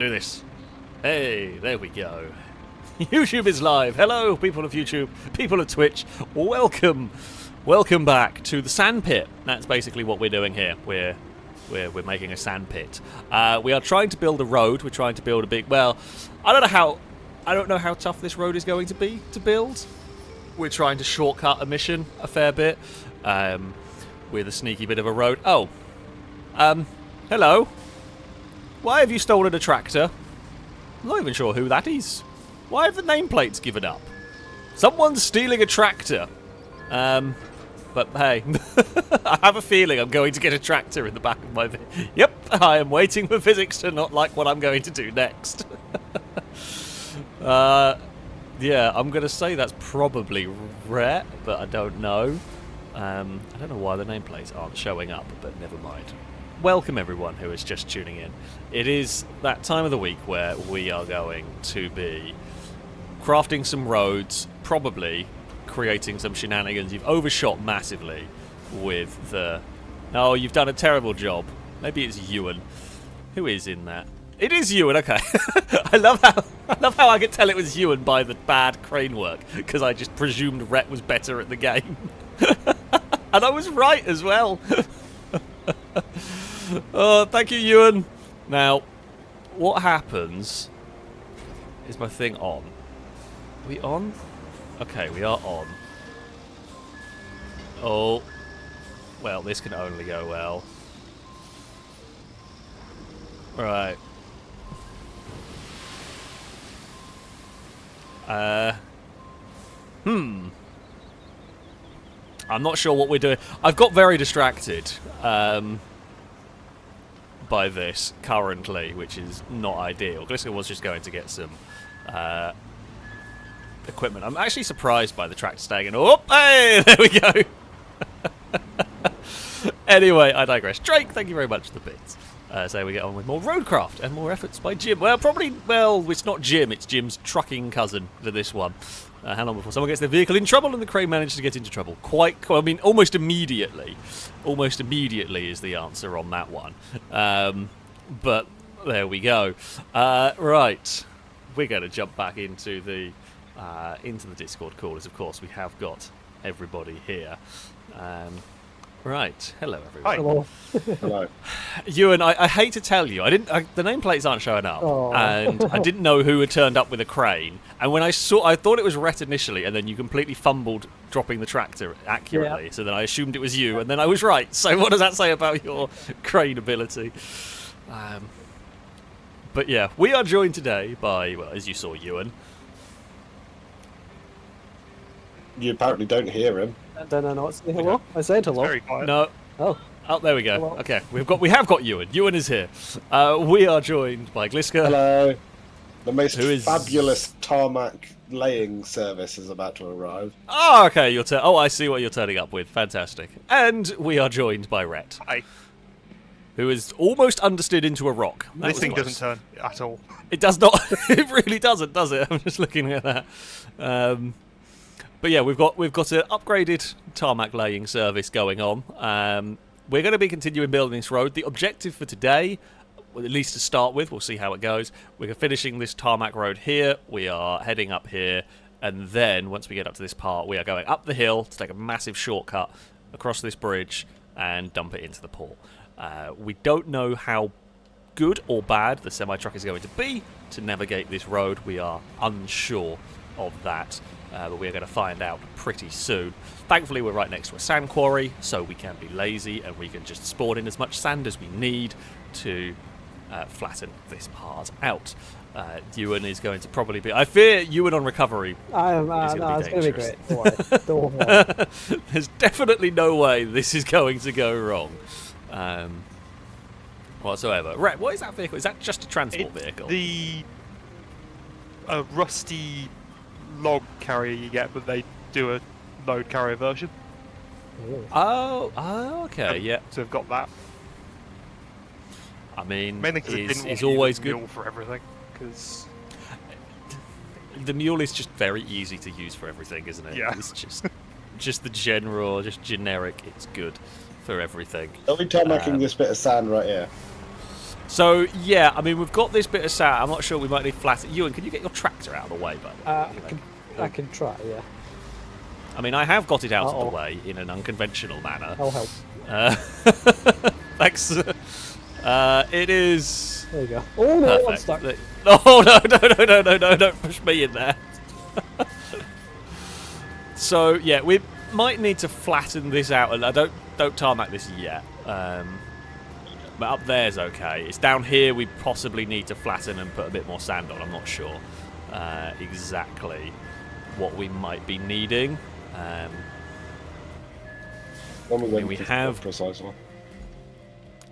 Do this. Hey, there we go. YouTube is live. Hello, people of YouTube, people of Twitch. Welcome back to the sandpit. That's basically what we're doing here. We're making a sandpit. We are trying to build a road. We're trying to build a big. Well, I don't know how tough this road is going to be to build. We're trying to shortcut a mission a fair bit with a sneaky bit of a road. Oh, hello. Why have you stolen a tractor? I'm not even sure who that is. Why have the nameplates given up? Someone's stealing a tractor. But hey, I have a feeling I'm going to get a tractor in the back of my... Yep, I am waiting for physics to not like what I'm going to do next. Yeah, I'm going to say that's probably Rhett, but I don't know. I don't know why the nameplates aren't showing up, but never mind. Welcome everyone who is just tuning in. It is that time of the week where we are going to be crafting some roads, probably creating some shenanigans. You've overshot massively with the... Oh, you've done a terrible job. Maybe it's Ewan. Who is in that? It is Ewan, okay. I love how I could tell it was Ewan by the bad crane work, because I just presumed Rhett was better at the game. And I was right as well. Oh, thank you, Ewan. Now, what happens is my thing on. Are we on? Okay, we are on. Oh, well, this can only go well. Right. I'm not sure what we're doing. I've got very distracted by this currently, which is not ideal. Gliska was just going to get some equipment. I'm actually surprised by the tractor staying in. Oh, hey, there we go. Anyway, I digress. Drake, thank you very much for the bits. So we get on with more RoadCraft and more efforts by Jim. Well, it's not Jim, it's Jim's trucking cousin to this one. How long before someone gets their vehicle in trouble and the crane manages to get into trouble? I mean, almost immediately. Almost immediately is the answer on that one. But there we go. Right. We're going to jump back into the Discord callers, of course. We have got everybody here. Right. Hello, everyone. Hi. Hello. Hello. Ewan, I hate to tell you, the nameplates aren't showing up, and I didn't know who had turned up with a crane. And when I thought it was Rhett initially, and then you completely fumbled dropping the tractor accurately. Yeah. So then I assumed it was you, and then I was right. So what does that say about your crane ability? But yeah, we are joined today by, well, as you saw, Ewan. You apparently don't hear him. I don't know. Say hello. I said hello. Very quiet. No. Oh, there we go. Hello. Okay, we have got Ewan. Ewan is here. We are joined by Gliska. Hello. The most fabulous tarmac laying service is about to arrive. Oh, okay. I see what you're turning up with. Fantastic. And we are joined by Rhett. Hi. Who is almost understood into a rock. This thing doesn't turn at all. It does not. It really doesn't, does it? I'm just looking at that. But yeah, we've got an upgraded tarmac laying service going on. We're going to be continuing building this road. The objective for today, well, at least to start with, we'll see how it goes. We're finishing this tarmac road here. We are heading up here, and then once we get up to this part, we are going up the hill to take a massive shortcut across this bridge and dump it into the port. We don't know how good or bad the semi-truck is going to be to navigate this road. We are unsure of that. But we're going to find out pretty soon. Thankfully, we're right next to a sand quarry, so we can be lazy and we can just spawn in as much sand as we need to flatten this part out. Ewan is going to probably be... I fear Ewan on recovery it's going to be great. Don't worry. There's definitely no way this is going to go wrong whatsoever. Right, what is that vehicle? Is that just a transport vehicle? A rusty log carrier you get, but they do a load carrier version. Oh, okay, yeah. So I've got that. I mean, Mainly because it's always good mule for everything. Because the mule is just very easy to use for everything, isn't it? Yeah. It's just the general, just generic. It's good for everything. Are we tarmacking this bit of sand right here? So yeah, I mean we've got this bit of sand. I'm not sure we might need flat. Ewan, can you get your tractor out of the way, buddy? I can try, yeah. I mean I have got it out of the way in an unconventional manner. I'll help. Thanks. It is. There you go. Oh no, I'm perfect. stuck. Oh no! Don't push me in there. So yeah, we might need to flatten this out, and I don't tarmac this yet. But up there's okay. It's down here we possibly need to flatten and put a bit more sand on. I'm not sure exactly what we might be needing. We have precisely.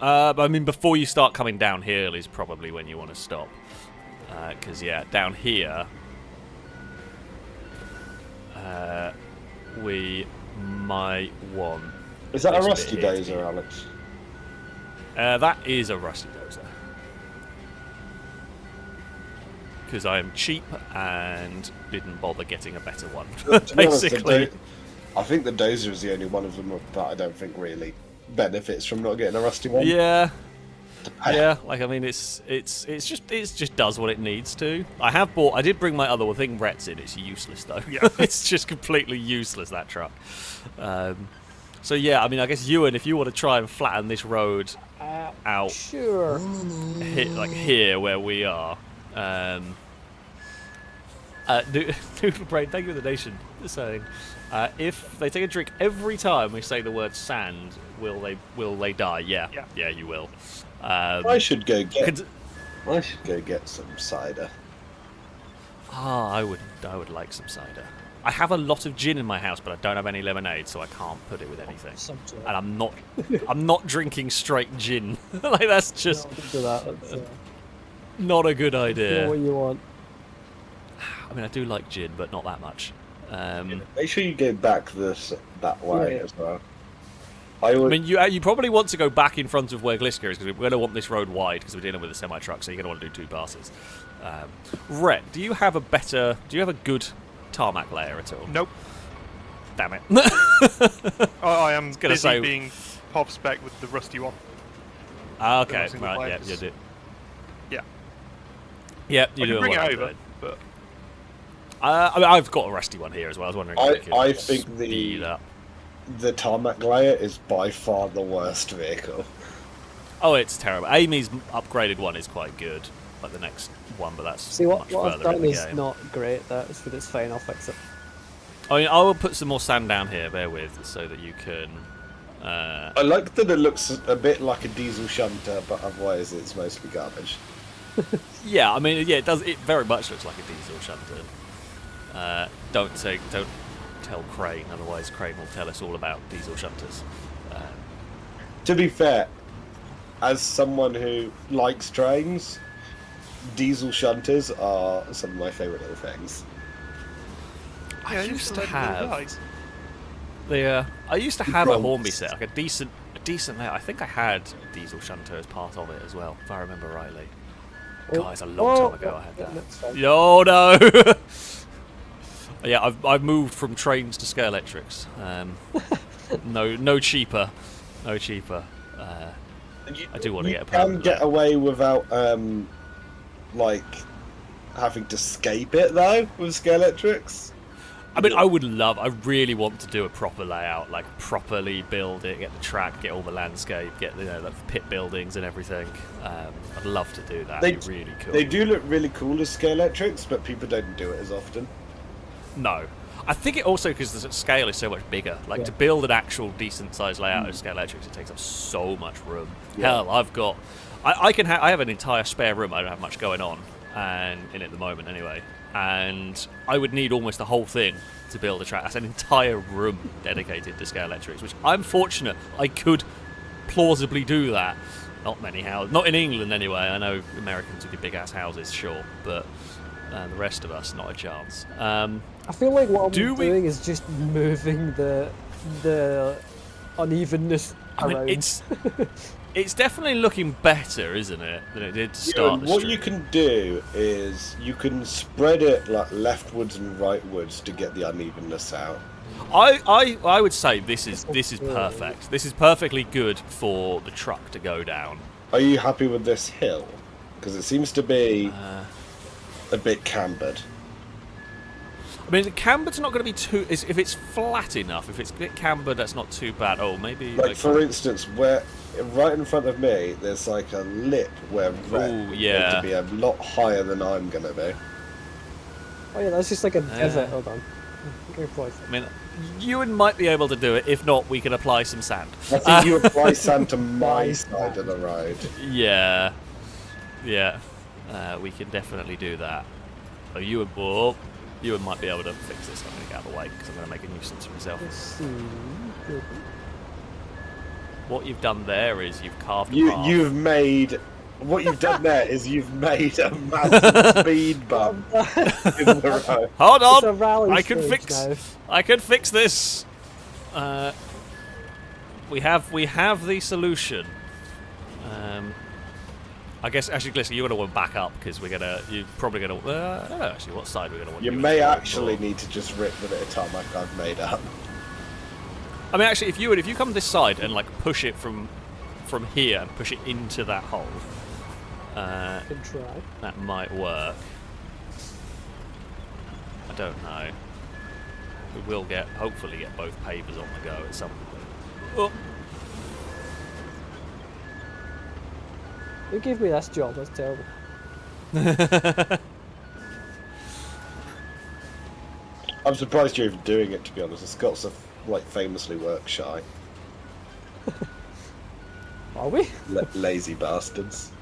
I mean, before you start coming downhill is probably when you want to stop. Because yeah, down here we might want. Is that a rusty dozer, Alex? That is a rusty dozer. Because I am cheap and didn't bother getting a better one. Basically. I think the dozer is the only one of them that I don't think really benefits from not getting a rusty one. Yeah. Yeah, like I mean, it just does what it needs to. I did bring my other thing, Rets in. It's useless though. Yeah. It's just completely useless, that truck. So yeah, I mean, I guess Ewan, if you want to try and flatten this road out, sure, like here where we are. Noodle Brain, thank you for the donation. Saying, if they take a drink every time we say the word sand, will they die? Yeah, you will. I should go get some cider. I would like some cider. I have a lot of gin in my house, but I don't have any lemonade, so I can't put it with anything. And I'm not drinking straight gin. Like that's just not a good idea. Know what you want. I mean, I do like gin, but not that much. Make sure you go back that way as well. I mean, you probably want to go back in front of where Gliska is, because we're going to want this road wide, because we're dealing with a semi-truck, so you're going to want to do 2 passes. Rhett, do you have a good tarmac layer at all? Nope. Damn it. I am busy being pop spec with the rusty one. Okay, right, yeah, you do. Yeah. Yeah, you do. Bring it over, but I mean, I've got a rusty one here as well. I was wondering if I think the tarmac layer is by far the worst vehicle. Oh, it's terrible. Amy's upgraded one is quite good, like the next one, but that's what further I've done in the is game. not great. But it's fine. I'll fix it. I mean, I will put some more sand down here. Bear with, so that you can. I like that it looks a bit like a diesel shunter, but otherwise it's mostly garbage. Yeah, I mean, yeah, it does. It very much looks like a diesel shunter. Don't tell Crane, otherwise Crane will tell us all about diesel shunters. To be fair, as someone who likes trains, diesel shunters are some of my favourite little things. I used to have a Hornby set, like a decent layout. I think I had a diesel shunter as part of it as well, if I remember rightly. Guys, a long time ago I had that. Oh no! Yeah, I've moved from trains to scale electrics. No cheaper. I do want to get a permanent. You can get away without like having to scape it though with scale electrics. I mean, I really want to do a proper layout, like properly build it, get the track, get all the landscape, get the pit buildings and everything. I'd love to do that. It'd be really cool. They do look really cool as scale electrics, but people don't do it as often. No. I think it also, because the scale is so much bigger. Like, to build an actual decent-sized layout of scale electrics, it takes up so much room. Yeah. Hell, I've got... I have an entire spare room. I don't have much going on, and in it at the moment anyway. And I would need almost the whole thing to build a track. That's an entire room dedicated to scale electrics, which I'm fortunate I could plausibly do that. Not many houses. Not in England anyway. I know Americans with the big-ass houses, sure, but... the rest of us, not a chance. I feel like what I'm doing is just moving the unevenness around. I mean, it's definitely looking better, isn't it, than it did to start. What you can do is you can spread it like leftwards and rightwards to get the unevenness out. I would say this is perfect. This is perfectly good for the truck to go down. Are you happy with this hill? Because it seems to be a bit cambered. I mean, cambered's not going to be too... If it's flat enough, if it's a bit cambered, that's not too bad. Oh, maybe... Like, for instance, where right in front of me, there's like a lip where Rhett Ooh, is yeah. going to be a lot higher than I'm going to be. Oh yeah, that's just like a divot. Hold on. Go for it. I mean, Ewan might be able to do it. If not, we can apply some sand. I think you apply sand to my side of the road. Yeah. Yeah. We can definitely do that. Oh, Ewan might be able to fix this. I'm going to get out of the way because I'm going to make a nuisance of myself. Let's see. What you've done there is you've carved a path. You've made... What you've done there is you've made a massive speed bump in the road. Hold It's a on! rally I can stage fix... now. I can fix this! We have the solution. I guess actually, Glister, you're gonna want to back up because you're probably gonna. I don't know actually what side we're gonna want. You may actually need to just rip the bit of tarmac I've made up. I mean, actually, if you come this side and like push it from here and push it into that hole, Good try. that might work. I don't know. We will hopefully get both pavers on the go at some point. Oh. Who gave me this job? That's terrible. I'm surprised you're even doing it, to be honest. The Scots are like famously work shy. Are we? Lazy bastards.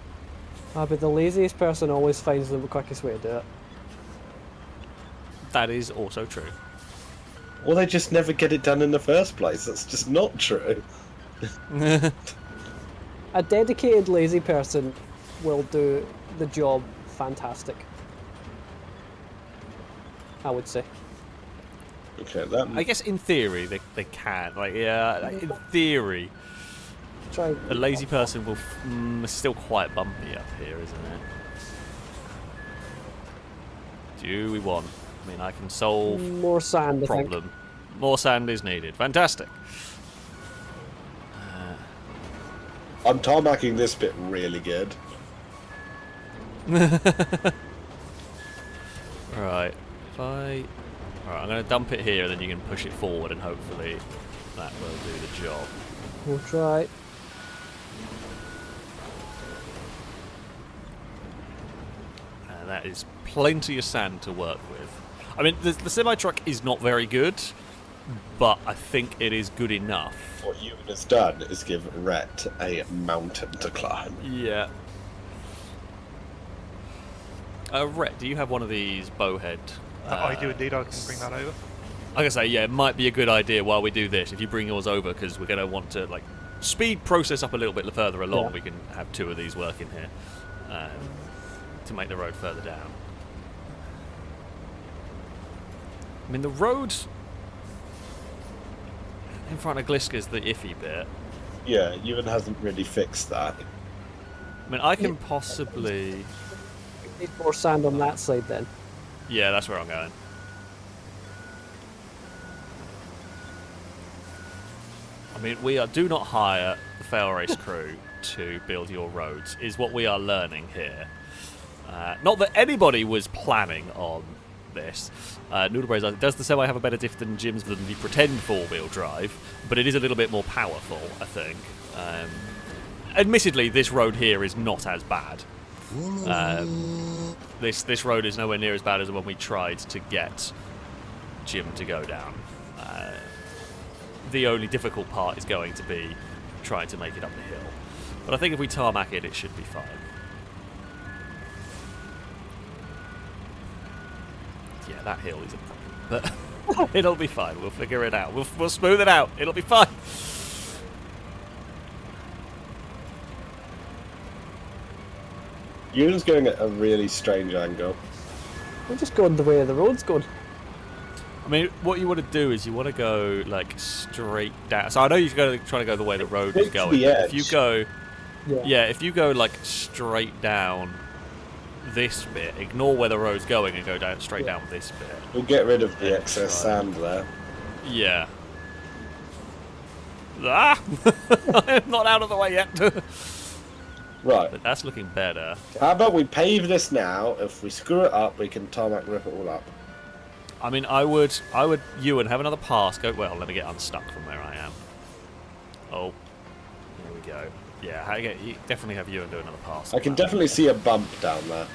But the laziest person always finds the quickest way to do it. That is also true. Or they just never get it done in the first place. That's just not true. A dedicated lazy person will do the job fantastic. I would say. Okay, that... I guess in theory they can. Like, yeah, like, in theory, Try. a lazy person will. It's still quite bumpy up here, isn't it? Do we want? I mean, I can solve More sand, I think. problem. More sand is needed. Fantastic. I'm tarmacking this bit really good. Right. Alright, I'm going to dump it here, and then you can push it forward, and hopefully that will do the job. We'll try. And that is plenty of sand to work with. I mean, the semi-truck is not very good, but I think it is good enough. What Ewan has done is give Rhett a mountain to climb. Yeah. Rhett, do you have one of these bowhead? I do indeed. I can bring that over. Like I say, yeah, it might be a good idea while we do this, if you bring yours over, because we're going to want to like speed process up a little bit further along. Yeah. We can have two of these working here to make the road further down. I mean, the road in front of Gliska's the iffy bit. Yeah, Ewan hasn't really fixed that. I mean, I can possibly... We need more sand on that side then. Yeah, that's where I'm going. I mean, do not hire the FailRace crew to build your roads, is what we are learning here. Not that anybody was planning on this. Noodlebraze, does the semi have a better diff than Jim's than the pretend four-wheel drive? But it is a little bit more powerful, I think. Admittedly, this road here is not as bad. This road is nowhere near as bad as the one we tried to get Jim to go down. The only difficult part is going to be trying to make it up the hill. But I think if we tarmac it, it should be fine. Yeah, that hill is a problem, but it'll be fine. We'll figure it out. We'll smooth it out. It'll be fine. Ewan's going at a really strange angle. We're just going the way the road's going. I mean, what you want to do is you want to go like straight down. So I know you're trying to go the way the road is going. If you go, if you go like straight down this bit, ignore where the road's going and go down straight down this bit. We'll get rid of the excess sand there. Yeah. Ah! I'm not out of the way yet. Right. But that's looking better. How about we pave this now? If we screw it up, we can tarmac rip it all up. I mean, I would, Ewan, have another pass. Go. Well, let me get unstuck from where I am. Oh, here we go. Yeah, you definitely have Ewan do another pass. I can definitely see a bump down there.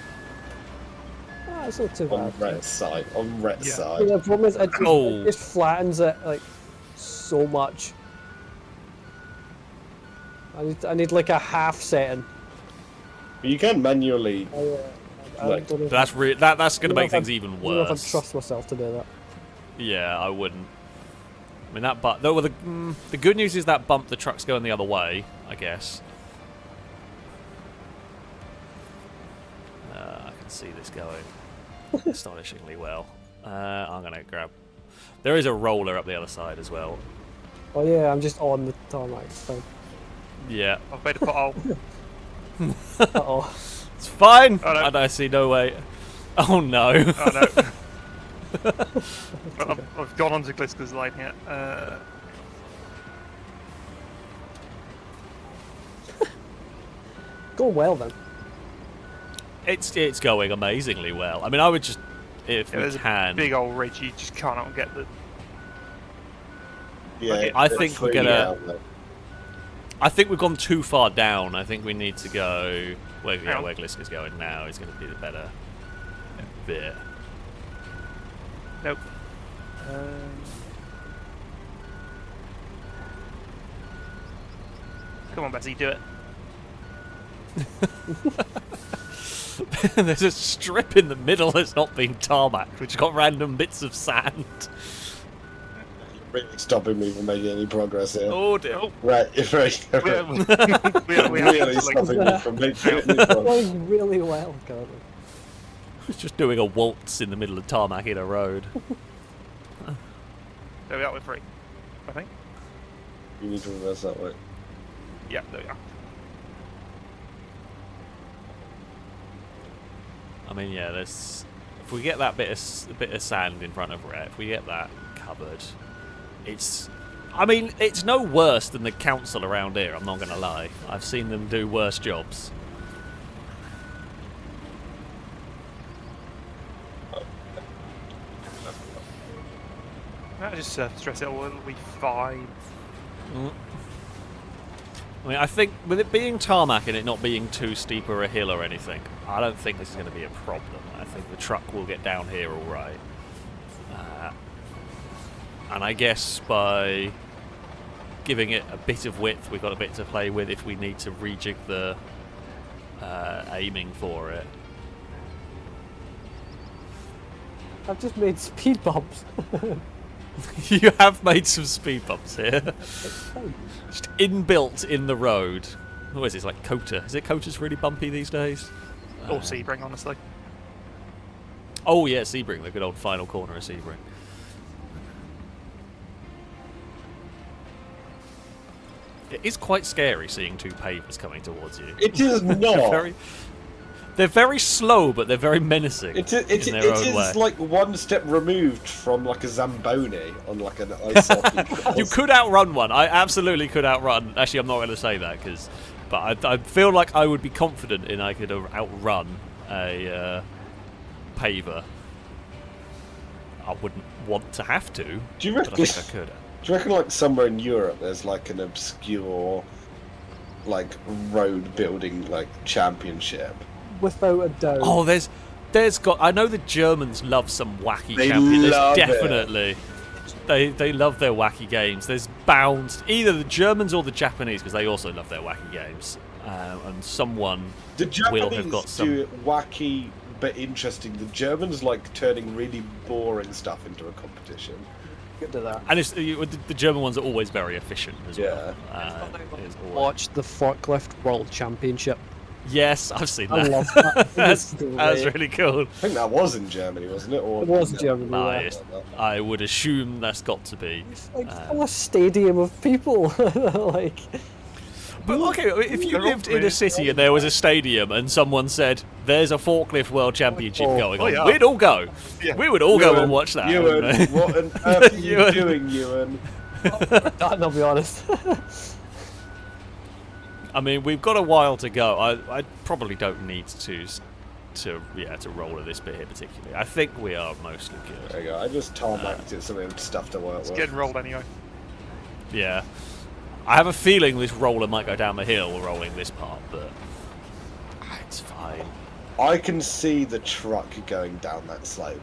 Ah, it's not too On bad. Rhett's side. On Rhett's Yeah, side. the problem is it just flattens it like so much. I need like a half setting. You can manually. Like, that's that's going to make things even I don't know if I worse. trust myself to do that. Yeah, I wouldn't. I mean, that bump. Though the good news is that bump, the truck's going the other way, I guess. I can see this going astonishingly well. I'm going to grab. There is a roller up the other side as well. Oh yeah, I'm just on the tarmac. It's fine. Yeah. I've made a pothole. Uh-oh. It's fine. Oh, no. And I see no way. Oh no. Oh no. I've gone onto Gliska's line here. Going well then. It's going amazingly well. I mean, I would just if we there's can. a big old ridge, you just cannot get the. Yeah, I think we're gonna. I think we've gone too far down. I think we need to go where Gliska's going now is going to be the better bit. Nope. Come on, Bessie, do it. There's a strip in the middle that's not been tarmacked, which got random bits of sand. Really stopping me from making any progress here. Oh dear. Right, We really stopping me from making any progress. Going really well, currently. It's just doing a waltz in the middle of tarmac in a road. There we are, we're free. I think. You need to reverse that way. Yeah, there we are. I mean, yeah, there's. If we get that bit of sand in front of Rhett, if we get that covered, it's. I mean, it's no worse than the council around here. I'm not going to lie. I've seen them do worse jobs. I just stress it all. It'll be fine. I mean, I think with it being tarmac and it not being too steep or a hill or anything, I don't think this is going to be a problem. I think the truck will get down here all right. And I guess by giving it a bit of width, we've got a bit to play with if we need to rejig the aiming for it. I've just made speed bumps. You have made some speed bumps here. Just inbuilt in the road. What is it? It's like Kota. Is it Kota's really bumpy these days? Or Sebring, honestly. Oh yeah, Sebring, the good old final corner of Sebring. It is quite scary seeing two pavers coming towards you. It is not. They're very slow, but they're very menacing. It in their own way. is like one step removed from like a Zamboni on like an ice hockey course. You could outrun one. I absolutely could outrun. Actually, I'm not going to say that but I feel like I would be confident in I could outrun a paver. I wouldn't want to have to. Do you reckon? But I think I could. Do you reckon like somewhere in Europe there's like an obscure like road building like championship? Without a doubt. Oh, there's got. I know the Germans love some wacky They champion. There's love definitely. They love their wacky games. There's bound either the Germans or the Japanese because they also love their wacky games. And someone The Japanese will have got some. do wacky but interesting. The Germans like turning really boring stuff into a competition. Get to that. And the German ones are always very efficient as well. It's always- Watch the forklift world championship. Yes, I've seen I that. love that. That's Great. really cool. I think that was in Germany, wasn't it? Or It was Germany. Nah, yeah. it's- I would assume that's got to be. It's like full of stadium of people. Like, But okay, if you They're all lived in a pretty city and there was a stadium and someone said, "There's a forklift world championship going on," yeah. we'd all go. Yeah. We would all go and watch that. Ewan, wouldn't we? what on earth are you Ewan. doing, Ewan? I'll be honest. I mean, we've got a while to go. I probably don't need to roller this bit here particularly. I think we are mostly good. There you go. I just tarmacked it so we have stuff to work It's with. getting rolled anyway. Yeah. I have a feeling this roller might go down the hill rolling this part, but it's fine. I can see the truck going down that slope.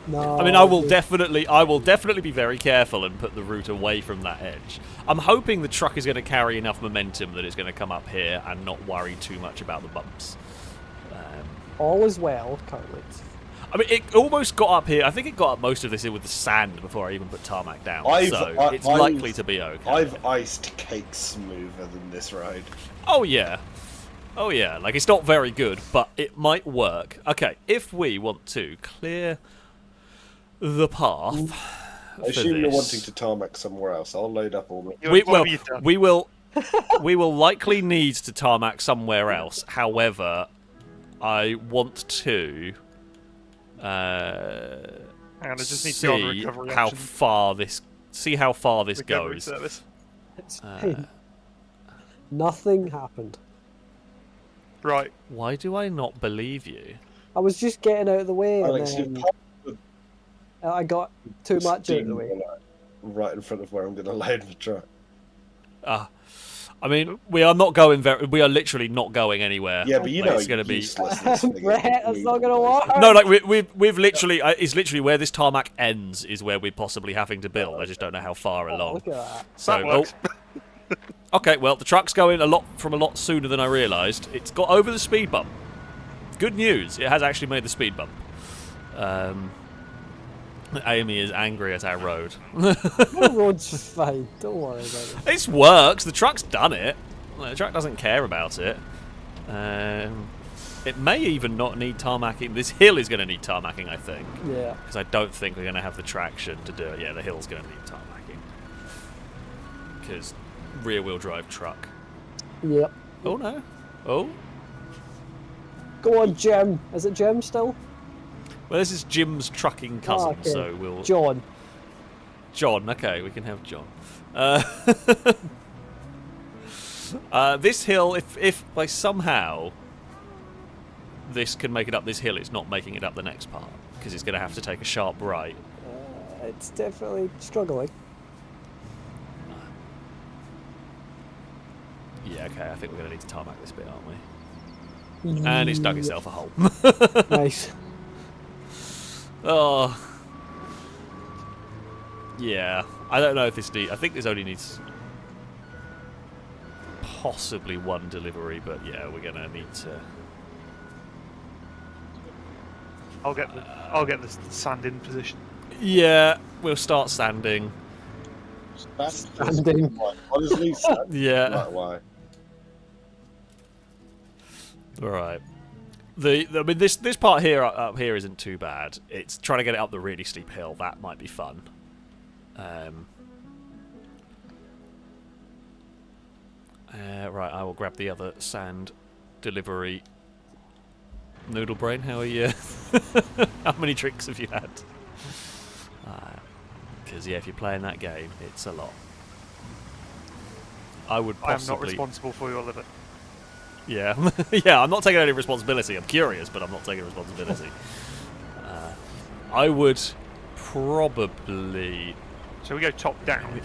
No. I mean, I will definitely be very careful and put the route away from that edge. I'm hoping the truck is going to carry enough momentum that it's going to come up here and not worry too much about the bumps. All is well, currently. I mean, it almost got up here. I think it got up most of this in with the sand before I even put tarmac down. It's likely to be okay. I've iced cake smoother than this road. Oh, yeah. Oh, yeah. Like, it's not very good, but it might work. Okay, if we want to clear the path I assume you're wanting to tarmac somewhere else. I'll load up all the... We will likely need to tarmac somewhere else. However, I want to And I just need to see go on recovery how option. far this Recovery goes. service. It's fine. Nothing happened. Right. Why do I not believe you? I was just getting out of the way, Alex, and you've then I got too much out of the way. Right in front of where I'm going to load the truck. I mean, we are not going we are literally not going anywhere. Yeah, but you know it's going to be. Brett, that's not going to work. No, like we've literally, it's literally where this tarmac ends is where we're possibly having to build. I just don't know how far along. Look at that. So, That works. okay, well the truck's going a lot sooner than I realised. It's got over the speed bump. Good news, it has actually made the speed bump. Amy is angry at our road. The road's fine. Don't worry about it. It works. The truck's done it. The truck doesn't care about it. It may even not need tarmacking. This hill is going to need tarmacking, I think. Yeah. Because I don't think we're going to have the traction to do it. Yeah, the hill's going to need tarmacking. Because rear-wheel drive truck. Yep. Oh, no. Oh. Go on, Jim. Is it Jim still? Well, this is Jim's trucking cousin, Okay. so we'll... John. John, okay, we can have John. This hill, if by somehow this can make it up this hill, it's not making it up the next part, because it's going to have to take a sharp right. It's definitely struggling. Yeah, okay, I think we're going to need to tarmac this bit, aren't we? And it's dug itself a hole. Nice. Oh. Yeah, I don't know if this I think this only needs possibly one delivery, but yeah, we're going to need to... I'll get the sand in position. Yeah, we'll start sanding. Standing. Honestly, Yeah. why? Right. I mean, this part here up here isn't too bad. It's trying to get it up the really steep hill. That might be fun. Right, I will grab the other sand delivery. Noodle Brain, how are you? How many tricks have you had? Because yeah, if you're playing that game, it's a lot. I would I am possibly... not responsible for your liver. Yeah, yeah. I'm not taking any responsibility. I'm curious, but I'm not taking responsibility. I would probably. So we go top down.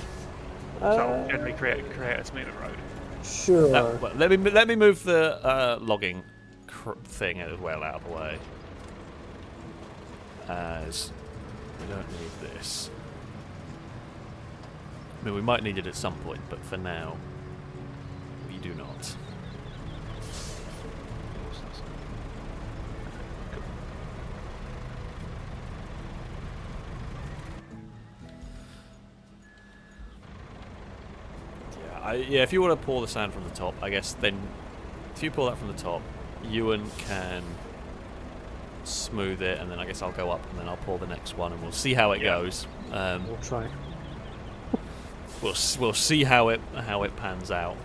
So that'll generally create a smoother road. Sure. Well, let me move the logging thing as well out of the way, as we don't need this. I mean, we might need it at some point, but for now, we do not. Yeah, if you want to pour the sand from the top, I guess then if you pour that from the top, Ewan can smooth it, and then I guess I'll go up and then I'll pour the next one, and we'll see how it goes. We'll try. We'll see how it pans out.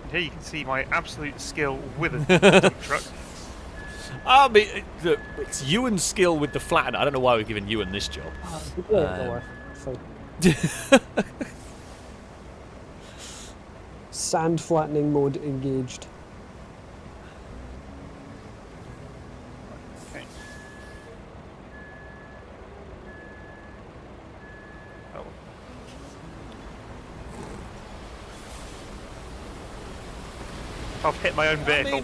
And here you can see my absolute skill with a dump truck. I mean, it's Ewan's skill with the flatten. I don't know why we're giving Ewan this job. Yeah, don't worry. Fine. Sand flattening mode engaged. Okay. Oh. I've hit my own vehicle.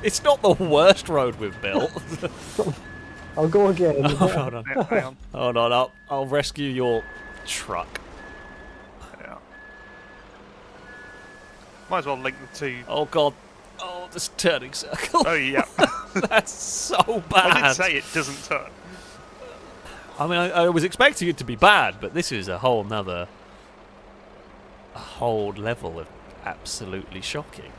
It's not the worst road we've built. I'll go again. Hold on. Yeah, hang on. Hold on, I'll rescue your truck. Yeah. Might as well link the two. Oh god. Oh, this turning circle. Oh yeah. That's so I bad. did say it doesn't turn. I mean, I was expecting it to be bad, but this is a whole level of absolutely shocking.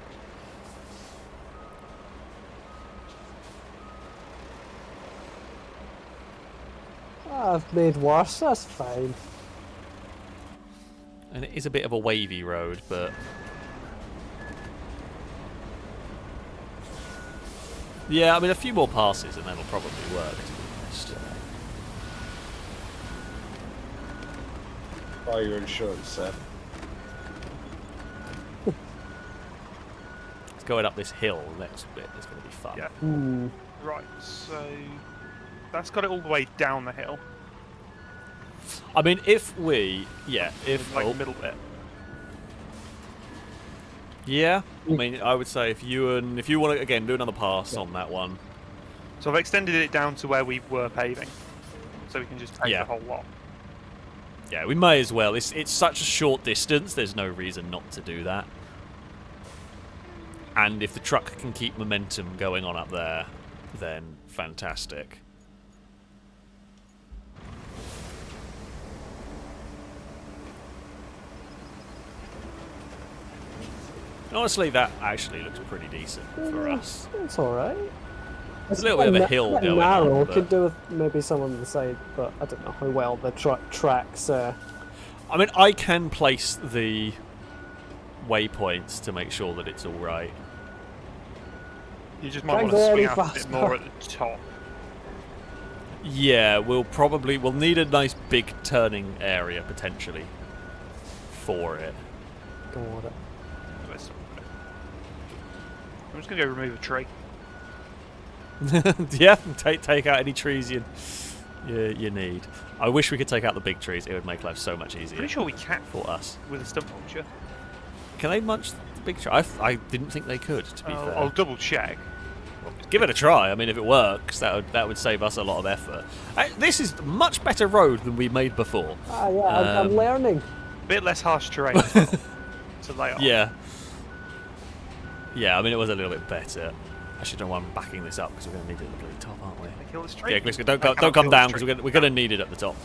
I've made worse, that's fine. And it is a bit of a wavy road, but... Yeah, I mean, a few more passes and that'll probably work, to be honest. Buy your insurance, sir. It's going up this hill, the next bit is going to be fun. Yeah. Right, so that's got it all the way down the hill. I mean, if we... Yeah, if... Like oh, the middle bit. yeah, I mean, I would say if you want to, again, do another pass on that one. So I've extended it down to where we were paving. So we can just pave Yeah. the whole lot. Yeah, we may as well. It's such a short distance, there's no reason not to do that. And if the truck can keep momentum going on up there, then fantastic. Honestly, that actually looks pretty decent for us. It's alright. It's a little bit of a hill going narrow. on. But... Could do with maybe someone on the side, but I don't know how well the tracks. I mean, I can place the waypoints to make sure that it's all right. You just might Can't want to go swing any out a bit faster. more at the top. Yeah, we'll need a nice big turning area potentially for it. Go on it. I'm just going to go remove a tree. Yeah, take out any trees you need. I wish we could take out the big trees. It would make life so much easier. Pretty sure we can for us. with a stump launcher. Can they munch the big tree? I didn't think they could. To be fair, I'll double check. give it a try. I mean, if it works, that would save us a lot of effort. This is a much better road than we made before. Ah, yeah, I'm learning. Bit less harsh terrain as well to lay on. Yeah. Yeah, I mean, it was a little bit better. I should know why I'm backing this up because we're going to need it at the bloody top, aren't we? Kill this tree. Yeah, Gliska, don't come down because we're going to need it at the top.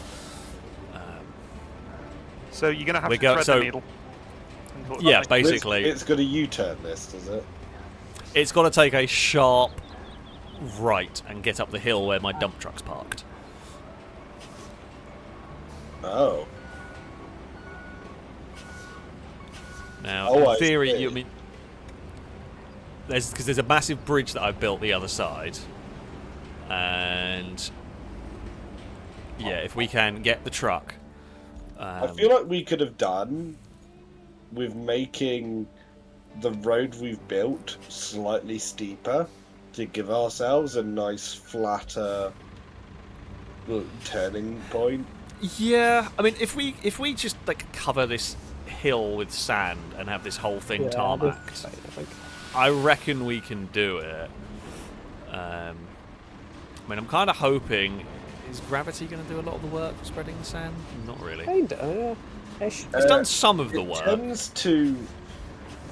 So you're going to have We to go- thread so- the needle. Yeah, basically, It's got a U-turn this, does it? it's got to take a sharp right and get up the hill where my dump truck's parked. Oh. Now, Oh, I in theory, see. you I mean, there's a massive bridge that I've built the other side, and yeah, if we can get the truck, I feel like we could have done with making the road we've built slightly steeper to give ourselves a nice flatter turning point. yeah, I mean, if we just like cover this hill with sand and have this whole thing tarmacked, I think. I reckon we can do it. I mean, I'm kind of hoping. Is gravity going to do a lot of the work for spreading the sand? Not really. Kinda, yeah. Ish. It's done some of the It work. tends to,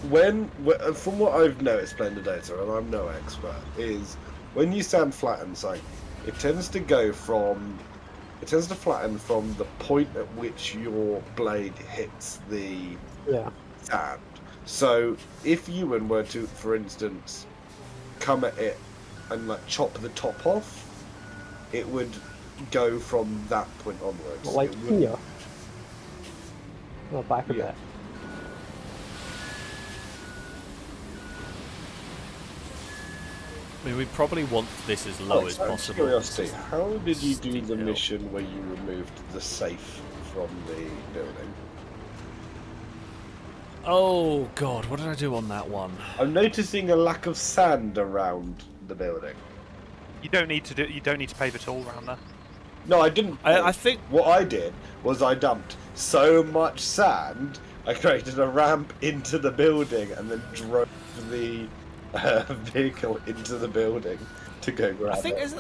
from what I've noticed playing the data, and I'm no expert, is when you sand flatten something, it tends to flatten from the point at which your blade hits the sand. So if Ewan were to, for instance, come at it and like chop the top off, it would go from that point onwards. Like It wouldn't- here. Well, back a Yeah. bit. I mean, we probably want this as low as Out of possible. Curiosity, how did you do Steep the hill. mission where you removed the safe from the building? Oh God, what did I do on that one? I'm noticing a lack of sand around the building. You don't need to pave it all around there. No, I didn't. I think what I did was I dumped so much sand, I created a ramp into the building and then drove the vehicle into the building to go grab I think it.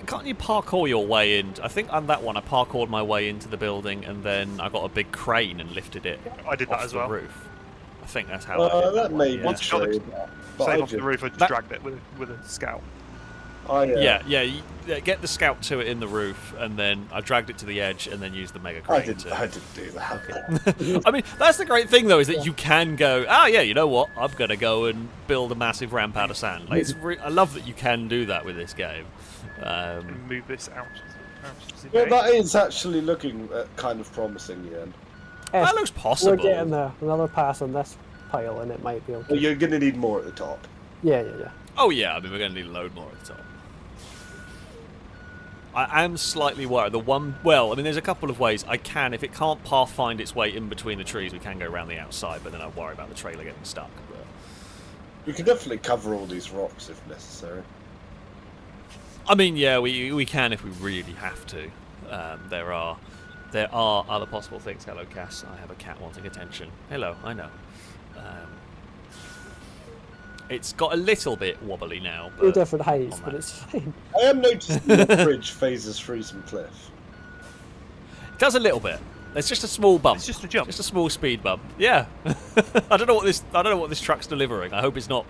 can't you parkour your way in? I think on that one I parkoured my way into the building and then I got a big crane and lifted it I did that off as the well. roof. I think that's how I did that one, may yeah. be true. But Same I off the just- roof, I just That- dragged it with a scout. Yeah, get the scout to it in the roof, and then I dragged it to the edge, and then used the mega crane I didn't do that. I mean, that's the great thing, though, is that you can go, you know what, I'm going to go and build a massive ramp out of sand. Like, I love that you can do that with this game. And move this out. Yeah, that is actually looking kind of promising, Ian. That looks possible. We're getting there. Another pass on this pile, and it might be okay. Well, you're going to need more at the top. Yeah. Oh, yeah, I mean, we're going to need a load more at the top. I am slightly worried. There's a couple of ways. I can, if it can't find its way in between the trees, we can go around the outside, but then I worry about the trailer getting stuck. But... We can definitely cover all these rocks if necessary. I mean, yeah, we can if we really have to. There are other possible things. Hello, Cass. I have a cat wanting attention. Hello, I know. It's got a little bit wobbly now. Two different heights, but it's fine. I am noticing the bridge phases through some cliff. It does a little bit. It's just a small bump. It's just a jump. Just a small speed bump. Yeah. I don't know what this truck's delivering. I hope it's not,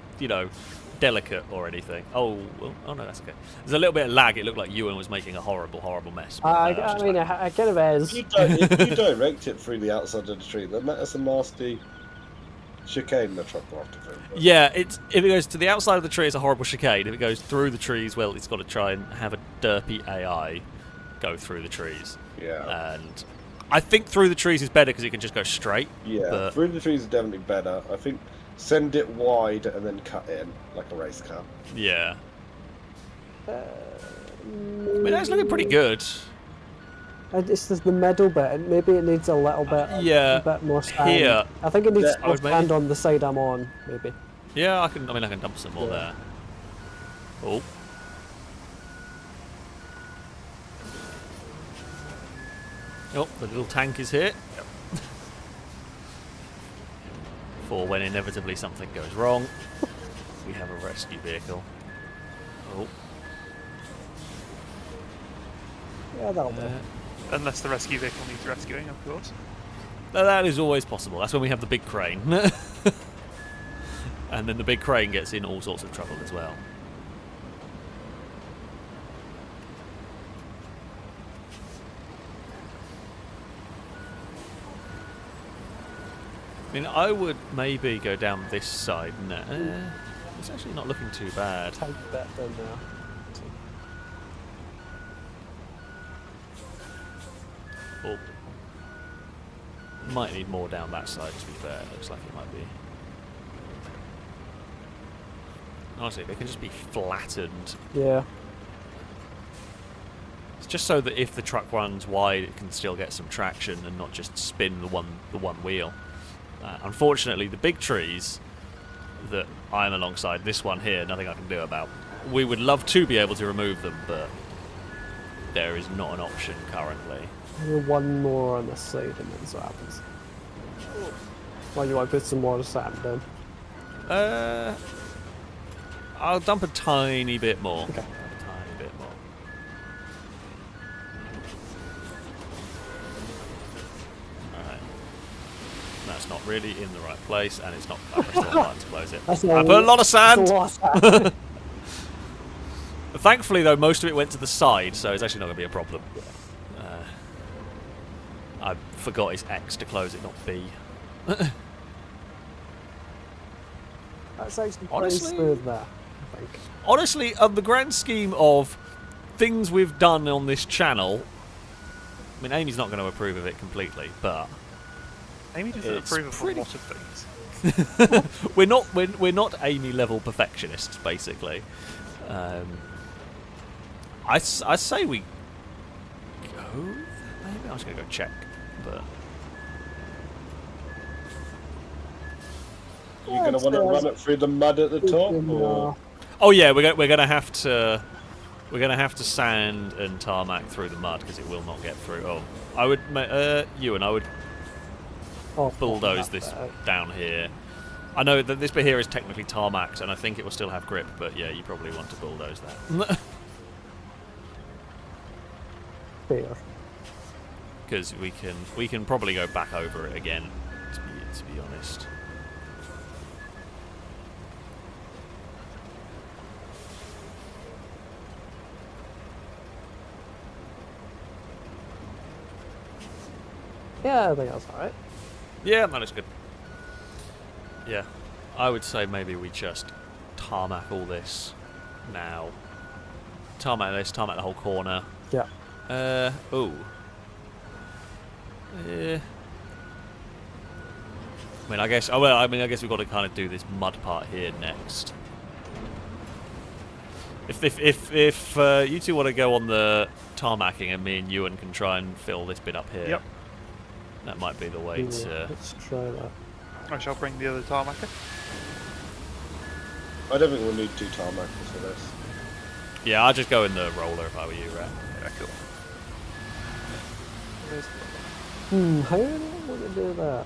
delicate or anything. Oh no, that's okay. There's a little bit of lag. It looked like Ewan was making a horrible mess. But, I kind of is. If you direct it through the outside of the tree, then that's a nasty chicane the truck will have to film. Yeah, if it goes to the outside of the tree, it's a horrible chicane. If it goes through the trees, well, it's got to try and have a derpy AI go through the trees. Yeah. And I think through the trees is better because it can just go straight. Yeah, but... through the trees is definitely better. I think send it wide and then cut in like a race car. Yeah. I mean, that's looking pretty good. It's just the middle bit, and maybe it needs a little bit, a bit more sand. Here. I think it needs Yeah, more sand on the side I'm on, maybe. Yeah, I can dump some more there. Oh. Oh, the little tank is here. Yep. For when inevitably something goes wrong, we have a rescue vehicle. Oh. Yeah, that'll do. Unless the rescue vehicle needs rescuing, of course. That is always possible. That's when we have the big crane. And then the big crane gets in all sorts of trouble as well. I mean, I would maybe go down this side. No, it's actually not looking too bad. Tight bit down there. Oh. Might need more down that side, to be fair. It looks like it might be. Honestly, they can just be flattened. Yeah. It's just so that if the truck runs wide, it can still get some traction and not just spin the one wheel. Unfortunately, the big trees that I'm alongside, this one here, nothing I can do about. We would love to be able to remove them, but there is not an option currently. Maybe one more on this side, and then so happens. Well, you want to put some more sand in? I'll dump a tiny bit more. Okay. A tiny bit more. Alright. That's not really in the right place, and it's not. I pressed the button to close it. I put a lot of sand! That's a lot of sand. Thankfully, though, most of it went to the side, so it's actually not going to be a problem. I forgot it's X to close it, not B. That's actually pretty Honestly- smooth there, I think. Honestly, on the grand scheme of things we've done on this channel, I mean, Amy's not going to approve of it completely, but Amy doesn't It's approve of pretty- a lot of things. we're not Amy level perfectionists, basically. I say we go. Maybe I was going to go check, but You're going to want to run it through the mud at the top, or? Oh yeah, we're gonna have to sand and tarmac through the mud because it will not get through. Oh, I would Ewan, I would bulldoze this down here. I know that this bit here is technically tarmacked, and I think it will still have grip, but yeah, you probably want to bulldoze that. Fair. Because we can probably go back over it again. To be honest. Yeah, I think that's alright. Yeah, that looks good. Yeah, I would say maybe we just tarmac all this now. Tarmac this, tarmac the whole corner. Yeah. Oh. I guess we've got to kind of do this mud part here next. If you two want to go on the tarmacking, and me and Ewan can try and fill this bit up here. Yep. That might be the way to. Let's try that. I shall bring the other tarmacer. I don't think we'll need 2 tarmackers for this. Yeah, I'd just go in the roller if I were you, right? Yeah, cool. How do I want to do that?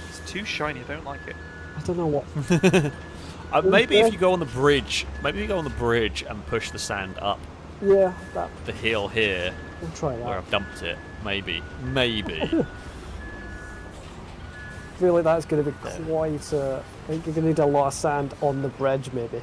It's too shiny, I don't like it. I don't know what. Maybe if you go on the bridge, and push the sand up Yeah, that. the hill here We'll try where that. I've dumped it. Maybe. I feel like that's going to be quite. I think you're going to need a lot of sand on the bridge, maybe.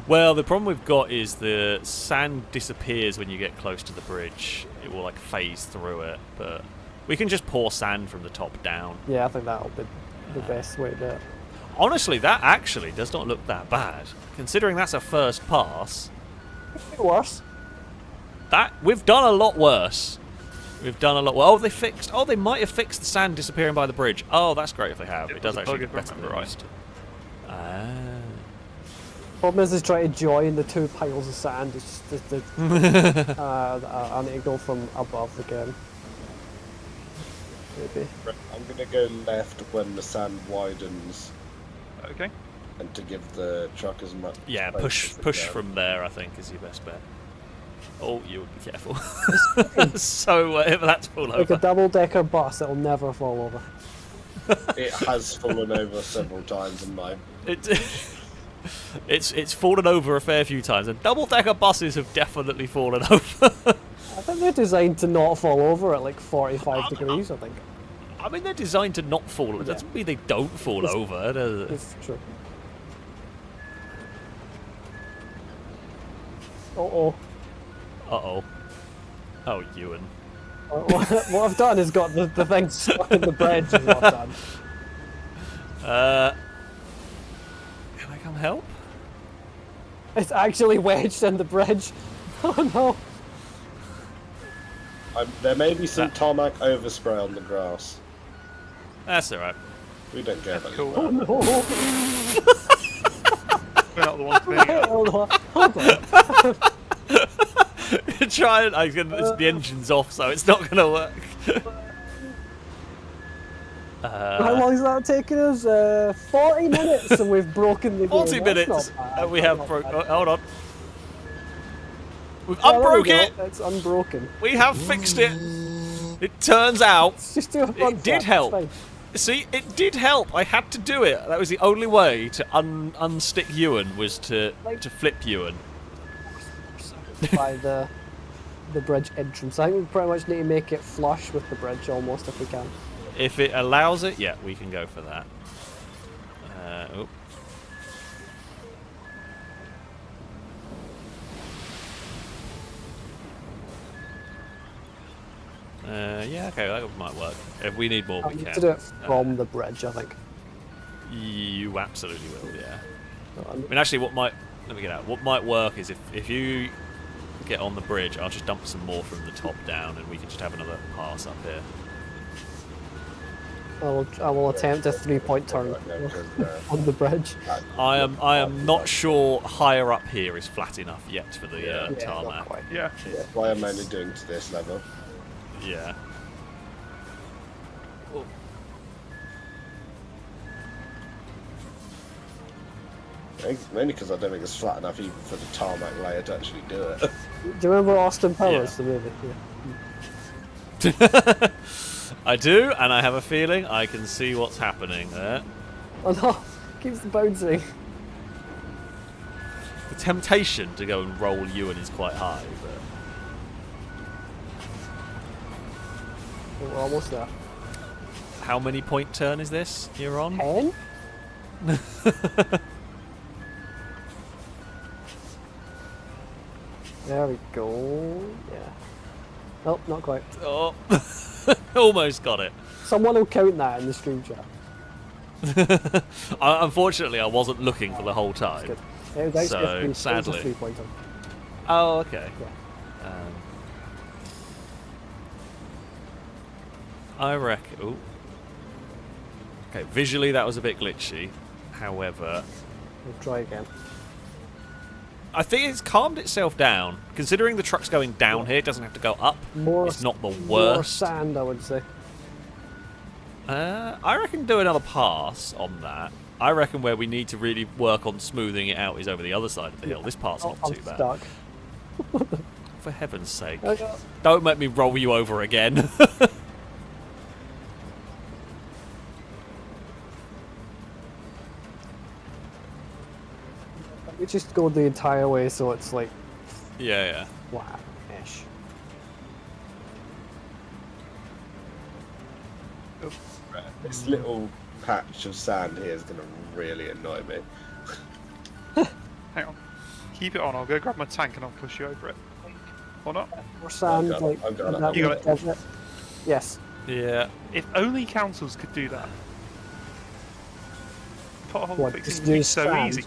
Well, the problem we've got is the sand disappears when you get close to the bridge. It will like phase through it, but we can just pour sand from the top down. Yeah, I think that'll be the best way to do it. Honestly, that actually does not look that bad, considering that's a first pass. Worse. That we've done a lot worse. We've done a lot. Well, they fixed. Oh, they might have fixed the sand disappearing by the bridge. Oh, that's great if they have. It does actually get better than the rest. Problem is trying to join the 2 piles of sand. It's just I need to go from above again. Maybe. I'm going to go left when the sand widens. Okay. And to give the truck as much. Yeah, push from there. I think is your best bet. Oh, you would be careful. So if that's fall Like over. a double-decker bus, it'll never fall over. It has fallen over several times in my. It's fallen over a fair few times, and double-decker buses have definitely fallen over. I think they're designed to not fall over at like 45 degrees, I think. I mean, they're designed to not fall. It doesn't mean they don't fall over, does it? It's true. Uh-oh. Uh-oh. Oh, Ewan. What I've done is got the thing stuck in the bridge is what I've done. Can I come help? It's actually wedged in the bridge. Oh no. There may be some tarmac overspray on the grass. That's alright. We don't care about Cool. Oh no. We're not the ones doing it. Hold on. Try it. The engine's off, so it's not going to work. How long has that taken us? 40 minutes, and we've broken the game. 40 That's minutes. not bad. We have broken. Hold on. We've Oh, there we unbroke go. it. It's unbroken. We have fixed it. It turns out It's just do a front it did flip, it's help. fine. See, it did help. I had to do it. That was the only way to unstick Ewan was to flip Ewan. By the bridge entrance. I think we pretty much need to make it flush with the bridge almost if we can. If it allows it, yeah, we can go for that. Oh. Yeah, okay, that might work. If we need more, we need can. to do it from the bridge, I think. You absolutely will, yeah. So I mean, actually, let me get out. What might work is if you get on the bridge, I'll just dump some more from the top down, and we can just have another pass up here. I will attempt a 3-point turn on the bridge. I am not sure higher up here is flat enough yet for the Not tarmac. quite. Yeah. Why I'm only doing to this level. Yeah. Mainly because I don't think it's flat enough even for the tarmac layer to actually do it. Do you remember Austin Powers, Yeah. the movie? I do, and I have a feeling I can see what's happening there. Oh no, keeps bouncing. The temptation to go and roll Ewan is quite high, but Oh, we're almost there. how many point turn is this you're on? 10? There we go. Yeah. Nope, not quite. Oh, almost got it. Someone will count that in the stream chat. Unfortunately, I wasn't looking for the whole That's time. good. It was actually So, a three, sadly. It was a 3-pointer. Oh, okay. Yeah. I reckon. Ooh. Okay, visually that was a bit glitchy. However, We'll try again. I think it's calmed itself down. Considering the truck's going down here, it doesn't have to go up. More, It's not the more worst. sand, I would say. I reckon do another pass on that. I reckon where we need to really work on smoothing it out is over the other side of the hill. This part's not I'm too bad. stuck. For heaven's sake. Okay. Don't make me roll you over again. We just go the entire way so it's like yeah. flat-ish. This little patch of sand here is going to really annoy me. Hang on. Keep it on. I'll go grab my tank and I'll push you over it. Or not? More sand, I've got it, like I've got it. that You would got desert. Yes. Yeah. If only councils could do that. Pothole What, fixing just would be use so sand? easy.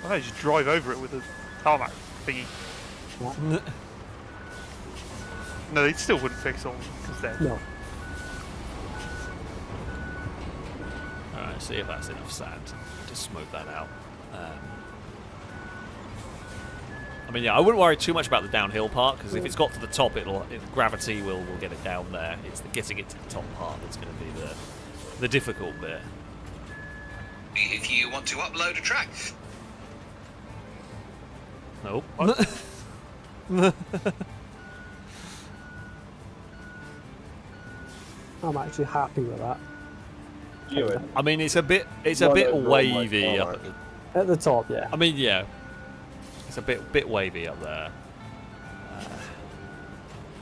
I just drive over it with a tarmac thingy. No, they still wouldn't fix all because they're No. Alright, see if that's enough sand to smooth that out. I mean, yeah, I wouldn't worry too much about the downhill part, because if it's got to the top, gravity will get it down there. It's the getting it to the top part that's going to be the difficult bit. If you want to upload a track, Nope. I'm actually happy with that. Ewan, I mean, it's a bit Run wavy over all my up. tarmac. At the top, yeah. I mean, yeah, it's a bit wavy up there.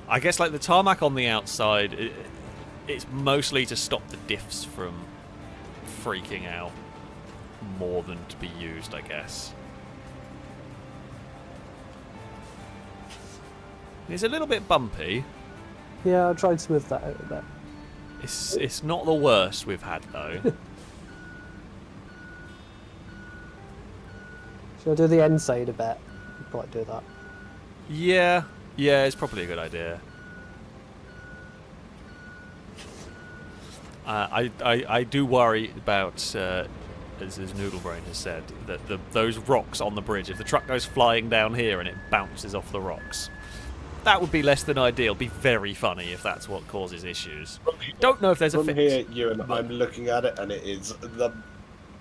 I guess like the tarmac on the outside, it's mostly to stop the diffs from freaking out more than to be used, I guess. It's a little bit bumpy. Yeah, I tried to smooth that out a bit. It's not the worst we've had though. Should I do the inside a bit? I'll probably do that. Yeah, it's probably a good idea. I do worry about, as Noodle Brain has said, that those rocks on the bridge, if the truck goes flying down here and it bounces off the rocks, that would be less than ideal. Be very funny if that's what causes issues. Don't know if there's a From fix. here, Ewan, I'm looking at it and it is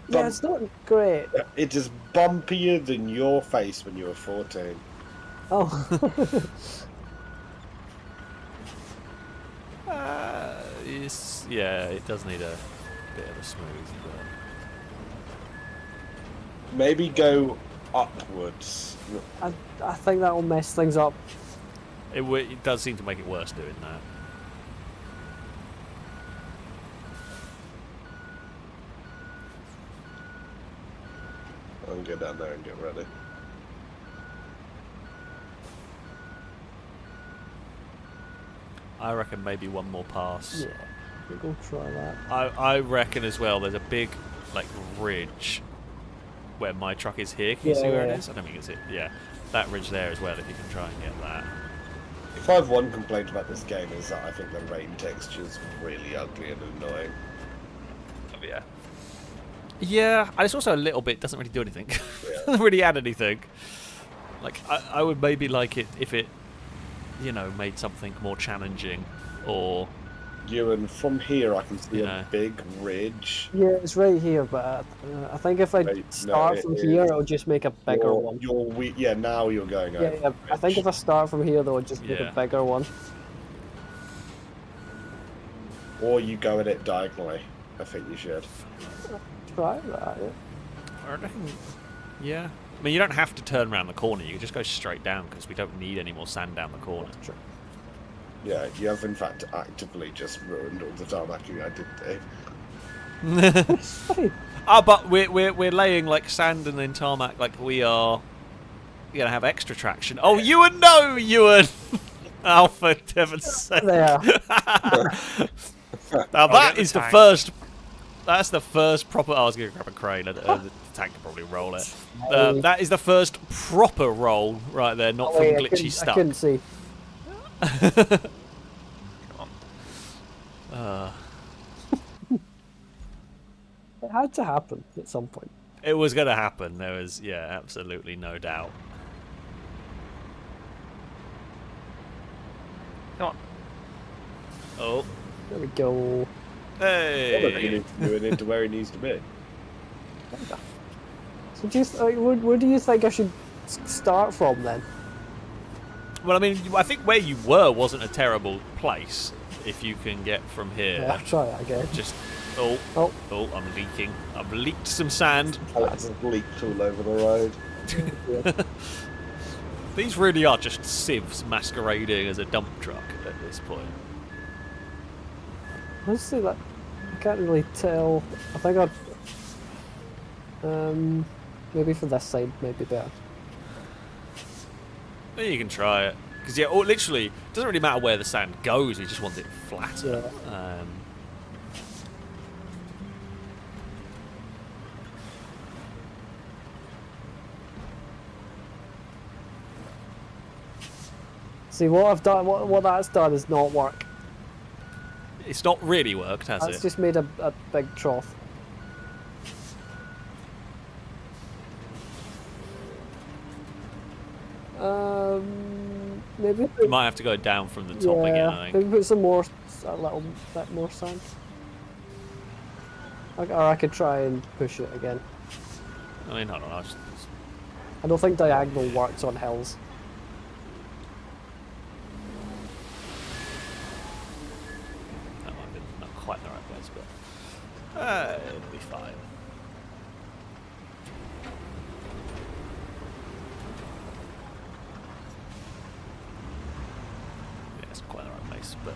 Yeah, it's not great. it is bumpier than your face when you were 14. Oh. Yeah, it does need a bit of a smooth. Maybe go upwards. I think that'll mess things up. But it does seem to make it worse doing that. I'll go down there and get ready. I reckon maybe one more pass. Yeah, we'll go try that. I reckon as well there's a big like ridge where my truck is here. Can you see where Yeah. it is? I don't think it's it. Yeah, that ridge there as well if you can try and get that. If I have one complaint about this game is that I think the rain texture is really ugly and annoying. Yeah. Yeah, and it's also a little bit doesn't really do anything. Yeah. Doesn't really add anything. Like I would maybe like it if it, made something more challenging, or Ewan, from here I can see Yeah. a big ridge. Yeah, it's right here, but I think if I Wait, no, start it from is. here, it'll just make a bigger one. Yeah, now you're going Yeah, over. yeah. the I think ridge. if I start from here, though, it'll just make Yeah. a bigger one. Or you go at it diagonally. I think you should. Try that. Yeah. I reckon, yeah. I mean, you don't have to turn around the corner. You can just go straight down because we don't need any more sand down the corner. That's true. Yeah, you have in fact actively just ruined all the tarmacking I did, Dave. It's fine. Ah, but we're laying like sand and then tarmac like we are. You're gonna have extra traction. Oh, Ewan, no, Ewan. Oh, for heaven's sake! There. Now get that the is the tank. first. That's the first proper. I was going to grab a crane. The tank can probably roll it. That is the first proper roll right there, not from Wait, glitchy I stuff. couldn't see. It had to happen at some point. It was going to happen. There was, yeah, absolutely no doubt. Come on. Oh, There we go. hey! Doing into where he needs to be. So just where do you think I should start from then? Well, I mean, I think where you were wasn't a terrible place. If you can get from here, Yeah, try that again. just Oh. I'm leaking. I've leaked some sand. Alex has leaked all over the road. Yeah. These really are just sieves masquerading as a dump truck at this point. Honestly, that I can't really tell. I think I'd maybe for this side might be better. You can try it. Because, yeah, or literally, it doesn't really matter where the sand goes, we just want it flatter. See what I've done. What that's done is not work. It's not really worked, has That's it? just made a big trough. Maybe. You might have to go down from the top again, I think. Maybe put some more, a little bit more sand. Or I could try and push it again. I mean, hold on. I don't think diagonal works on hills. That might have been not quite the right place, but it'll be fine. Yeah, it's not quite the right place, but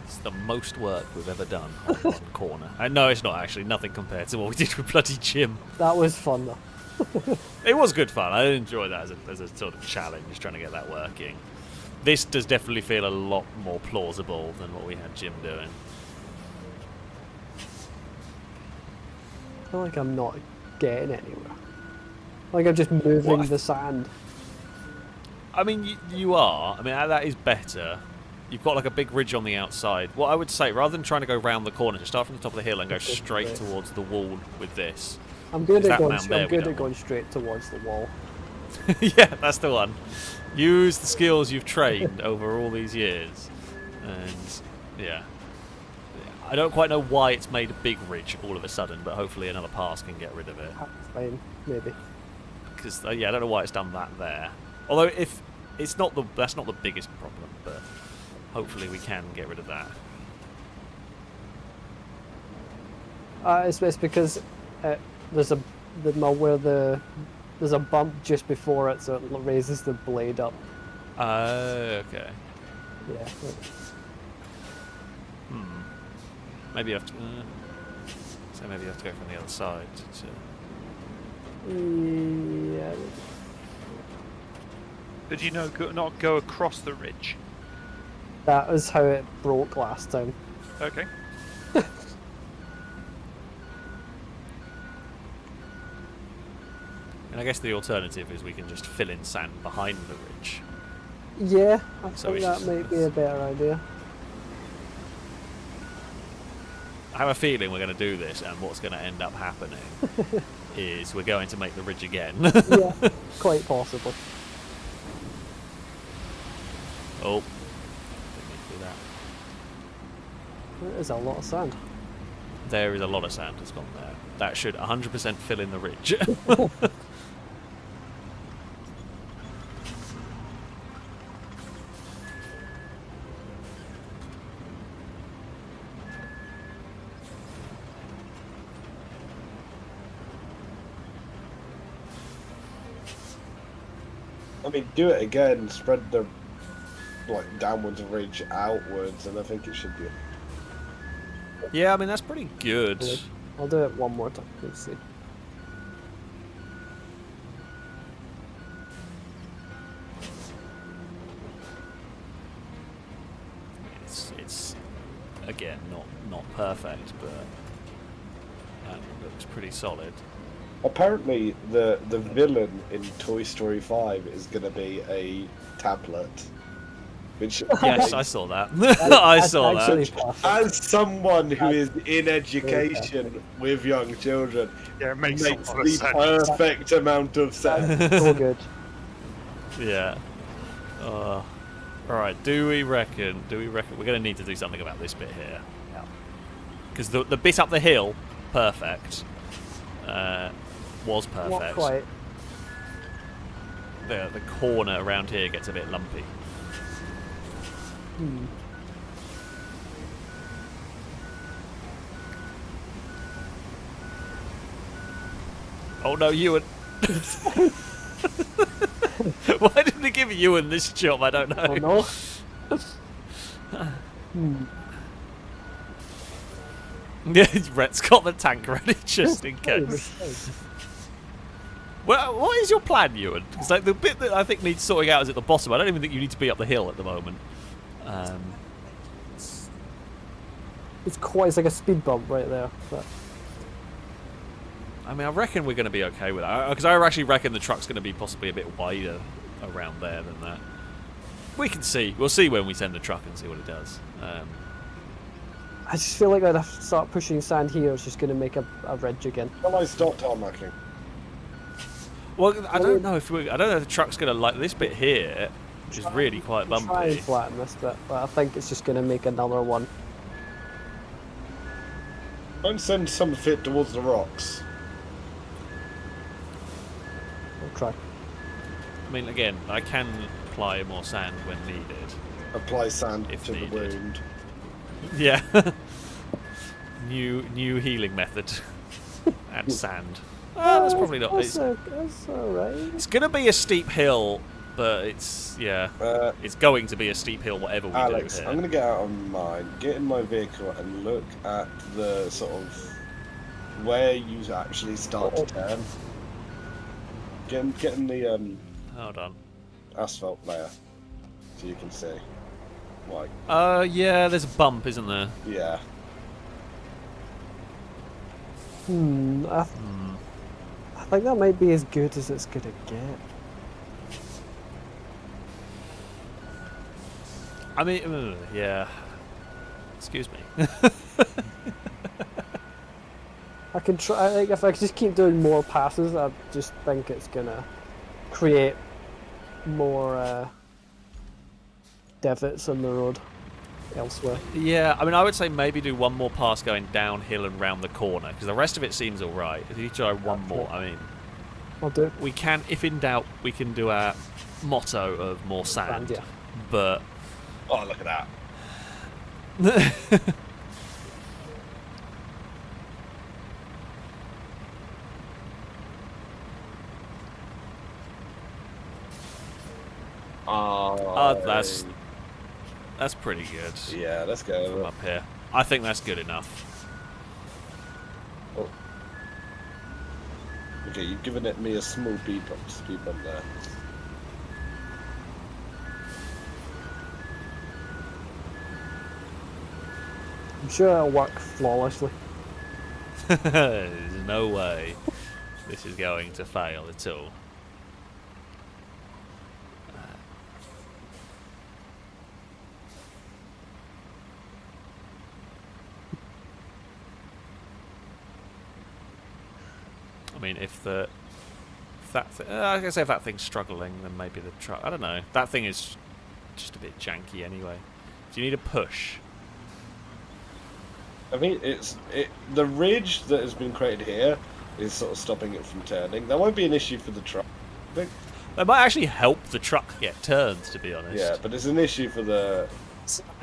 it's the most work we've ever done on one corner. No, it's not actually. Nothing compared to what we did with bloody Jim. That was fun though. It was good fun. I enjoyed that as a sort of challenge, trying to get that working. This does definitely feel a lot more plausible than what we had Jim doing. I feel like I'm not getting anywhere. Like I'm just moving What? the sand. I mean, you are. I mean, that is better. You've got like a big ridge on the outside. What I would say, rather than trying to go round the corner, just start from the top of the hill and go straight towards the wall with this. I'm good Is at that going. mound there I'm we good don't at going straight towards the wall. Yeah, that's the one. Use the skills you've trained over all these years. And, yeah. I don't quite know why it's made a big ridge all of a sudden, but hopefully another pass can get rid of it. That's fine, maybe. Because, yeah, I don't know why it's done that there. Although, if it's not that's not the biggest problem, but hopefully we can get rid of that. It's because there's there's a bump just before it, so it raises the blade up. Okay. Yeah. Maybe you have to... so maybe you have to go from the other side to... Yeah. Did you not go across the ridge? That is how it broke last time. Okay. And I guess the alternative is we can just fill in sand behind the ridge. Yeah, I So think it's that just- might be a better idea. I have a feeling we're going to do this, and what's going to end up happening is we're going to make the ridge again. Yeah, quite possible. Oh, didn't need to do that. That is a lot of sand. There is a lot of sand that's gone there. That should 100% fill in the ridge. I mean, do it again, spread the downwards ridge outwards, and I think it should be. Yeah, I mean, that's pretty good. Really. I'll do it one more time. Let's see. It's again not perfect, but that looks pretty solid. Apparently, the villain in Toy Story 5 is going to be a tablet. Which Yes, I saw that. I saw Actually, that. perfect. as someone who is in education with young children, Yeah, it makes makes a lot of the sense. perfect amount of sense. So good. Yeah. All right. Do we reckon we're going to need to do something about this bit here? Yeah. Because the bit up the hill, perfect. Was Not perfect. quite. The corner around here gets a bit lumpy. Hmm. Oh no, Ewan! Why didn't they give Ewan this job? I don't know. Oh no. Hmm. Yeah, Rhett's got the tank ready just in Hey, case. mistake. Well, what is your plan, Ewan? Because the bit that I think needs sorting out is at the bottom. I don't even think you need to be up the hill at the moment. It's quite. It's like a speed bump right there. But I mean, I reckon we're going to be okay with that. Because I actually reckon the truck's going to be possibly a bit wider around there than that. We can see. We'll see when we send the truck and see what it does. I just feel like I'd have to start pushing sand here. It's just going to make a ridge again. Shall I stop tarmacking? Well, I don't know if the truck's going to like this bit here, which is really quite Try and bumpy. flatten this bit, but I think it's just going to make another one. Don't send some of it towards the rocks. We'll try. I mean, again, I can apply more sand when needed. Apply sand If to the needed. wound. Yeah. new healing method. Add sand. That's probably not. That's alright. It's going to be a steep hill, but it's it's going to be a steep hill whatever we Alex, do here. I'm going to get out of mine, get in my vehicle, and look at the sort of where you actually start to turn. Get in the Hold on. asphalt layer, so you can see. Like, Yeah, there's a bump, isn't there? yeah. I think that might be as good as it's gonna get. I mean, yeah. Excuse me. I can try. Like, if I just keep doing more passes, I just think it's gonna create more divots on the road elsewhere. Yeah, I mean, I would say maybe do one more pass going downhill and round the corner, because the rest of it seems all right. If you try one more, I mean, I'll do it. we can, if in doubt, we can do our motto of more sand. Yeah. But Oh, look at that. that's pretty good Yeah, let's from go. up here. I think that's good enough. Oh. Okay, you've given it me a small speed bump there. I'm sure it'll work flawlessly. There's no way this is going to fail at all. I mean, I was gonna say if that thing's struggling, then maybe the truck. I don't know. That thing is just a bit janky anyway. Do you need a push? I mean, the ridge that has been created here is sort of stopping it from turning. That won't be an issue for the truck. I think. That might actually help the truck get turns, to be honest. Yeah, but it's an issue for the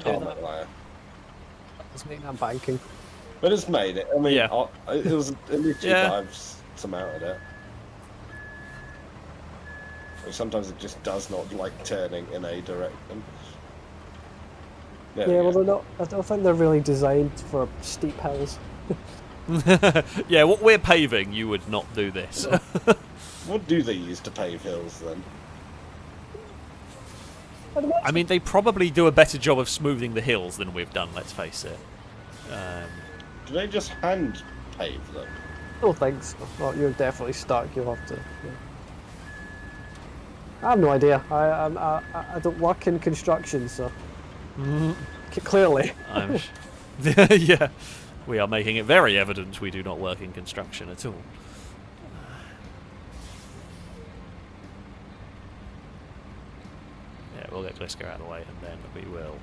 tarmac that. layer. Let's make that banking. But it's made it. I mean, Yeah. it was an issue, Yeah. but I've surmounted it. Sometimes it just does not like turning in a direction. There we Yeah, well, go. they're not. I don't think they're really designed for steep hills. Yeah, what we're paving, you would not do this. What do they use to pave hills then? I mean, they probably do a better job of smoothing the hills than we've done, let's face it. Do they just hand pave them? I don't think so. Well, you're definitely stuck. You'll have to. Yeah. I have no idea. I don't work in construction, so clearly. Yeah, we are making it very evident we do not work in construction at all. Yeah, we'll get Glisker out of the way and then we will...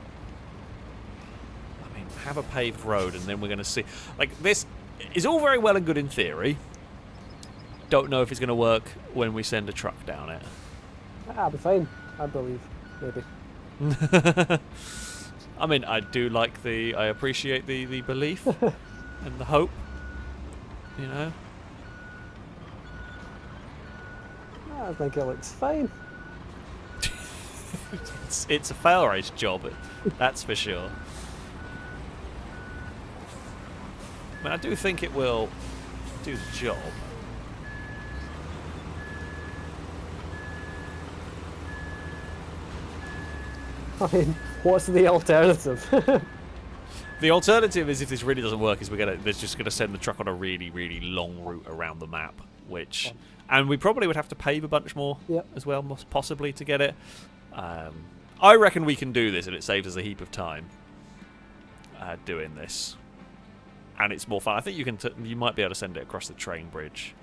I mean, have a paved road and then we're going to see... Like, this is all very well and good in theory. Don't know if it's going to work when we send a truck down it. I'll be fine. I believe. Maybe. I mean, I appreciate the belief and the hope, you know. I think it looks fine. It's a FailRace job, that's for sure. I mean, I do think it will do the job. I mean, what's the alternative? The alternative is if this really doesn't work, is they're just gonna send the truck on a really, really long route around the map, which, and we probably would have to pave a bunch more as well, possibly to get it. I reckon we can do this, and it saves us a heap of time doing this, and it's more fun. I think you might be able to send it across the train bridge.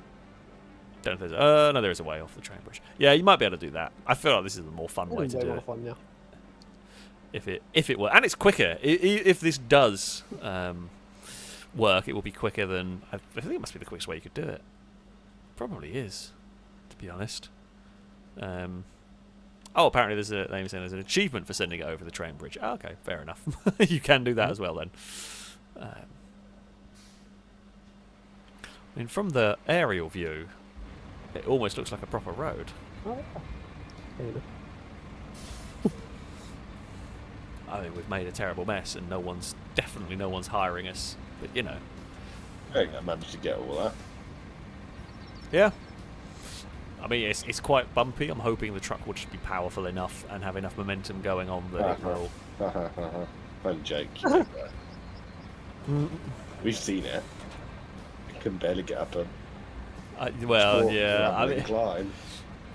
Don't know if there's no, there is a way off the train bridge. Yeah, you might be able to do that. I feel like this is the more fun way to do it. Fun, yeah. If it works, and it's quicker. If this does work, it will be quicker than I think it must be the quickest way you could do it. Probably is, to be honest. Oh, apparently there's an achievement for sending it over the train bridge. Oh, okay, fair enough. You can do that as well then. I mean, from the aerial view, it almost looks like a proper road. Oh, yeah. I mean, we've made a terrible mess, and no one's hiring us. But you know, I think I managed to get all that. yeah. I mean, it's quite bumpy. I'm hoping the truck will just be powerful enough and have enough momentum going on that it will. Fun joke. You know that. We've seen it. You can barely get up a. Well, yeah. I mean, climb.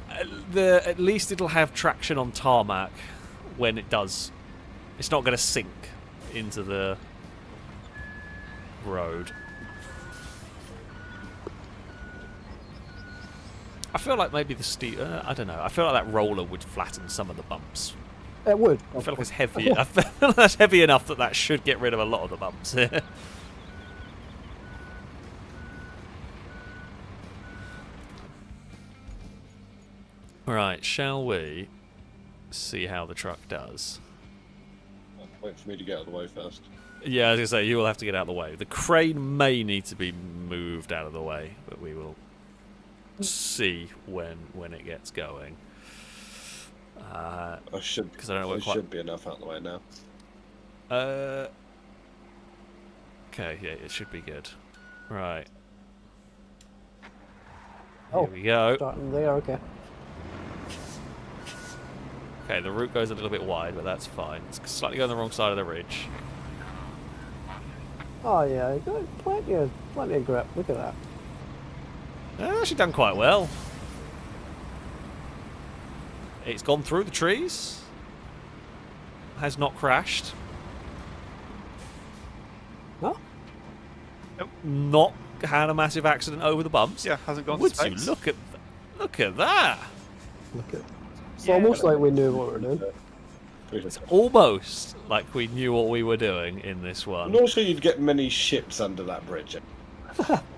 at least it'll have traction on tarmac when it does. It's not going to sink into the road. I feel like maybe the I don't know. I feel like that roller would flatten some of the bumps. It would. I feel like it's heavy. I feel like that's heavy enough that should get rid of a lot of the bumps. Right, shall we see how the truck does? Wait for me to get out of the way first. Yeah, I was going to say, you will have to get out of the way. The crane may need to be moved out of the way, but we will see when it gets going. I should, because I don't know what should be enough out of the way now. Okay, yeah, it should be good. Right. Oh, Here we go. starting there, okay. Okay, the route goes a little bit wide, but that's fine. It's slightly going the wrong side of the ridge. Oh yeah, you got plenty of grip. Look at that. Actually done quite well. It's gone through the trees. Has not crashed. No? Not had a massive accident over the bumps. Yeah, hasn't gone Would to you space. look at that? Look at. It's almost like we knew what we were doing. It's almost like we knew what we were doing in this one. I'm not sure you'd get many ships under that bridge.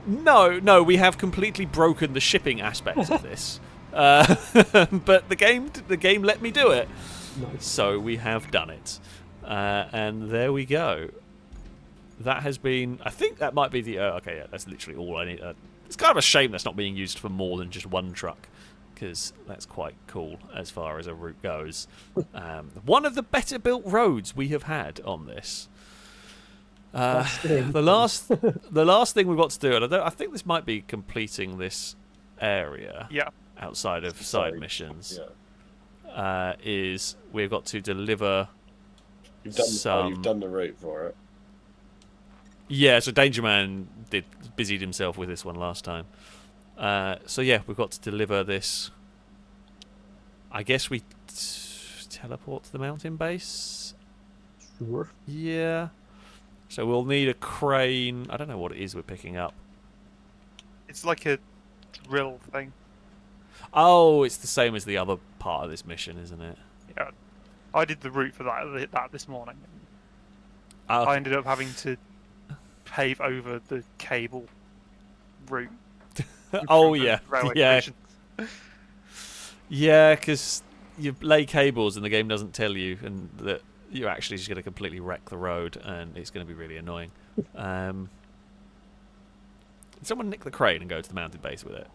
No, we have completely broken the shipping aspect of this. But the game let me do it. Nice. So we have done it. And there we go. That has been... I think that might be the... okay, yeah, that's literally all I need. It's kind of a shame that's not being used for more than just one truck, because that's quite cool as far as a route goes. One of the better built roads we have had on this. The last thing we've got to do, and I think this might be completing this area outside of side missions, is we've got to deliver You've done the route for it. Yeah, so Danger Man busied himself with this one last time. So yeah, we've got to deliver this. I guess we teleport to the mountain base. Sure. Yeah. So we'll need a crane. I don't know what it is we're picking up. It's like a drill thing. Oh, it's the same as the other part of this mission, isn't it? Yeah. I did the route for that this morning. Oh, I ended up having to pave over the cable route. oh from the yeah, railway yeah, station. yeah. Because you lay cables and the game doesn't tell you, and that you're actually just going to completely wreck the road, and it's going to be really annoying. Did someone nick the crane and go to the mountain base with it?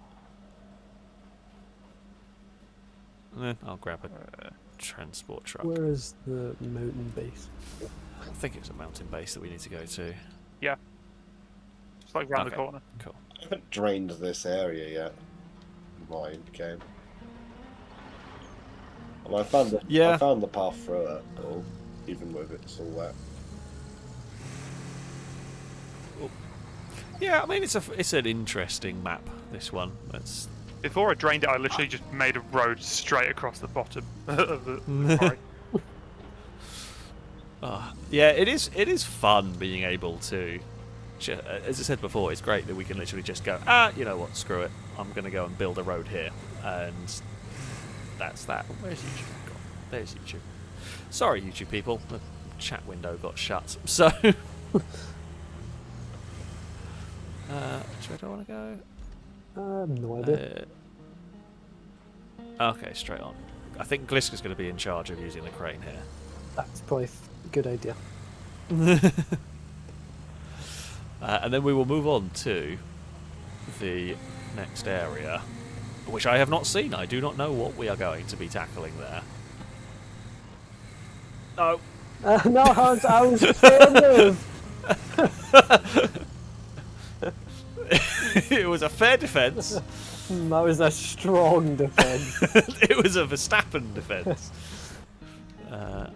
I'll grab a transport truck. Where is the mountain base? I think it's a mountain base that we need to go to. Yeah. It's like round the Okay. corner. Cool. I haven't drained this area yet. In my game. And I found the path through it, all, even with it's all wet. Yeah, I mean it's an interesting map. This one. That's Before I drained it, I literally just made a road straight across the bottom of the quarry. yeah, it is fun being able to. As I said before, it's great that we can literally just go. You know what? Screw it. I'm going to go and build a road here, and that's that. Where's YouTube gone? There's YouTube. Sorry, YouTube people. The chat window got shut. So, where do I want to go? I have no idea. Okay, straight on. I think Gliska's going to be in charge of using the crane here. That's probably a good idea. And then we will move on to the next area, which I have not seen. I do not know what we are going to be tackling there. No. No, Hans, I was affirmative. It was a fair defence. That was a strong defense. It was a Verstappen defence. Alright.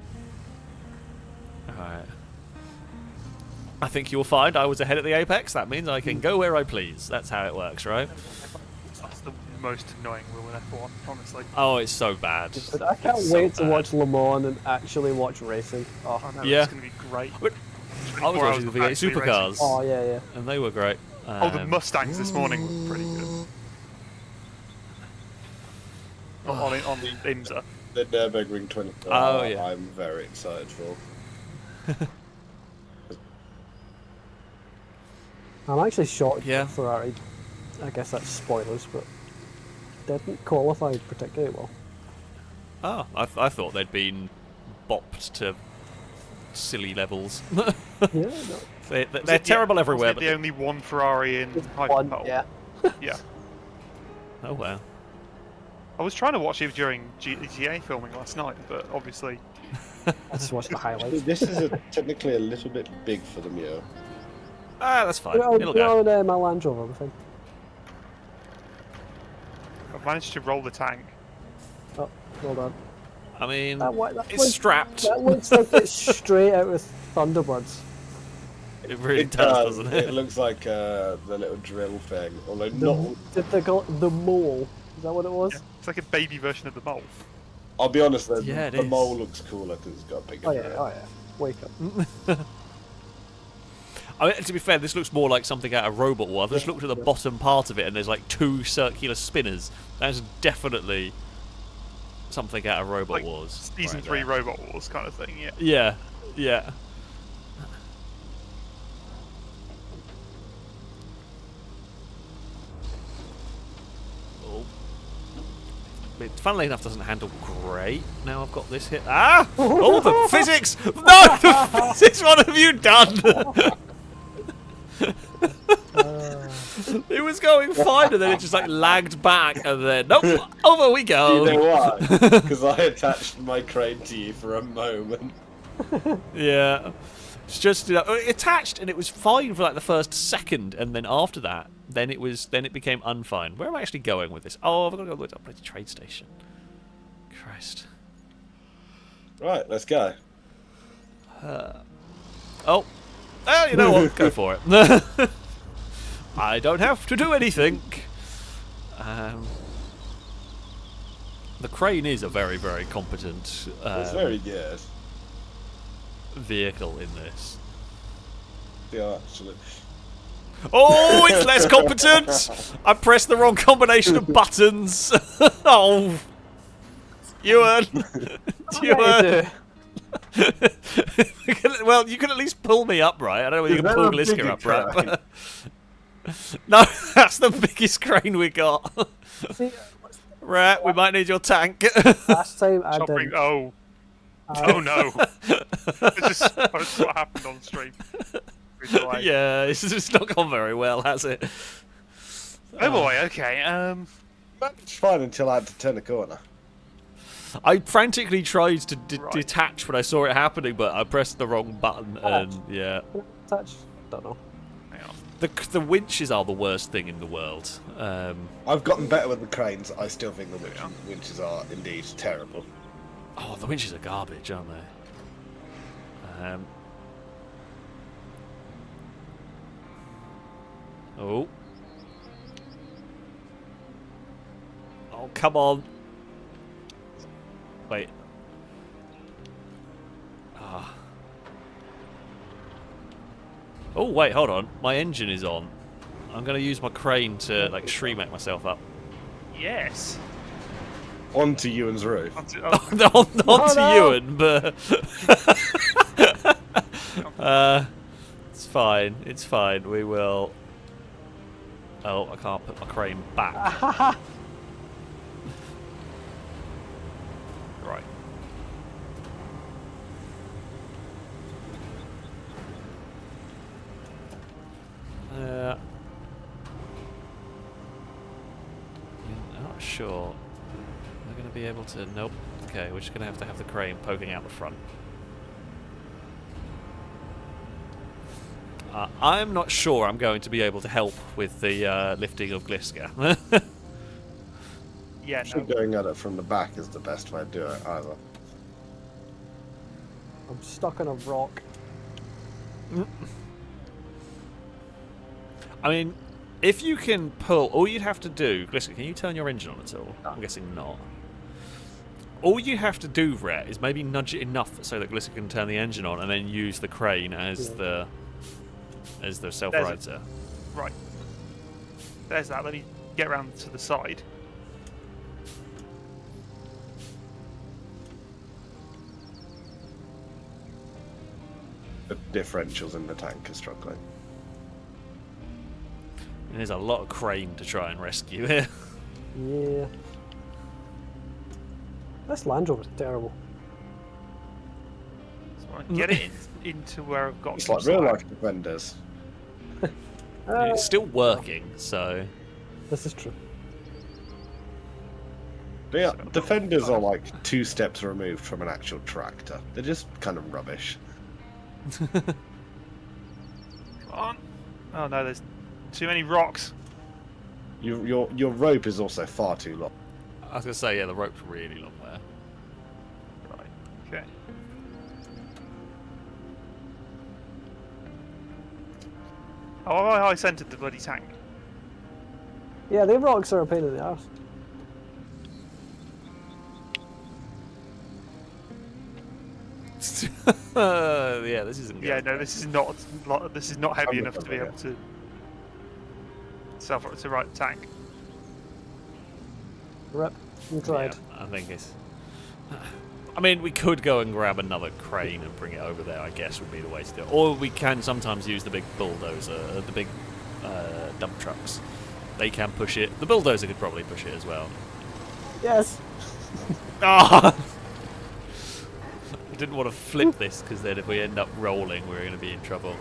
I think you'll find I was ahead at the apex. That means I can go where I please. That's how it works, right? That's the most annoying wheel in F1, honestly. Oh, it's so bad. But I can't It's so wait to bad. watch Le Mans and actually watch racing. Oh, I know, Yeah. it's going to be great. But I was 24 watching hours the of V8 actually supercars, racing. oh yeah. and they were great. Oh, the Mustangs this morning were pretty good. On the IMSA. The Nürburgring 24. Oh, yeah. I'm very excited for. I'm actually shocked Yeah. that Ferrari, I guess that's spoilers, but didn't qualify particularly well. Oh, I thought they'd been bopped to silly levels. Yeah, no. They're terrible everywhere. Wasn't it the only one Ferrari in One, Hyperpole? yeah. Yeah. Oh wow. I was trying to watch it during GTA filming last night, but obviously I just watched the highlights. This is technically a little bit big for the Mio. That's fine. Put It'll go. it on my Land Rover, I think. I've managed to roll the tank. Oh, hold on. I mean, That it's looks- strapped. That looks like it's straight out of Thunderbirds. It really does, doesn't it? It looks like the little drill thing, although The, not. did they call it the mole? Is that what it was? Yeah. It's like a baby version of the mole. I'll be honest, though, Yeah, it the is. mole looks cooler because it's got a bigger Oh yeah, drill. oh yeah. Wake up. I mean, to be fair, this looks more like something out of Robot War. I've just looked at the bottom part of it, and there's like 2 circular spinners. That's definitely something out of Robot Like Wars. Season right 3 there. Robot Wars kind of thing, yeah. Yeah, yeah. Oh. It, funnily enough, doesn't handle great. Now I've got this hit. Ah! Oh, the physics! No, the physics! What have you done? It was going fine, and then it just like lagged back, and then nope, over we go. You know why? Because I attached my crane to you for a moment. Yeah, it's just it attached, and it was fine for like the first second, and then after that, then it became unfine. Where am I actually going with this? Oh, I've got to go to the trade station. Christ. Right, let's go. Oh, well, you know what? Go for it. I don't have to do anything. The crane is a very, very competent It's very good. vehicle in this. Yeah, actually. Oh, it's less competent! I pressed the wrong combination of buttons. Oh, Ewan. Ewan. Well, you can at least pull me up, right? I don't know whether you Is can that pull a Gliska bigger up, right? crane? But no, that's the biggest crane we got. See, Right, we might need your tank. last time I Chopping. did. Oh no! It's just that's what happened on stream. Like, Yeah, it's not gone very well, has it? oh boy. Okay. It's fine until I had to turn the corner. I frantically tried to Right. detach when I saw it happening, but I pressed the wrong button, and yeah. Touch. Don't know. Hang on. The winches are the worst thing in the world. I've gotten better with the cranes. I still think the winches are indeed terrible. Oh, the winches are garbage, aren't they? Oh. Oh, come on. Wait. Ah. Oh, wait, hold on. My engine is on. I'm going to use my crane to, like, Shreemack myself up. Yes. Onto Ewan's roof. Not to Ewan, but... it's fine. It's fine. We will... Oh, I can't put my crane back. Right. I'm not sure. Am I going to be able to... Nope. Okay, we're just going to have the crane poking out the front. I'm not sure I'm going to be able to help with the lifting of Gliska. Yeah. Sure, No. going at it from the back is the best way to do it, either. I'm stuck on a rock. I mean, if you can pull... All you'd have to do... Gliska, can you turn your engine on at all? I'm guessing not. All you have to do, Rhett, is maybe nudge it enough so that Gliska can turn the engine on and then use the crane as the self-righter. Right. There's that. Let me get around to the side. The differentials in the tank are struggling. And there's a lot of crane to try and rescue here. Yeah. This Land Rover's terrible. So I can get it into where I've got. It's some like real slack. life defenders. It's still working, so... This is true. Yeah, defenders are like 2 steps removed from an actual tractor. They're just kind of rubbish. Come on. Oh no, there's too many rocks. Your rope is also far too long. I was going to say, yeah, the rope's really long there. Right. Okay. Oh, have I high-centered the bloody tank? Yeah, the rocks are a pain in the arse. Yeah, this isn't good. Yeah, no, this is not heavy I'm enough to be okay. able to right the tank. Rip. You tried. Yeah, I think it's... I mean, we could go and grab another crane and bring it over there, I guess, would be the way to do it. Or we can sometimes use the big bulldozer, the big dump trucks. They can push it. The bulldozer could probably push it as well. Yes. Ah! I didn't want to flip this, because then if we end up rolling, we're going to be in trouble.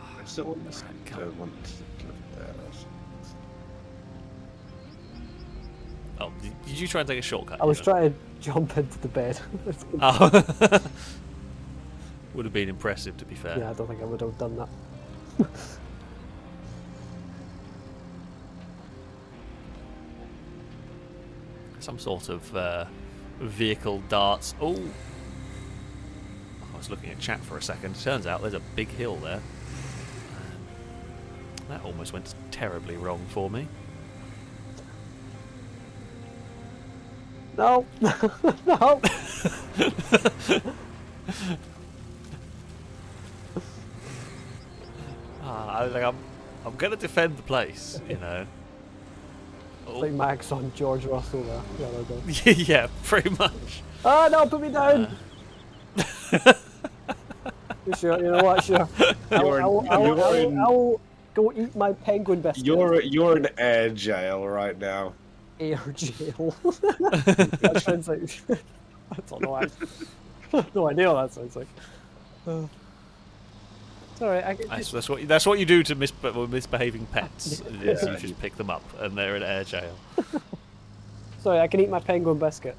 I still want to live there. Oh, did you try and take a shortcut? I was trying to jump into the bed. Oh. Would have been impressive, to be fair. Yeah, I don't think I would have done that. Some sort of vehicle darts. Oh! I was looking at chat for a second. Turns out there's a big hill there. That almost went terribly wrong for me. No! No! I'm gonna defend the place, you know. Oh. Like Max on George Russell there. The other day. Yeah, pretty much. Oh no, put me down! Sure, you know what, sure. I'll go eat my penguin biscuit. You're in air jail right now. Air jail. That sounds like... I don't know. I have no idea what that sounds like. Sorry, That's what you do to misbehaving pets. Is you just pick them up and they're in air jail. Sorry, I can eat my penguin biscuit.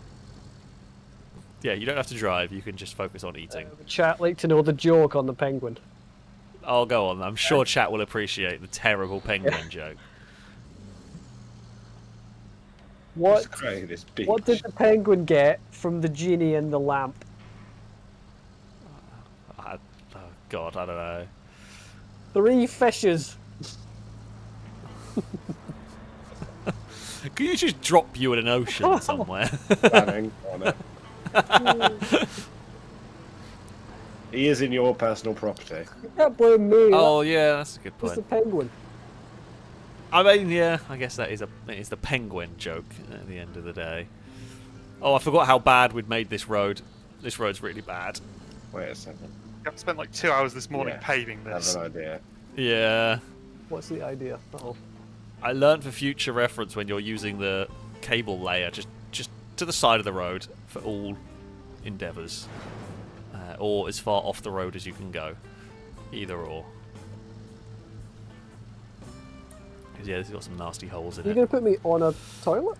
Yeah, you don't have to drive. You can just focus on eating. Would chat like to know the joke on the penguin? I'll go on. I'm sure chat will appreciate the terrible penguin joke. What What did the penguin get from the genie in the lamp? Oh God, I don't know. 3 fishes. Can you just drop you in an ocean somewhere? Planning on it. He is in your personal property. You can't blame me. Oh yeah, that's a good It's the point. penguin. I mean, yeah, I guess that is the penguin joke at the end of the day. Oh, I forgot how bad we'd made this road. This road's really bad. Wait a second. I've spent like 2 hours this morning Yeah, paving I have this. an idea. Yeah. What's the idea? Uh-oh. I learned for future reference when you're using the cable layer just to the side of the road for all endeavours, or as far off the road as you can go, either or. Because yeah, this has got some nasty holes in You it. gonna put me on a toilet?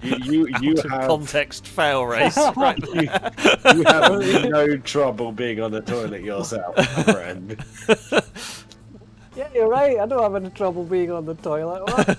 You Out of have context fail race. Right there. you have no trouble being on the toilet yourself, my friend. Yeah, you're right. I don't have any trouble being on the toilet. What?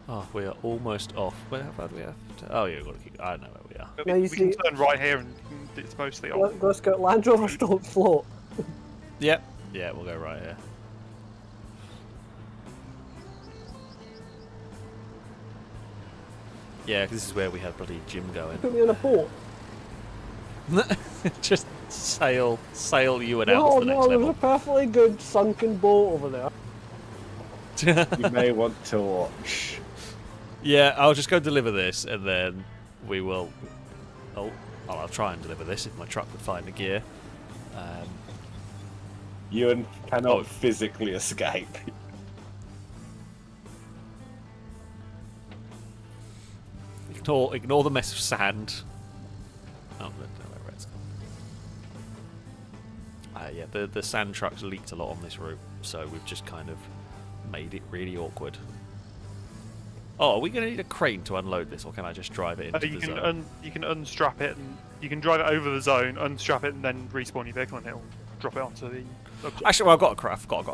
Oh, we are almost off. Where do we have to? Oh, yeah, we've got to keep. I know where we are. But Now we you can see- turn right here and it's mostly on. Let's go. Land Rovers don't float. Yep. Yeah, we'll go right here. Yeah, 'cause this is where we had bloody Jim going. Put me on a boat. Just sail you and out No, to the no, next there's a level. perfectly good sunken boat over there. You may want to watch. Yeah, I'll just go deliver this, and then we will. Oh, I'll try and deliver this if my truck would find the gear. Ewan cannot Oh. physically escape. Ignore the mess of sand. Oh, no, where it's gone. Yeah, the sand trucks leaked a lot on this route, so we've just kind of made it really awkward. Oh, are we going to need a crane to unload this, or can I just drive it into You the can zone? you can unstrap it and you can drive it over the zone, unstrap it, and then respawn your vehicle, and it'll drop it onto the. Actually, well, I've got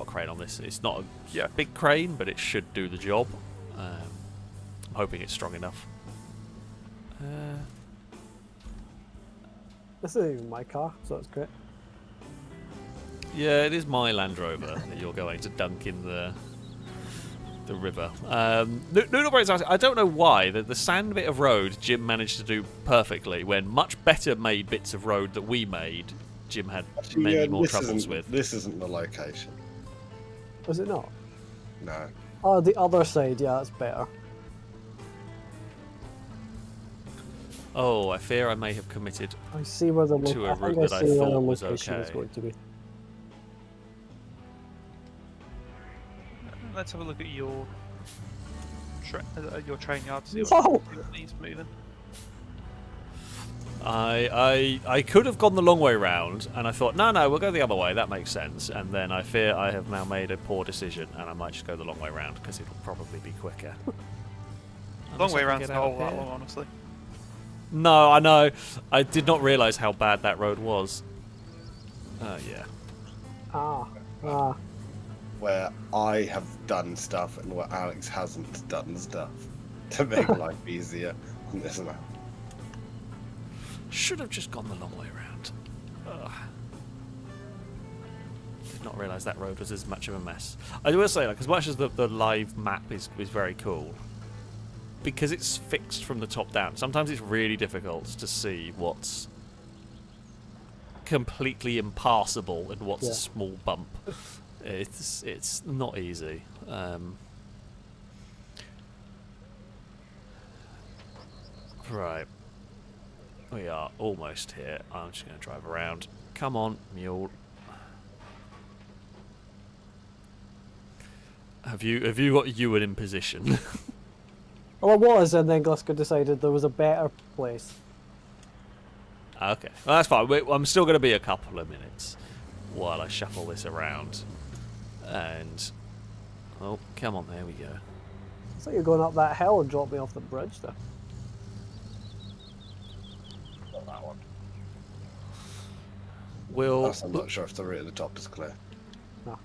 a crane on this. It's not a Yeah. big crane, but it should do the job. I'm hoping it's strong enough. This isn't even my car, so it's great. Yeah, it is my Land Rover that you're going to dunk in the river. Noodlebrain's asking, I don't know why the sand bit of road Jim managed to do perfectly when much better made bits of road that we made Jim had many more troubles with. This isn't the location. Was it not? No. Oh, the other side. Yeah, that's better. Oh, I fear I may have committed I see where the to a I think route that I see where the thought was location is okay. going to be. Let's have a look at your train yard to see Whoa! what needs moving. I could have gone the long way round, and I thought, no, we'll go the other way. That makes sense. And then I fear I have now made a poor decision, and I might just go the long way round because it'll probably be quicker. Long way Unless I can round's get not out all of that here. long, honestly. No, I know. I did not realise how bad that road was. Yeah. Ah. Where I have done stuff and where Alex hasn't done stuff to make life easier on this map. Should have just gone the long way round. Ugh. Did not realise that road was as much of a mess. I will say, like, as much as the live map is very cool, because it's fixed from the top down, sometimes it's really difficult to see what's completely impassable and what's a small bump. It's not easy. Right. We are almost here. I'm just going to drive around. Come on, mule. Have you got Ewan in position? Well, it was, and then Glasgow decided there was a better place. Okay, well, that's fine. I'm still going to be a couple of minutes while I shuffle this around. And oh, come on, there we go. It's like you're going up that hill and drop me off the bridge there. Not that one. I'm not sure if the route at the top is clear. No.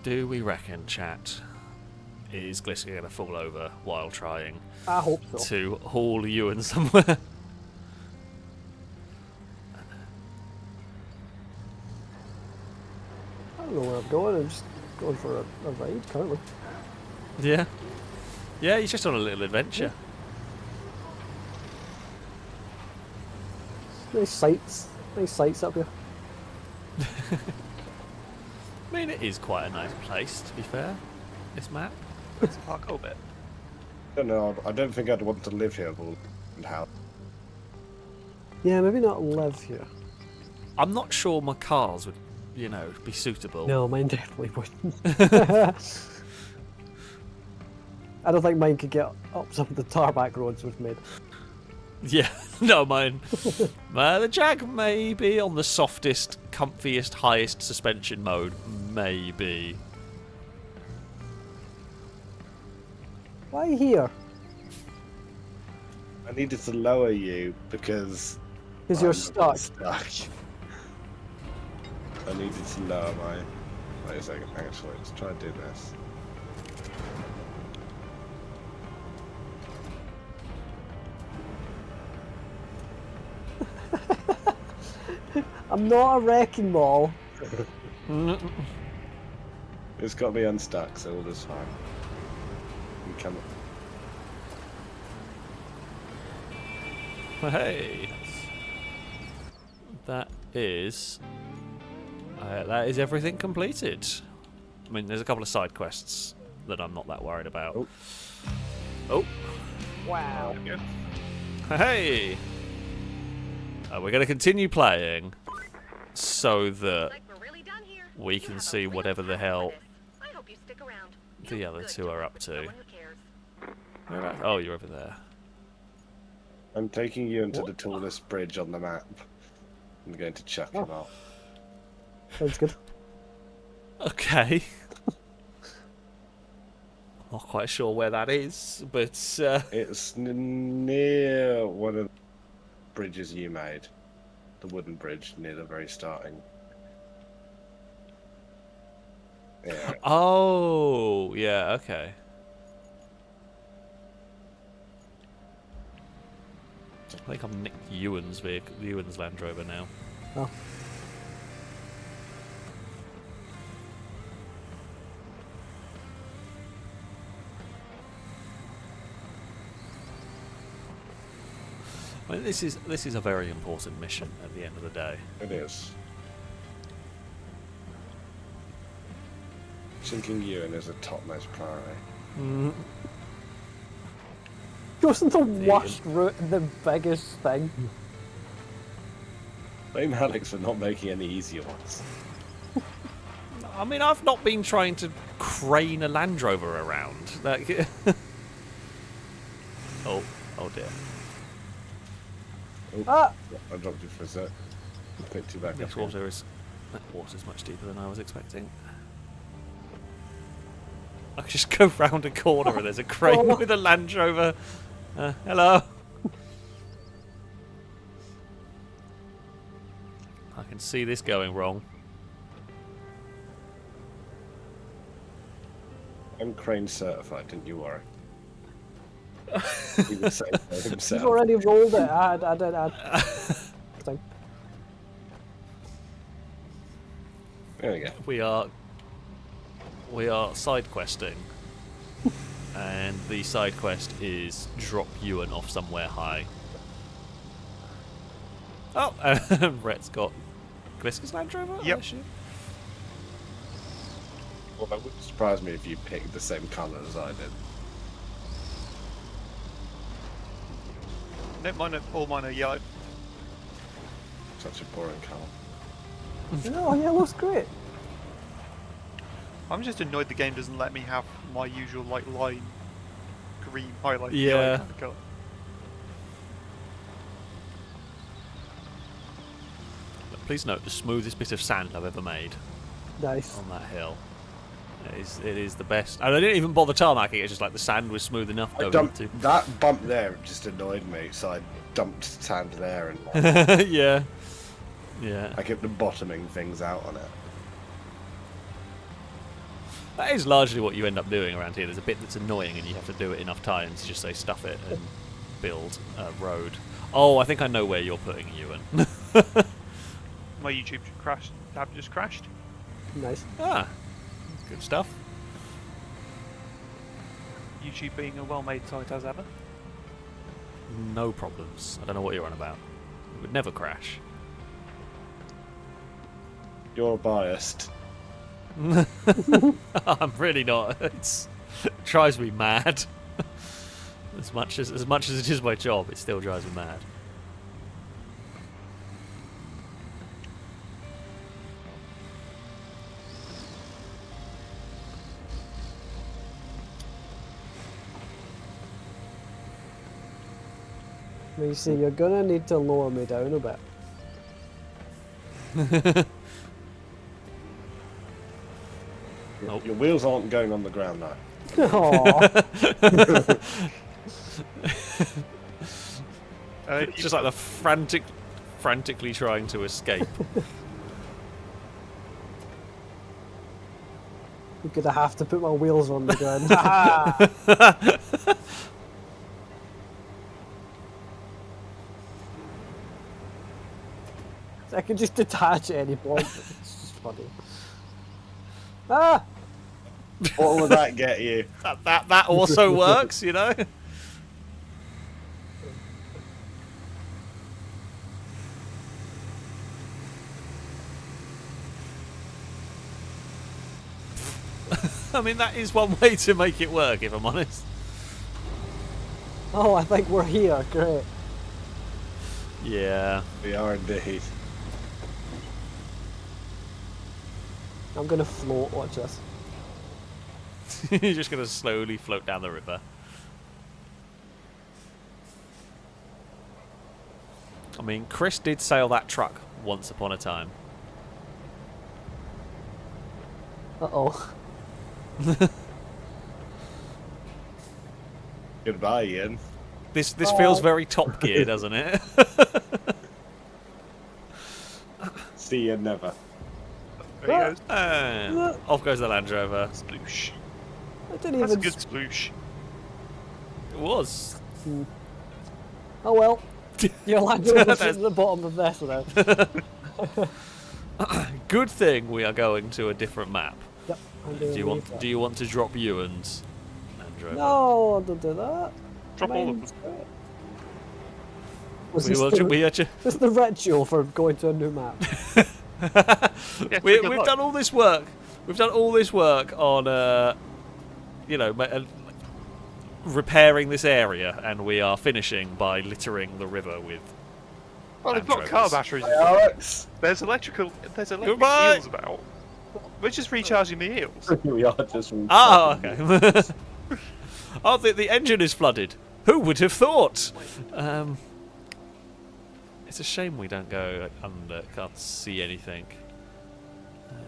Do we reckon, chat, is Gliska going to fall over while trying I hope so. to haul Ewan somewhere? I don't know where I'm going. I'm just going for a ride currently. Yeah. Yeah, he's just on a little adventure. Nice sights up here. I mean, it is quite a nice place, to be fair, this map. It's a parkour bit. I don't know. I don't think I'd want to live here, but how? Yeah, maybe not live here. I'm not sure my cars would, be suitable. No, mine definitely wouldn't. I don't think mine could get up some of the tarmac roads we've made. Yeah, no, mine. The Jag may be on the softest, comfiest, highest suspension mode. Maybe. Why here? I needed to lower you because You're I'm stuck. I needed to lower my. Wait a second. Actually, let's try and do this. I'm not a wrecking ball. It's got me unstuck, so all is fine. You come. Hey. That is everything completed. I mean, there's a couple of side quests that I'm not that worried about. Oh. Wow. Hey. We're going to continue playing so that we can see whatever the hell the other two are up to. Oh, you're over there. I'm taking you into the tallest bridge on the map. I'm going to chuck him off. Sounds good. Okay. Not quite sure where that is, but It's near one of the bridges you made. The wooden bridge near the very starting. Yeah. oh, yeah, okay. I think I've nicked Ewan's Land Rover now. Oh. I mean, this is a very important mission at the end of the day. It is. Sinking Ewan is a topmost priority. Wasn't the worst route the biggest thing? Blame Alex for not making any easier ones. I mean, I've not been trying to crane a Land Rover around. Like, oh dear. Oh, Ah! I dropped it for a sec. Picked you back That up. water's much deeper than I was expecting. I could just go round a corner and there's a crane with a Land Rover. Hello. I can see this going wrong. I'm crane certified, didn't you worry. He would say so He's himself. already rolled it. I did. Thing. There we go. We are side questing, and the side quest is drop Ewan off somewhere high. Oh, and Rhett's got Gliska's Land Rover. Yep. I assume? Well, that wouldn't surprise me if you picked the same colour as I did. No, all mine are yellow. Such a boring colour. Oh, yeah, looks great. I'm just annoyed the game doesn't let me have my usual like line green highlight Yeah. yellow kind of colour. Please note the smoothest bit of sand I've ever made Nice. on that hill. It is the best. And I didn't even bother tarmacking. It's just like the sand was smooth enough going into. That bump there just annoyed me, so I dumped sand there and Yeah. I kept bottoming things out on it. That is largely what you end up doing around here. There's a bit that's annoying and you have to do it enough times to just say stuff it and build a road. Oh, I think I know where you're putting Ewan. My YouTube tab just crashed. Nice. Ah, good stuff. YouTube being a well-made site as ever. No problems. I don't know what you're on about. It would never crash. You're biased. I'm really not. It drives me mad. As much as it is my job, it still drives me mad. Well, you see, you're gonna need to lower me down a bit. Nope. Your wheels aren't going on the ground now. Aww. It's just like the frantically trying to escape. You're gonna have to put my wheels on the ground. Ha! I can just detach at any point. It's just funny. Ah! What will that get you? That also works, you know. I mean, that is one way to make it work, if I'm honest. Oh, I think we're here. Great. Yeah. We are indeed. I'm gonna float. Watch this. You're just going to slowly float down the river. I mean, Chris did sail that truck once upon a time. Uh-oh. Goodbye, Ian. This feels very Top Gear, doesn't it? See you never. There he goes. And off goes the Land Rover. Sploosh. I didn't That's a even. good sploosh. It was. Oh well. Your Land Rover's at the bottom of this now. Good thing we are going to a different map. Yep. I'm Do doing you that. want to drop Ewan's Land Rover? No, don't do that. Drop all of Mine's them. great. Was We this will. the- We are. This is the ritual for going to a new map. We've done all this work. We've done all this work on, repairing this area, and we are finishing by littering the river with. Well, they've got Andros. car batteries. Hey, Alex. There's electric Goodbye. eels about. We're just recharging the eels. We are just. Ah, okay. Oh, the engine is flooded. Who would have thought? It's a shame we don't go under. Can't see anything.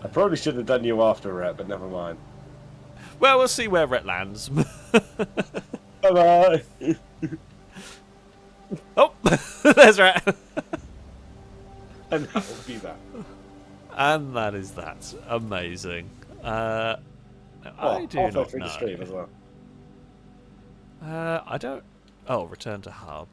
I probably should have done you after Rhett, but never mind. Well, we'll see where Rhett lands. Bye bye. Oh, there's Rhett. And that will be that. And that is that. Amazing. I do halfway not through know. the stream as well. I don't. Oh, return to hub.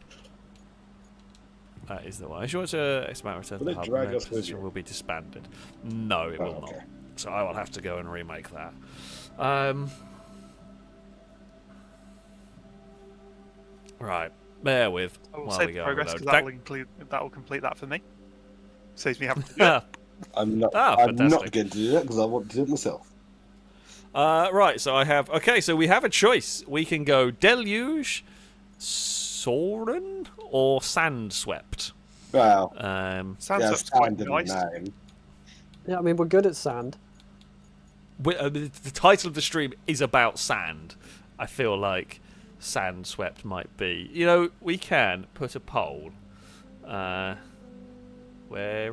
That is the one. If you want to expand return Will to it hub, drag no us with position you? will be disbanded. No, it will okay. not. So I will have to go and remake that. Right. Bear with I will while save we the go. progress and because reload. that will complete that for me. Saves me having to do it. I'm not. Ah, I'm not fantastic. going to do that because I want to do it myself. Right, so I have... Okay, so we have a choice. We can go Deluge, Soren, or Sandswept. Well, Sounds yeah, like quite stand in nice. the name. Yeah, I mean, we're good at sand. The title of the stream is about sand. I feel like Sandswept might be. You know, we can put a poll. Where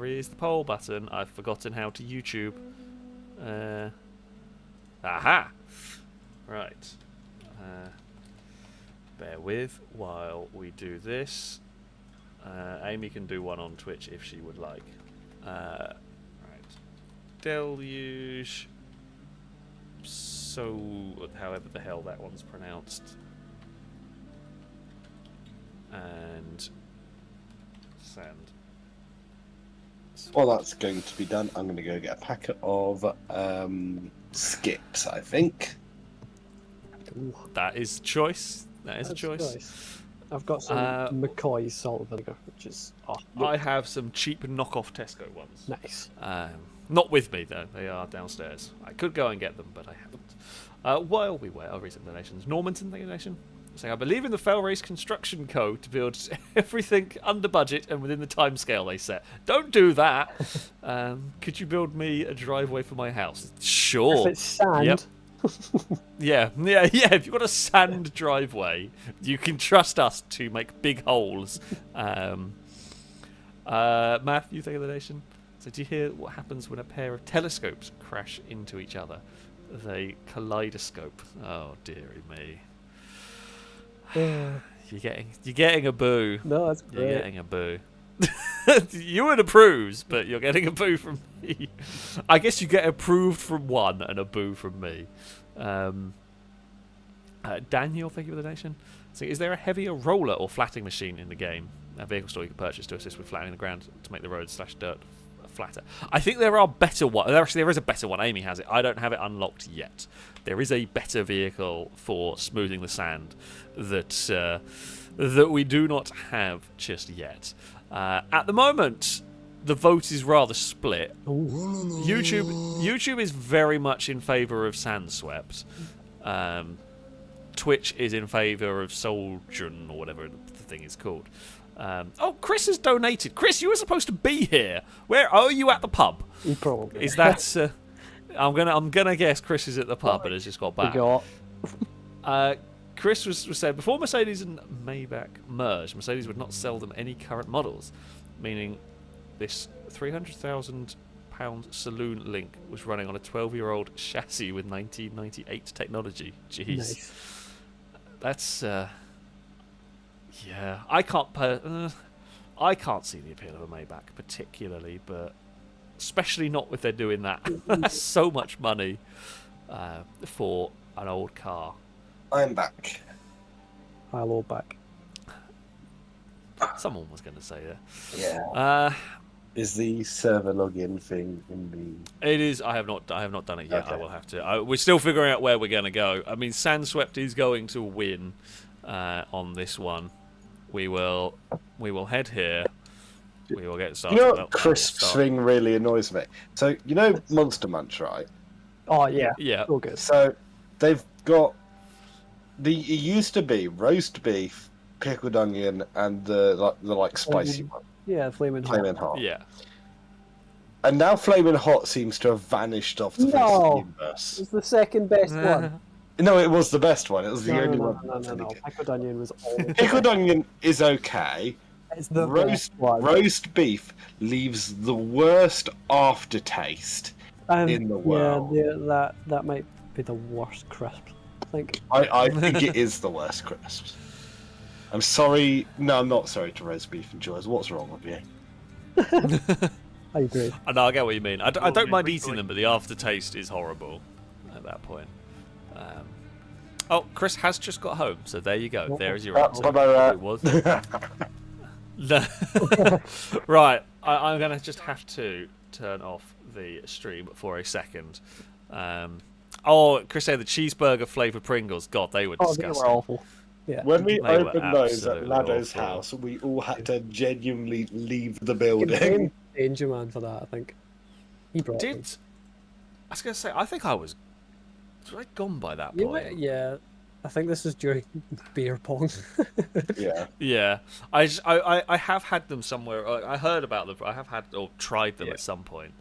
is the poll button? I've forgotten how to YouTube. Aha! Right. Bear with while we do this. Amy can do one on Twitch if she would like. Right. Deluge. So, however the hell that one's pronounced. And sand. While that's going to be done, I'm going to go get a packet of skips, I think. Ooh, That is choice. That is a that's choice. nice. I've got some McCoy's salt and vinegar, which is I have some cheap knockoff Tesco ones. nice. Not with me though; they are downstairs. I could go and get them, but I haven't. While we wait, our recent donations. Normanton donation saying, "I believe in the FailRace construction code to build everything under budget and within the time scale they set. Don't do that. Could you build me a driveway for my house? Sure. If it's sand, Yep. Yeah. If you've got a sand driveway, you can trust us to make big holes." Matthew, thank you for the donation. So, do you hear what happens when a pair of telescopes crash into each other? They kaleidoscope. Oh, dearie me. You're getting a boo. no, that's You're great. getting a boo. Ewan approves, but you're getting a boo from me. I guess you get approved from one and a boo from me. Daniel, thank you for the donation. So, is there a heavier roller or flatting machine in the game? A vehicle store you can purchase to assist with flattening the ground to make the road / dirt flatter. I think there are better ones. Actually, there is a better one. Amy has it. I don't have it unlocked yet. There is a better vehicle for smoothing the sand that we do not have just yet. At the moment, the vote is rather split. YouTube is very much in favour of Sandswept. Twitch is in favour of Souljon, or whatever the thing is called. Chris has donated. Chris, you were supposed to be here. Where are you at the pub? You probably Is that? I'm gonna guess Chris is at the pub and has just got back. Chris was saying before Mercedes and Maybach merged, Mercedes would not sell them any current models, meaning this £300,000 saloon link was running on a 12-year-old chassis with 1998 technology. Jeez, nice. That's yeah. I can't see the appeal of a Maybach particularly, but especially not if they're doing that. That's so much money for an old car. I'm back. Hello, back. Someone was going to say that. Yeah. Is the server login thing in the? It is. I have not done it yet. Okay. I will have to. We're still figuring out where we're going to go. I mean, Sandswept is going to win on this one. we will head here. We will get You started. know Well, what crisps thing really annoys me? So, you know Monster Munch, right? Oh yeah, Yeah. so good. So, they've got... it used to be roast beef, pickled onion, and the spicy one. Yeah, flaming hot. Flaming hot. Yeah. And now Flaming Hot seems to have vanished off the face of the universe. It's the second best one. No, it was the best one. It was the only one. No. Pickled onion was all. Pickled onion is okay. It's the best one. Roast beef leaves the worst aftertaste in the world. Yeah, that might be the worst crisp. I think. I think it is the worst crisps. I'm sorry. No, I'm not sorry to roast beef enjoyers. What's wrong with you? I agree. No, I get what you mean. I don't mind eating them, but the aftertaste is horrible at that point. Oh, Chris has just got home, so there you go. There is your answer. It was. Right, I'm going to just have to turn off the stream for a second. Chris said the cheeseburger flavoured Pringles. God, they were disgusting. They were awful. Yeah. When we They were opened those at absolutely Lado's awful. house, we all had to genuinely leave the You can building. blame Danger Man for that, I think. He brought them. I was going to say, I think I was gone by that point. Yeah, I think this was during beer pong. Yeah. Yeah, I have had them somewhere. I heard about them. I have had or tried them at some point.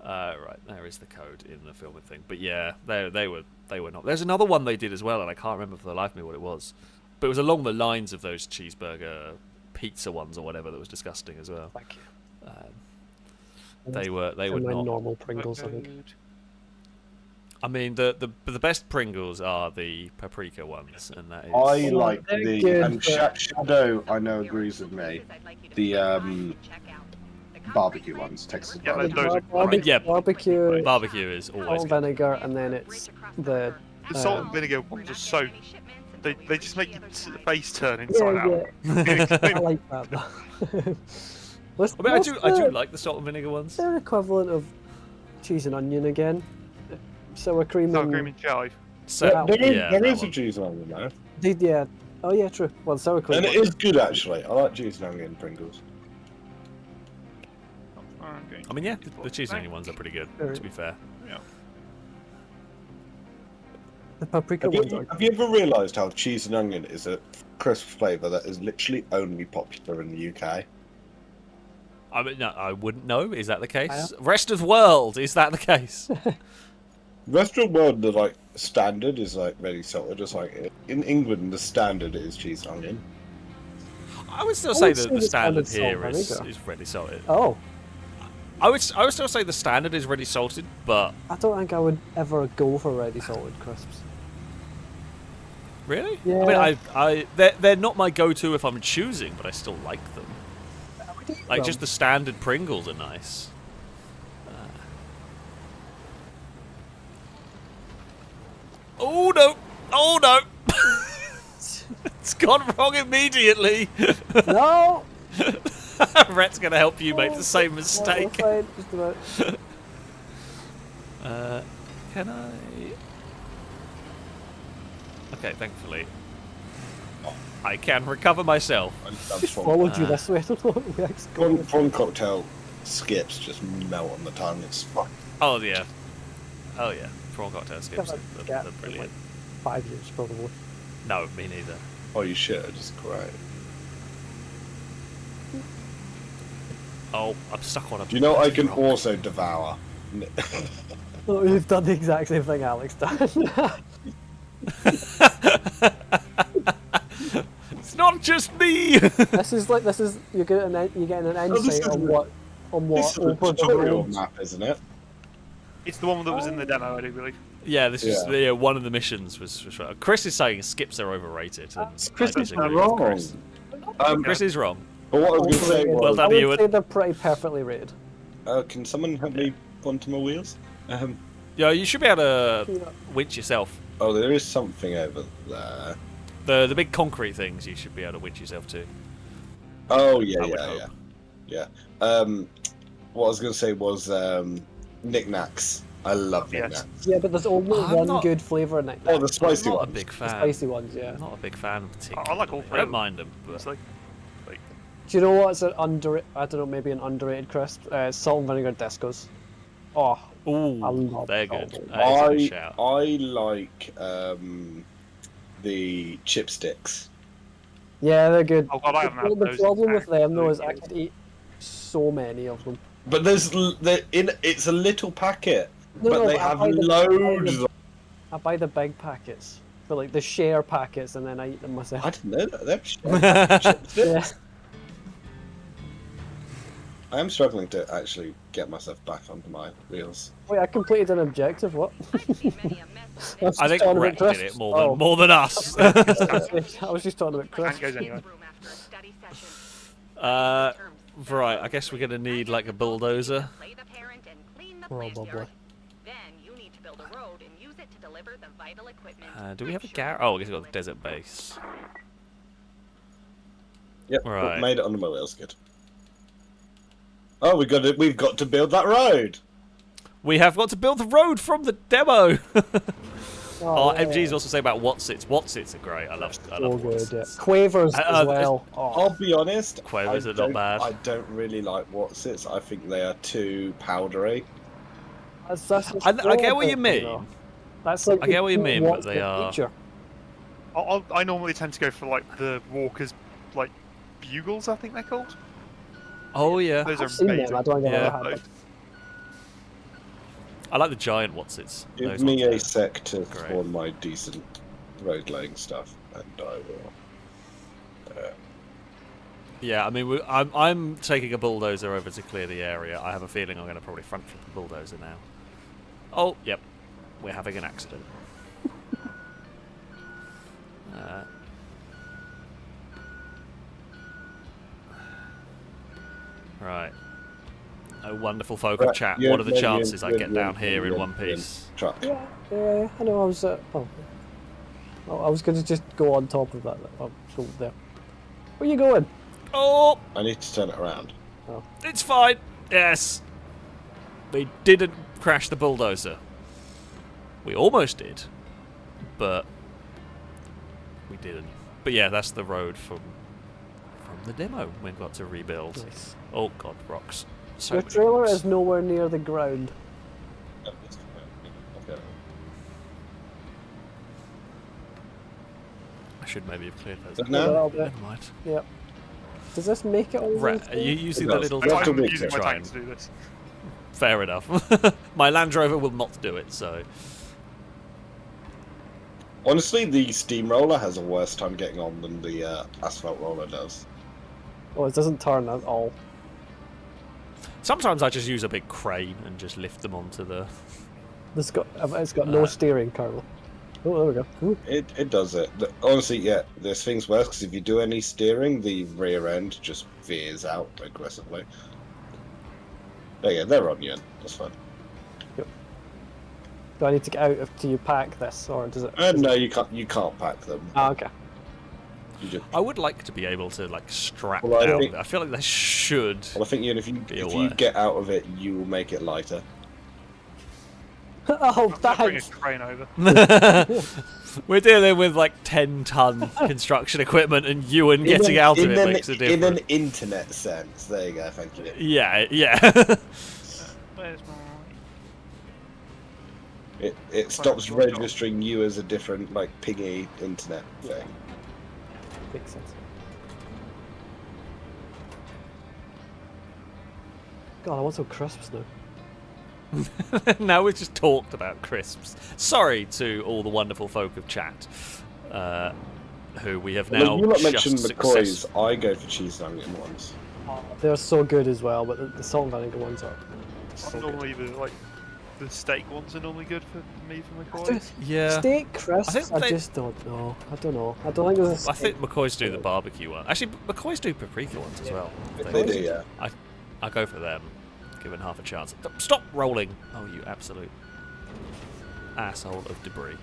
Right, there is the code in the filming thing. But yeah, they were not. There's another one they did as well, and I can't remember for the life of me what it was. But it was along the lines of those cheeseburger pizza ones or whatever that was disgusting as well. Thank you. They were my not. normal Pringles, I think. I mean, the best Pringles are the paprika ones, and that is. I like they're the good, and but- Shadow. I know agrees with me. The barbecue ones, Texas Yeah, barbecue. those are Barbecue, yeah. barbecue, Barbecue is always salt good. vinegar, and then it's the. The salt and vinegar ones are so. They just make your face turn inside out. I like that. I mean, I do like the salt and vinegar ones. They're equivalent of cheese and onion again. Sour cream Sour and cream and chive. So, There that is a one. cheese and onion though. yeah. Oh yeah, true. Well, sour cream. And it is good actually. I like cheese and onion Pringles. Okay. I mean, yeah, the cheese and onion ones are pretty good. To be fair. Yeah. The paprika Have ones you, are. have you ever realised how cheese and onion is a crisp flavour that is literally only popular in the UK? I mean, no, I wouldn't know. Is that the case? Rest of the world, is that the case? Rest of the world, the like standard is like very salted. Just like in England, the standard is cheese and onion. I would still I say would that say the the standard standard here salt is ready salted. Oh, I would still say the standard is ready salted, but I don't think I would ever go for ready salted crisps. really, Yeah. I mean, they're not my go-to if I'm choosing, but I still like them. Like just the standard Pringles are nice. Oh no! Oh no! It's gone wrong immediately. No. Rhett's gonna help you make the same mistake. No, we're fine, just about. Can I? Okay, thankfully, I can recover myself. Just followed you this way. I don't know what we actually Prawn cocktail skips just melt on the tongue. It's fun. Oh yeah, prawn cocktail skips. Haven't They're got brilliant. 5 years probably. No, me neither. Oh, you should. It's great. Oh, I'm stuck on a. Do you know I can also devour? Oh, you've done the exact same thing Alex done. It's not just me. this is you're getting an this insight is on the- what This is a over the tutorial road. map, isn't it? It's the one that was in the demo, I do believe. Yeah, this is Yeah. one of the missions was. Chris is saying skips are overrated. And Chris I is disagree with wrong. Chris. Chris is wrong. But what I was going to say Overrated. Well was, done. I would Ewan. say they're pretty perfectly rated. can someone help me onto my wheels? Yeah, you should be able to winch yourself. Oh, there is something over there. The big concrete things you should be able to winch yourself to. Oh, yeah, I would yeah, hope. yeah. What I was going to say was knickknacks. I love Yes. knickknacks. Yeah, but there's only I'm one not- good flavour in it. Oh, the spicy I'm not ones. a big The fan. spicy ones, yeah. I'm not a big fan particularly. I like all I three. don't mind them, but Honestly. Do you know what's an I don't know, maybe an underrated crisp? Salt and vinegar discos. Oh, I Ooh, love they're salt good. and That is a good shout. I like the chipsticks. yeah, they're good. Oh god, I haven't had The those. problem with them though is I absolutely. could eat so many of them. But it's a little packet, No, but no, they but have loads. I buy the big packets, for like the share packets, and then I eat them myself. I didn't know that. They're chipsticks. Yeah. I am struggling to actually get myself back onto my wheels. Wait, I completed an objective. What? I think Rhett did it more than us. I was just talking about And crisps. goes anyway. Right, I guess we're gonna need like a bulldozer. Probably. Do we have a garage? Oh, I guess we've got the desert base. Yep, Right. made it onto my wheels. Good. Oh, we've got to build that road. We have got to build the road from the demo. Oh, yeah. MG's also say about Watsits. Watsits are great. I love So good. Yeah. Watsits. Quavers as well. I'll be honest. Quavers I are not don't- bad. I don't really like Watsits. I think they are too powdery. That's I get what you mean. That's like I get what you the mean, but Watson they are- feature. I normally tend to go for like the Walker's like bugles, I think they're called. Oh yeah. Those I've are seen amazing. them. I don't think I've Yeah. ever had them. I like the giant Watsits. Give Those me ones a are sec to great. spawn my decent road laying stuff, and I will. Yeah, I mean, I'm taking a bulldozer over to clear the area. I have a feeling I'm going to probably front flip the bulldozer now. Oh, yep. We're having an accident. Right. Oh, wonderful folk of Right, chat. yeah, What are the yeah, chances I yeah, get yeah, down here in yeah, one yeah. piece? Truck. Yeah, I know. I was. Oh, I was going to just go on top of that. I'll go there. Where are you going? Oh, I need to turn it around. it's fine. Yes. We didn't crash the bulldozer. We almost did, but we didn't. But yeah, that's the road from the demo we've got to rebuild. Nice. Oh god, rocks. So Your many trailer rocks. is nowhere near the ground. Okay. I should maybe have cleared those. But A now, little bit. Never mind. Yep. Does this make it all the way Right, are through? you using It the does. little You have to I'm walk using there. my try tank and- to do this. Fair enough. My Land Rover will not do it, so honestly, the steamroller has a worse time getting on than the asphalt roller does. Oh, it doesn't turn at all. sometimes I just use a big crane and just lift them onto the. It's got no steering, Carlo. Oh, there we go. Ooh. It does it. Honestly, yeah, there's things worse because if you do any steering, the rear end just veers out aggressively. Oh yeah, they're on you. That's fine. Do I need to get out till you pack this, or does it? No, you can't. You can't pack them. Ah, okay. You just. I would like to be able to like strap Well, I down. think- I feel like they should. Well, I think if Be you aware. get out of it, you will make it lighter. Oh, I'll bring a thanks. crane over. We're dealing with like 10-ton construction equipment, and Ewan getting out of it makes a In difference. an internet sense, there you go. Thank you. Yeah, yeah. Where's my... It stops registering you as a different like piggy internet thing. Makes sense. God, I want some crisps now. Now we've just talked about crisps. Sorry to all the wonderful folk of chat, who we have now Well, you not just mentioned McCoy's. success- I go for cheese and onion ones. They're so good as well, but the salt and vinegar ones are so good. Normally the steak ones are normally good for me for McCoy's. Dude, Yeah. steak crisps, I think I they- just don't know. I don't know. I don't think there's a I steak. think McCoy's do the barbecue one. Actually, McCoy's do paprika ones as well. They do, yeah. I go for them, given half a chance. Stop rolling! Oh, you absolute asshole of debris.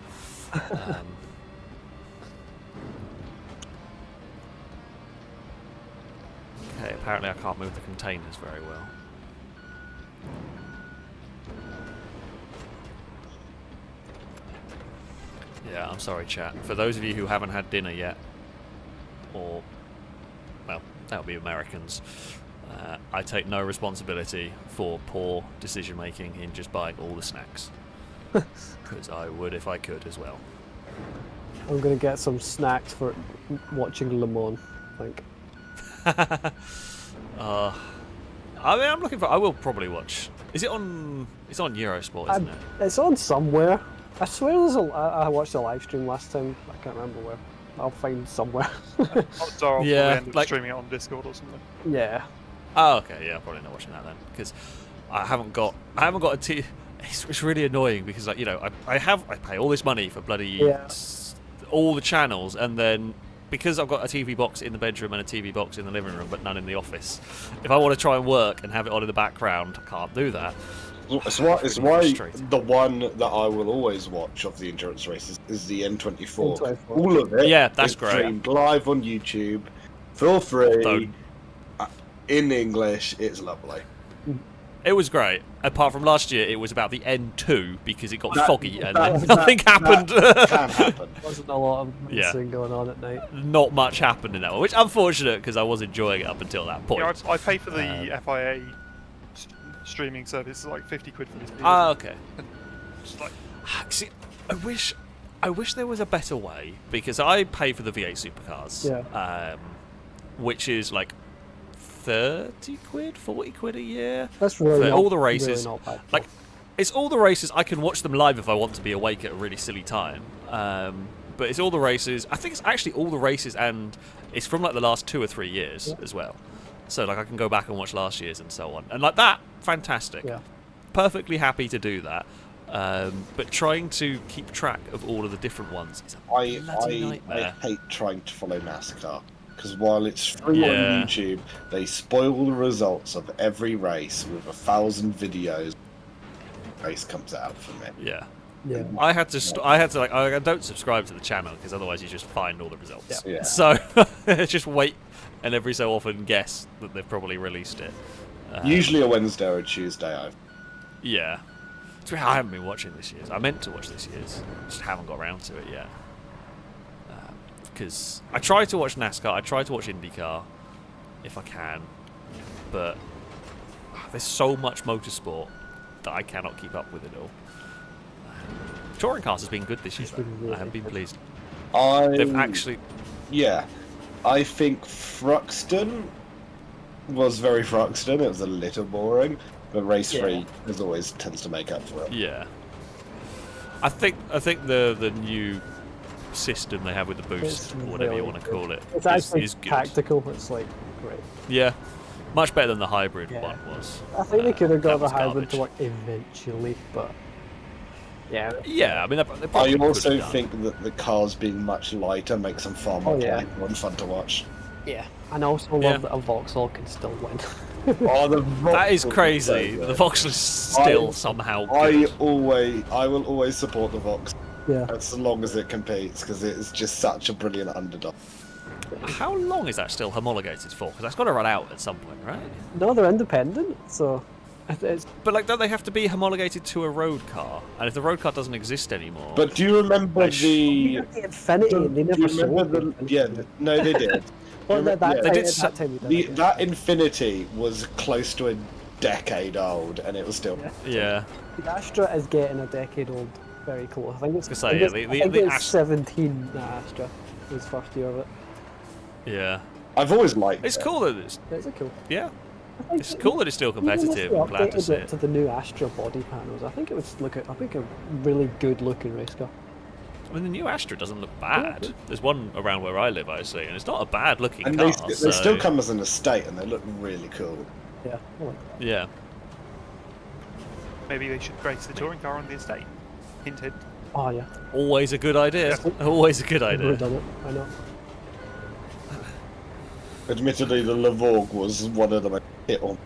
Okay, apparently I can't move the containers very well. Yeah, I'm sorry, chat. For those of you who haven't had dinner yet, or, well, That would be Americans. I take no responsibility for poor decision making in just buying all the snacks. Because I would if I could as well. I'm gonna get some snacks for watching Le Mans, I think. I mean, I'm looking for. I will probably watch. Is it on? It's on Eurosport, isn't it? It's on somewhere. I swear I watched a live stream last time. I can't remember where. I'll find somewhere. So I'll Yeah, probably end up like- streaming it on Discord or something. Yeah. Oh, okay. Yeah, I'm probably not watching that then because I haven't got a T. It's really annoying because, like, you know, I pay all this money for bloody Yeah. all the channels, and then because I've got a TV box in the bedroom and a TV box in the living room, but none in the office. If I want to try and work and have it on in the background, I can't do that. It's why frustrating. the one that I will always watch of the endurance races is the N24. N24. All of it. Yeah, that's is great. streamed live on YouTube, for free, Don't. in English. It's lovely. It was great. Apart from last year, it was about the N2 because it got That- foggy and that- then nothing happened. Can happen. Wasn't a lot of Yeah. racing going on at night. Not much happened in that one, which is unfortunate because I was enjoying it up until that point. Yeah, I pay for the FIA streaming service. It's like 50 quid for this. Ah, okay. Just like, See, I wish there was a better way because I pay for the V8 supercars, which is like 30 quid, 40 quid a year. That's really For not, all the races. Really not bad. Like, it's all the races. I can watch them live if I want to be awake at a really silly time. But it's all the races. I think it's actually all the races, and it's from like the last 2 or 3 years as well. So like I can go back and watch last year's and so on. And like that, fantastic. Yeah. Perfectly happy to do that. But trying to keep track of all of the different ones is a bloody I nightmare. hate trying to follow NASCAR because while it's free Yeah. on YouTube, they spoil the results of every race with 1,000 videos. Race comes out for me. Yeah. Yeah. I had to like I don't subscribe to the channel because otherwise you just find all the results. Yeah. So just wait and every so often guess that they've probably released it. Usually a Wednesday or a Tuesday. Yeah. I haven't been watching this year's. I meant to watch this year's. Just haven't got around to it yet. Because I try to watch NASCAR. I try to watch IndyCar if I can, but there's so much motorsport that I cannot keep up with it all. Touring cars has been good this year. It's been Though. really I have been good. pleased. They've actually. Yeah, I think Fruxton was very Fruxton. It was a little boring, but Race 3 as always tends to make up for it. Yeah. I think the new system they have with the boost, It's or whatever you really want to call it, It's actually is good. tactical. It's like great. Yeah. Much better than the hybrid Yeah. one was. I think they could have that got the was hybrid garbage. to work eventually, but yeah. Yeah, I mean, they I probably also could have done. think that the cars being much lighter makes them far more playable and fun to watch. Yeah. And I also Yeah. love that a Vauxhall can still win. Oh, the That is Vauxhall crazy. so The good. Vauxhall is still somehow good. I will always support the Vox Yeah. as long as it competes because it is just such a brilliant underdog. How long is that still homologated for? Because that's got to run out at some point, right? No, they're independent, so it's But like, don't they have to be homologated to a road car? And if the road car doesn't exist anymore, But do you remember the? the Infinity. They Do you never sold remember the the? Yeah, no, they did. Well, that, that, Yeah. They time, did at so- that time they The, did. Yeah. that Infinity was close to a decade old, and it was still. yeah, The Astra is getting a decade old very close. I think it's, I was gonna I say, think yeah, it's, the- I think the it's Astra- 17, the Astra. His first year of it. yeah. I've always liked It's it. cool that it's It's a cool. yeah. I think It's cool that it's still even if competitive. they I'm glad to updated see it it. to the new Astra body panels. I think it would look. I think a really good looking race car. I mean, the new Astra doesn't look bad. There's one around where I live, I see, and it's not a bad looking And car. they so- still come as an estate, and they look really cool. Yeah. I like that. Yeah. maybe they should grace the touring car on the estate. Hint, hint. Oh yeah. Always a good idea. Always a good I would have idea. done it. I know. Admittedly, the Lavorg was one of the most hit-on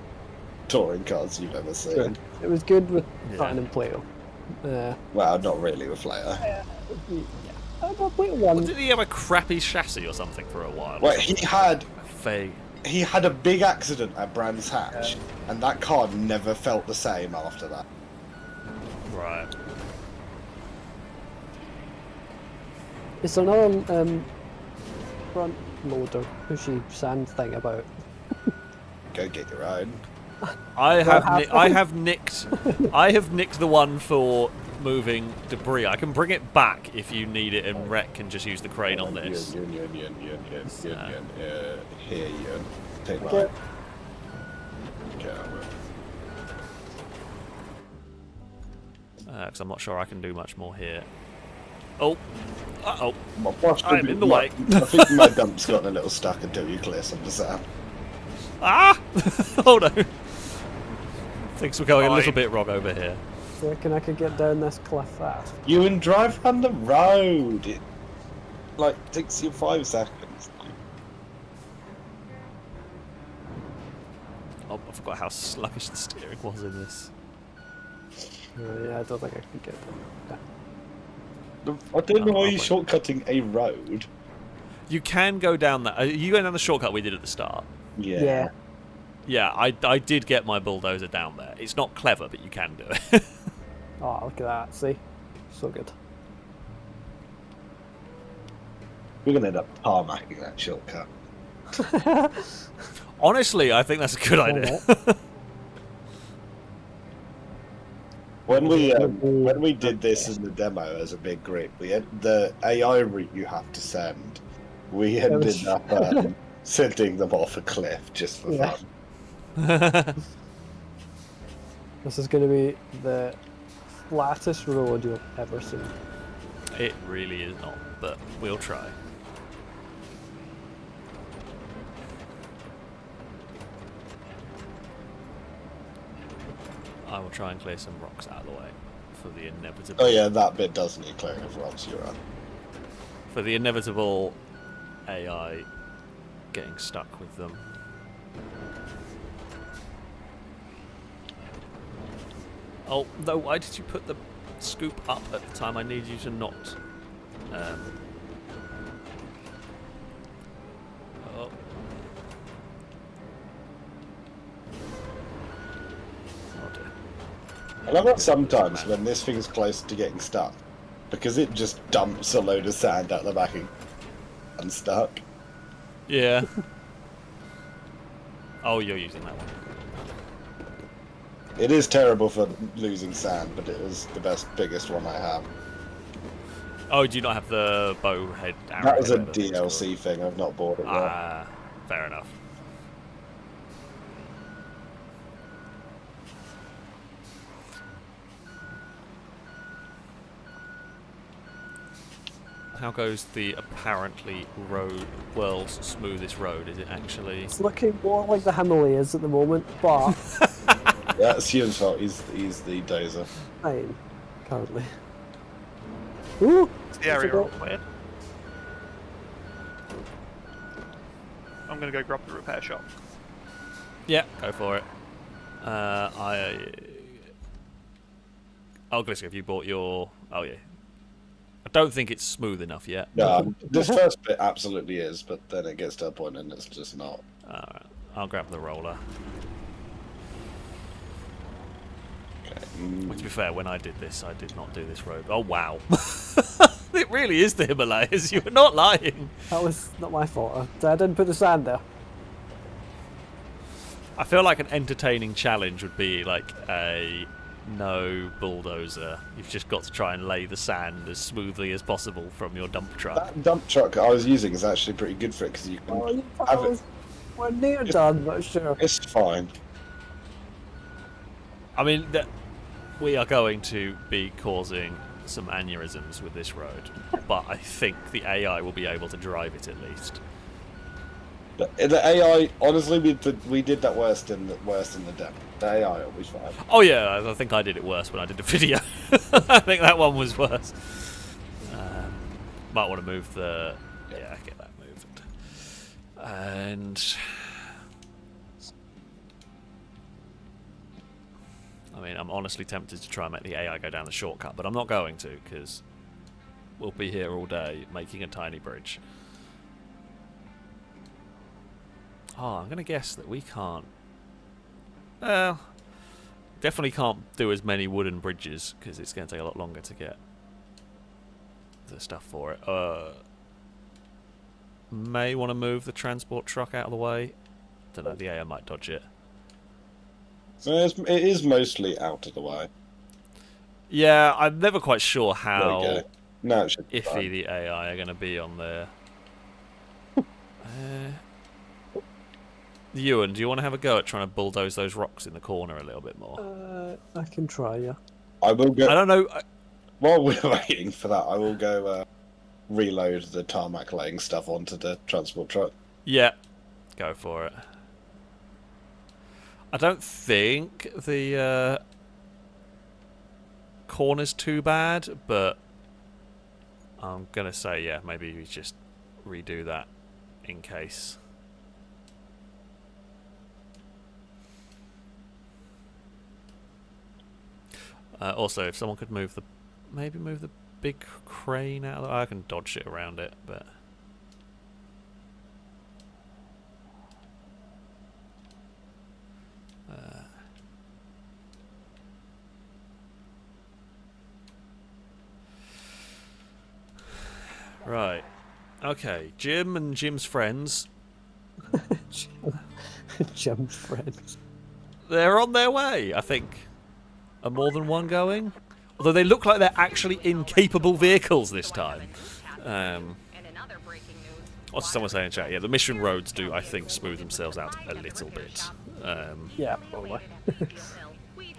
touring cars you've ever seen. Sure. It was good with Yeah. Sutton and Plato. Well, not really with Flair. Yeah. I'll put one. Did he have a crappy chassis or something for a while? Well, he had Vague. a big accident at Brands Hatch, and that car never felt the same after that. Right. It's another front loader pushy sand thing about? Go get your own. I Well, have nicked the one for moving debris. I can bring it back if you need it, and Rhett can just use the crane on this. Here, you take mine. Okay. Okay, I will. Because I'm not sure I can do much more here. Oh, uh-oh. Well, I'm in the way. I think my dump's gotten a little stuck until you clear some of the sand. Ah! Oh no. Things were going a little Fine. bit wrong over here. Do you reckon I could get down this cliff fast? You can drive on the road. It takes you 5 seconds. Oh, I forgot how sluggish the steering was in this. Yeah, I don't think I can get down. I don't know why Oh, you're shortcutting a road. You can go down that. Are you going down the shortcut we did at the start? Yeah. Yeah, I did get my bulldozer down there. It's not clever, but you can do it. Oh, look at that. See? So good. We're gonna end up tarmacking that shortcut. Honestly, I think that's a good idea. When we did this in the demo as a big group, we had the AI route you have to send. We ended up sending them off a cliff just for Yeah. fun. This is going to be the flattest road you'll ever see. It really is not, but we'll try. I will try and clear some rocks out of the way for the inevitable. Oh yeah, that bit does need clearing of rocks, you're right. For the inevitable AI getting stuck with them. Oh no! Why did you put the scoop up at the time I need you to not? Oh. Oh dear. I love that sometimes when this thing's close to getting stuck, because it just dumps a load of sand out the back and unstuck. Yeah. Oh, you're using that one. It is terrible for losing sand, but it was the biggest one I have. Oh, do you not have the bowhead arrow? That was a whatever it's called? DLC thing, I've not bought it yet. Ah, fair enough. How goes the apparently world's smoothest road? Is it actually? It's looking more like the Himalayas at the moment, but Yeah, it's Hume's fault, he's the dozer. fine, currently. Ooh! It's the area Difficult. I'm weird. I'm gonna go grab the repair shop. Yeah, go for it. Oh, Gliska, have you bought your? Oh yeah. I don't think it's smooth enough yet. No, this first bit absolutely is, but then it gets to a point and it's just not. Alright, I'll grab the roller. Okay. Well, to be fair, when I did this, I did not do this road. Oh wow. It really is the Himalayas. You were not lying. That was not my fault. I didn't put the sand there. I feel like an entertaining challenge would be like a no bulldozer. You've just got to try and lay the sand as smoothly as possible from your dump truck. That dump truck I was using is actually pretty good for it because you can Oh, you thought have I it. was we're near done, but sure. It's fine. I mean, we are going to be causing some aneurysms with this road, but I think the AI will be able to drive it at least. The AI, honestly, we did that worse in the demo. The AI will be fine. Oh yeah, I think I did it worse when I did the video. I think that one was worse. Might want to move the... Yeah, get that moved. And... I mean, I'm honestly tempted to try and make the AI go down the shortcut, but I'm not going to, because we'll be here all day making a tiny bridge. Oh, I'm going to guess that we can't... Well, definitely can't do as many wooden bridges, because it's going to take a lot longer to get the stuff for it. may want to move the transport truck out of the way. Don't know, the AI might dodge it. So it is mostly out of the way. Yeah, I'm never quite sure There how we go. Now it should be iffy fine. the AI are going to be on there. Ewan, do you want to have a go at trying to bulldoze those rocks in the corner a little bit more? I can try, yeah. I will go. I don't know. While we're waiting for that, I will go reload the tarmac laying stuff onto the transport truck. Yeah, go for it. I don't think the corner's too bad, but I'm going to say, yeah, maybe we just redo that in case. Also, if someone could move the big crane out of the way. I can dodge it around it, but right. Okay, Jim and Jim's friends. Jim's friends. They're on their way, I think. Are more than one going? Although they look like they're actually incapable vehicles this time. What's someone saying in chat? Yeah, the mission roads do, I think, smooth themselves out a little bit. Yeah, probably.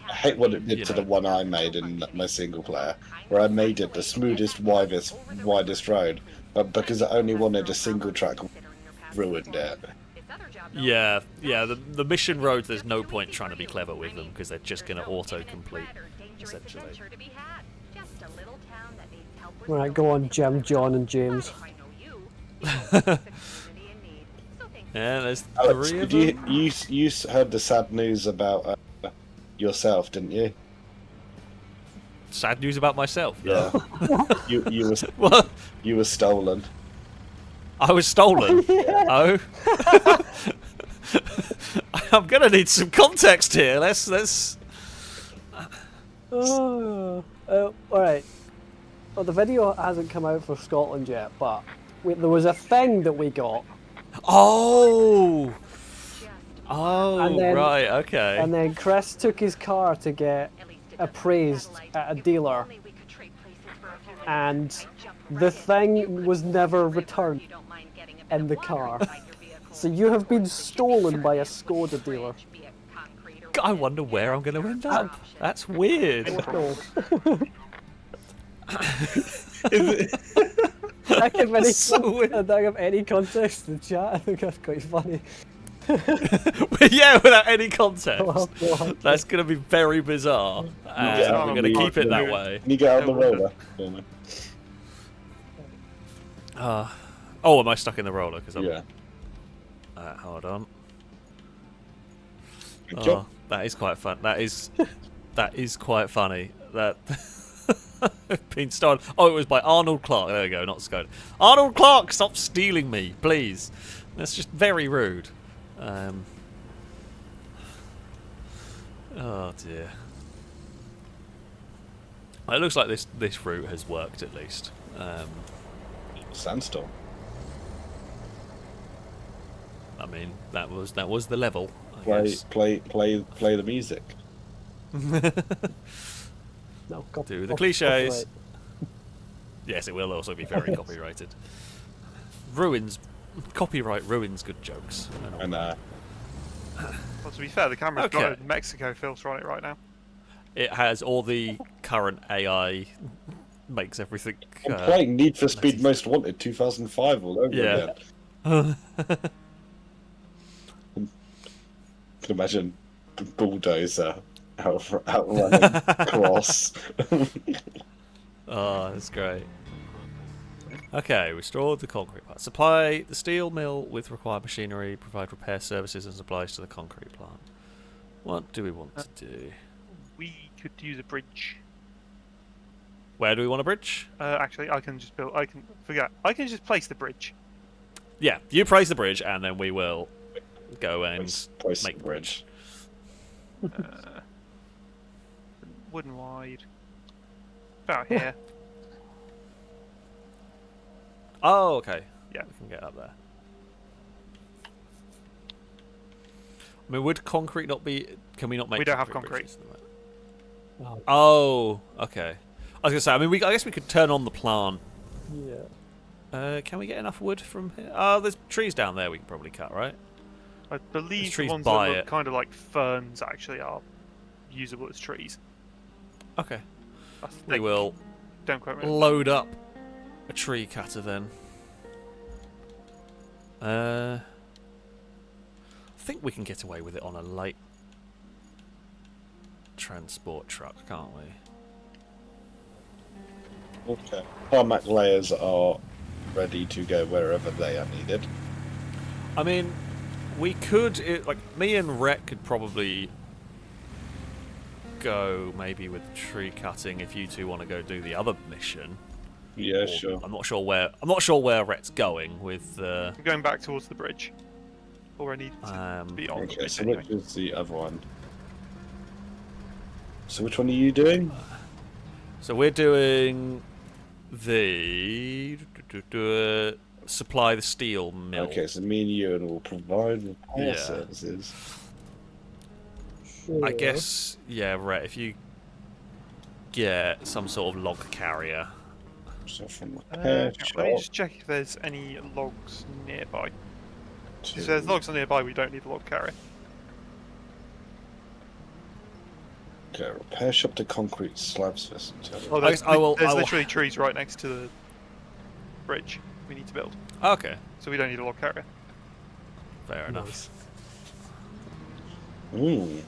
I hate what it did to the one I made in my single player, where I made it the smoothest, widest road, but because I only wanted a single track, ruined it. Yeah, the mission roads, there's no point trying to be clever with them, because they're just going to auto-complete, essentially. Right, go on, Jim, John, and James. Yeah, there's Alex, three of did them. you heard the sad news about yourself, didn't you? Sad news about myself. Yeah. you were What? you were stolen. I was stolen. Oh. I'm gonna need some context here. Let's. Oh, alright. Well, the video hasn't come out for Scotland yet, but there was a thing that we got. Oh. And then- Right. Okay. And then Chris took his car to get appraised at a dealer, and the thing was never returned in the car. So you have been stolen by a Skoda dealer. I wonder where I'm gonna end up. That's weird. No. I give any So weird. I don't have any context in the chat. I think that's quite funny. Yeah, without any context. Well, That's gonna be very bizarre, and Yeah, we're gonna keep it that way. Can you get out the roller? for me? Oh, am I stuck in the roller? Because Yeah. hold on. Good Oh, job. that is quite fun. That is quite funny. That been stolen. Oh, it was by Arnold Clark. There we go, not Skoda. Arnold Clark, stop stealing me, please. That's just very rude. Oh dear. It looks like this route has worked at least. Sandstorm. I mean, that was the level. I guess. Play the music. no, Do the cliches. Yes, it will also be very copyrighted. Copyright ruins good jokes. And Well, to be fair, the camera's Okay. got a Mexico filter on it right now. It has all the current AI, makes everything. I'm playing Need for Speed Most Wanted 2005 all over Yeah. again. Can imagine the bulldozer outrunning Cross. Oh, that's great. Okay, restore the concrete plant. Supply the steel mill with required machinery. Provide repair services and supplies to the concrete plant. What do we want to do? We could use a bridge. Where do we want a bridge? Actually, I can just just place the bridge. Yeah, you praise the bridge, and then we will go and Place make the bridge. Wooden wide. About here. Oh, okay. Yeah. We can get up there. I mean, would concrete not be... Can we not make... We don't have bridges? Oh, Oh, okay. I was going to say, I mean, I guess we could turn on the plant. yeah. Can we get enough wood from here? Oh, there's trees down there we can probably cut, right? I believe the trees ones that by look it. kind of like ferns actually are usable as trees. Okay. I We think. will Don't quite remember. load up a tree cutter then. I think we can get away with it on a light transport truck, can't we? Okay. Tarmac layers are ready to go wherever they are needed. I mean, we could... like, me and Rhett could probably go maybe with tree cutting if you two want to go do the other mission. Yeah, Or- sure. I'm not sure where Rhett's going with... I'm going back towards the bridge. Or I need to be on the Okay, bridge so anyway. which is the other one? So which one are you doing? So we're doing the... supply the steel mill. Okay, so me and Ewan will provide repair Yeah. services. Sure. I guess, yeah, Rhett, if you get some sort of log carrier. So from repair Let me shop just check if there's any logs nearby. to... If there's logs nearby, we don't need a log carrier. Okay, repair shop to concrete slabs first. Oh, I guess I will- there's I will- literally trees right next to the bridge we need to build. Okay, So we don't need a log carrier. fair enough. Nice. Ooh.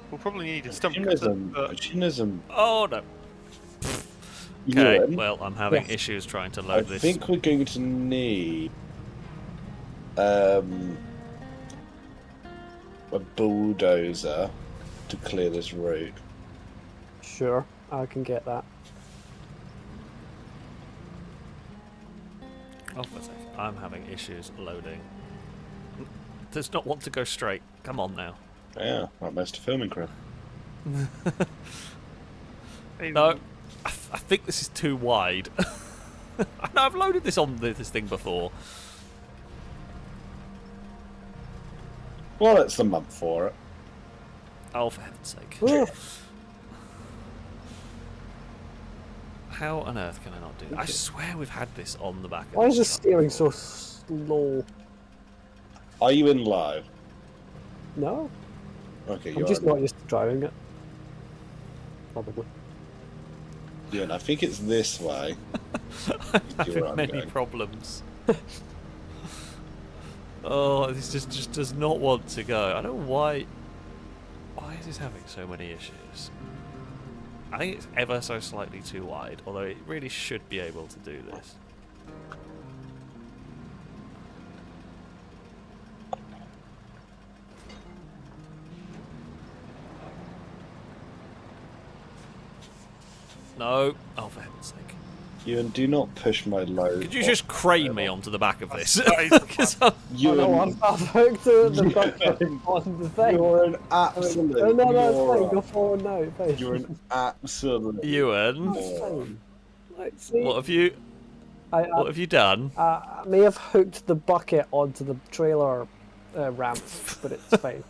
We'll probably need a stump cutter, Machinism. but Machinism. Oh, no. Okay, Ewan, well, I'm having Yes. issues trying to I load this. think we're going to need a bulldozer to clear this road. Sure, I can get that. Oh, for a sec. I'm having issues loading. Does not want to go straight. Come on now. Yeah, like most filming crew. maybe No, I think this is too wide. I know I've loaded this on this thing before. Well, it's the month for it. Oh, for heaven's sake. Ooh, How on earth can I not do that? I swear we've had this on the back of why is the this truck. steering so slow? Are you in live? No, Okay, I'm you're just in. not used to driving it. Probably. Ewan, I think it's this way. I'm See where having I'm many going. problems. Oh, this just does not want to go. I don't know why. Why is this having so many issues? I think it's ever so slightly too wide, although it really should be able to do this. No. Oh, for heaven's sake. Ewan, do not push my load. Could you just crane me onto the back of this? That is the 'Cause I'm- Oh, no, Ewan, I've hooked the bucket Ewan, on the thing. you're an Oh, absolute no, no, it's fine. moron. Go forward now. It's fine. You're an absolute Ewan, It's moron. fine. Like, see, what have you I have you done? may have hooked the bucket onto the trailer ramp, but it's fine.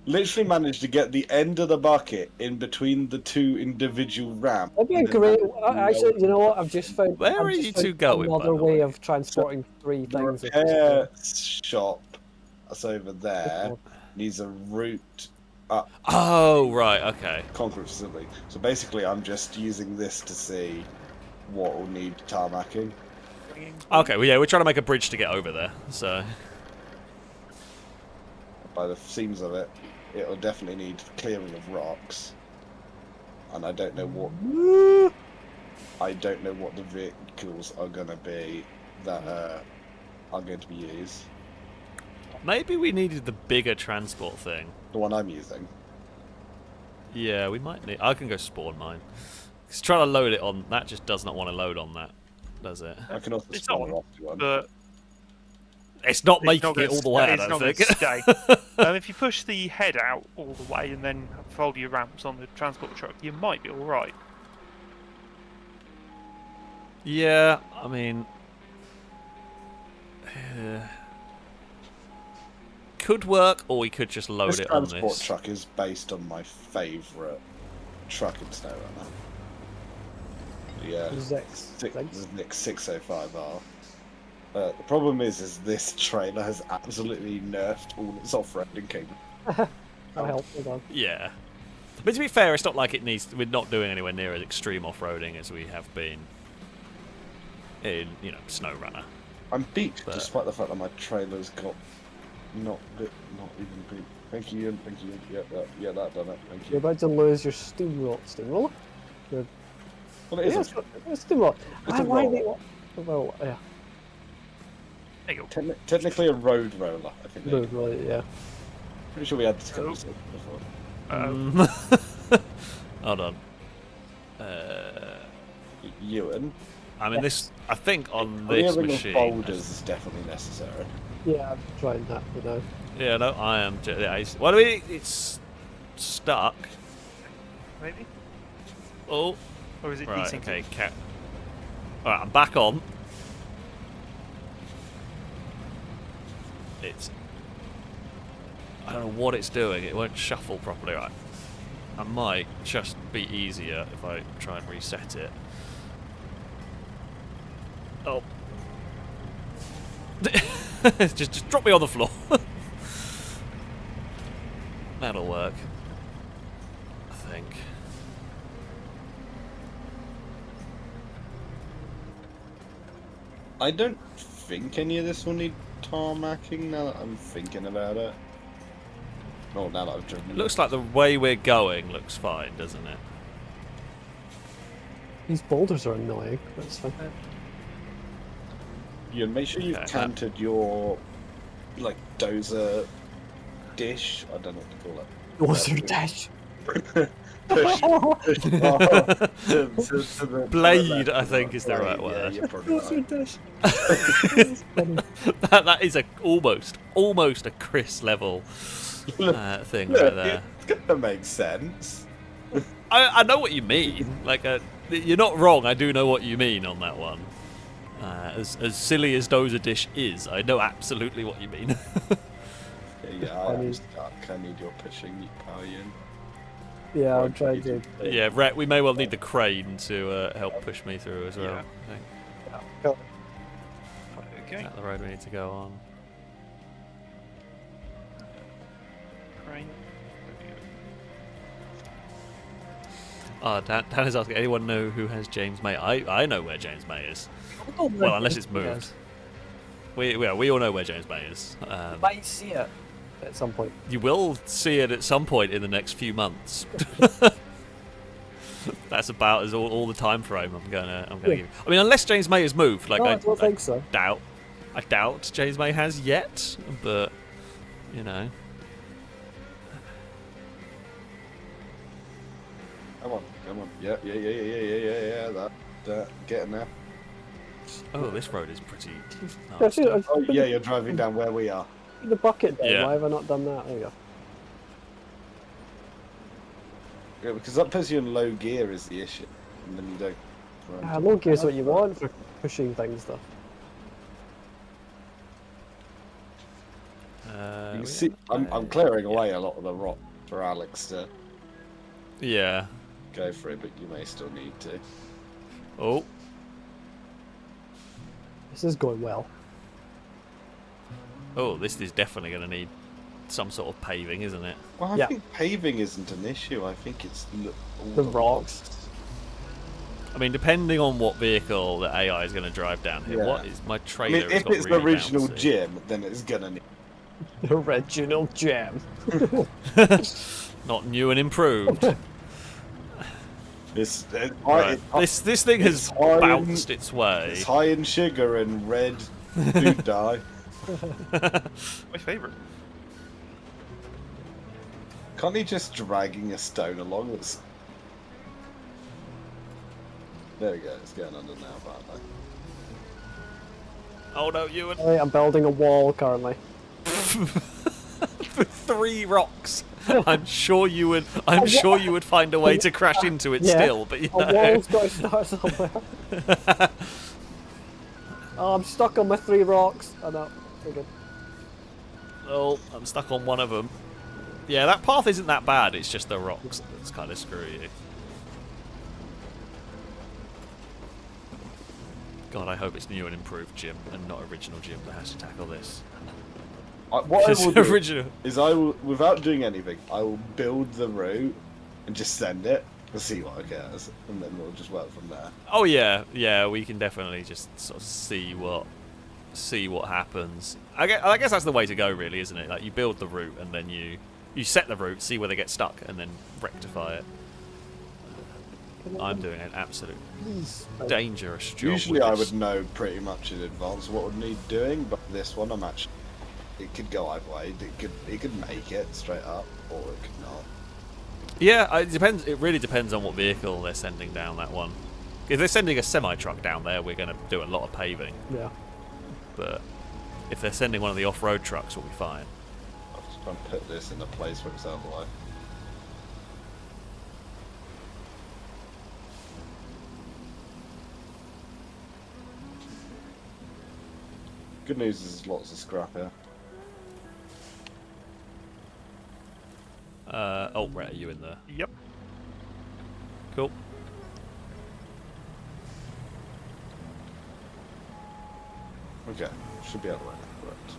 Literally managed to get the end of the bucket in between the two individual ramps. That'd be a great. Actually, you know what? I've just found. Where I've are just you found two going, by Another the way way? of transporting three The things. at this repair point. shop that's over there needs a route up Oh, right, okay. concrete facility. So basically, I'm just using this to see what will need tarmacking. Okay, well, yeah, we're trying to make a bridge to get over there, so... By the seams of it, it'll definitely need clearing of rocks. And I don't know what the vehicles are going to be that are going to be used. Maybe we needed the bigger transport thing. The one I'm using. Yeah, we might need... I can go spawn mine. Because trying to load it on... That just does not want to load on that, does it? I can also It's spawn on, off to one. but It's not it's making not gonna it all the way, I it's don't not gonna think. stay. If you push the head out all the way and then fold your ramps on the transport truck, you might be all right. Yeah, I mean... Could work, or we could just load This it on transport this. truck is based on my favourite truck in SnowRunner. Yeah, Zix. Nick 605R. The problem is this trailer has absolutely nerfed all its off-roading capabilities. I'll help. Hold on. Yeah. But to be fair, it's not like it needs. We're not doing anywhere near as extreme off-roading as we have been in, SnowRunner. I'm beat, But- despite the fact that my trailer's got not even beat. Thank you, Ian. Thank you. Yeah, that done it. Thank You're you. about to lose your steamroller. Your Well, it is. steamroller. It's a Why roller. well, yeah. There you go. Technically a road roller, I think. No, really, yeah. Pretty sure we had this conversation before. Hold on. Ewan. I mean, this. I think on Clearing this of machine. boulders is definitely necessary. Yeah, I'm trying that, Yeah, no, I am. What do we? It's stuck. Maybe? Oh, Or is it right. desyncing? Okay, cat. All right, I'm back on. It's. I don't know what it's doing. It won't shuffle properly. Right. I might just be easier if I try and reset it. Oh. just drop me on the floor. That'll work. I think. I don't think any of this will need tarmacking now that I'm thinking about it. Oh, now that I've driven It looks like the way we're going looks fine, doesn't it? These boulders are annoying. That's fine. Yeah, make sure you've Okay, canted your, like, dozer dish. I don't know what to call it. Dozer dash. Push to the Blade, left I of think, is the right blade, word. Yeah, you're probably right. dash. that is almost a Chris level thing Look, right there. it's gonna make sense. I know what you mean. Like, you're not wrong. I do know what you mean on that one. As silly as Dozer Dish is, I know absolutely what you mean. Yeah, I'm stuck. I need your pushing power in. Yeah, I'm trying to. Yeah, Rhett, we may well need the crane to help push me through as well. Yeah. I think. Go. Okay. Is that the road we need to go on? Crane. Oh, Dan is asking, anyone know who has James May? I know where James May is. Well, unless it's moved. We all know where James May is. Might see it at some point. You will see it at some point in the next few months. That's about as all the time frame I'm gonna give you. I mean, unless James May has moved, like No, I don't think so. I doubt James May has yet, but you know. Come on. Yeah. That. Getting there. Oh, this road is pretty. Yeah, see, nasty. Oh, yeah, you're driving down where we are. the bucket down. Yeah. Why have I not done that? There you go. Yeah, because that puts you in low gear is the issue, and then you don't. Low gear is what you want for pushing things, though. You can see, I'm clearing away a lot of the rock for Alex to Yeah. go for it, but you may still need to. Oh. This is going well. Oh, this is definitely going to need some sort of paving, isn't it? Well, I Yeah. think paving isn't an issue. I think it's all The rocks. I mean, depending on what vehicle the AI is going to drive down here. Yeah. What is my I trailer? mean, has if got it's really the original bouncy. gym, then it's gonna need. The original gem. Not new and improved. This Right. This thing has it's high in- bounced its way. It's high in sugar and red food dye. My favourite. Can't he just dragging a stone along? There we go. It's going under now, apparently. Oh no, Ewan! Hey, I'm building a wall currently. 3 rocks. I'm sure you would. I'm sure you would find a way to crash into it Yeah. still. But you A know. wall's got to start somewhere. Oh, I'm stuck on my 3 rocks. I know. We're good. Oh, I'm stuck on one of them. Yeah, that path isn't that bad. It's just the rocks that's kind of screw you. God, I hope it's new and improved Jim and not original Jim that has to tackle this. What I will do original. is I will, without doing anything, I will build the route and just send it and see what occurs, and then we'll just work from there. Oh yeah, we can definitely just sort of see what happens. I guess that's the way to go, really, isn't it? Like you build the route and then you set the route, see where they get stuck, and then rectify it. I'm doing an absolute dangerous job. Usually I would know pretty much in advance what would need doing, but this one I'm actually... It could go either way. It could make it straight up, or it could not. Yeah, it depends. It really depends on what vehicle they're sending down that one. If they're sending a semi-truck down there, we're going to do a lot of paving. Yeah. But if they're sending one of the off-road trucks, we'll be fine. I'll just try and put this in a place where it's out of the way. Good news is there's lots of scrap here. Oh, right, are you in there? Yep. Cool. Okay, should be out of the way. Correct.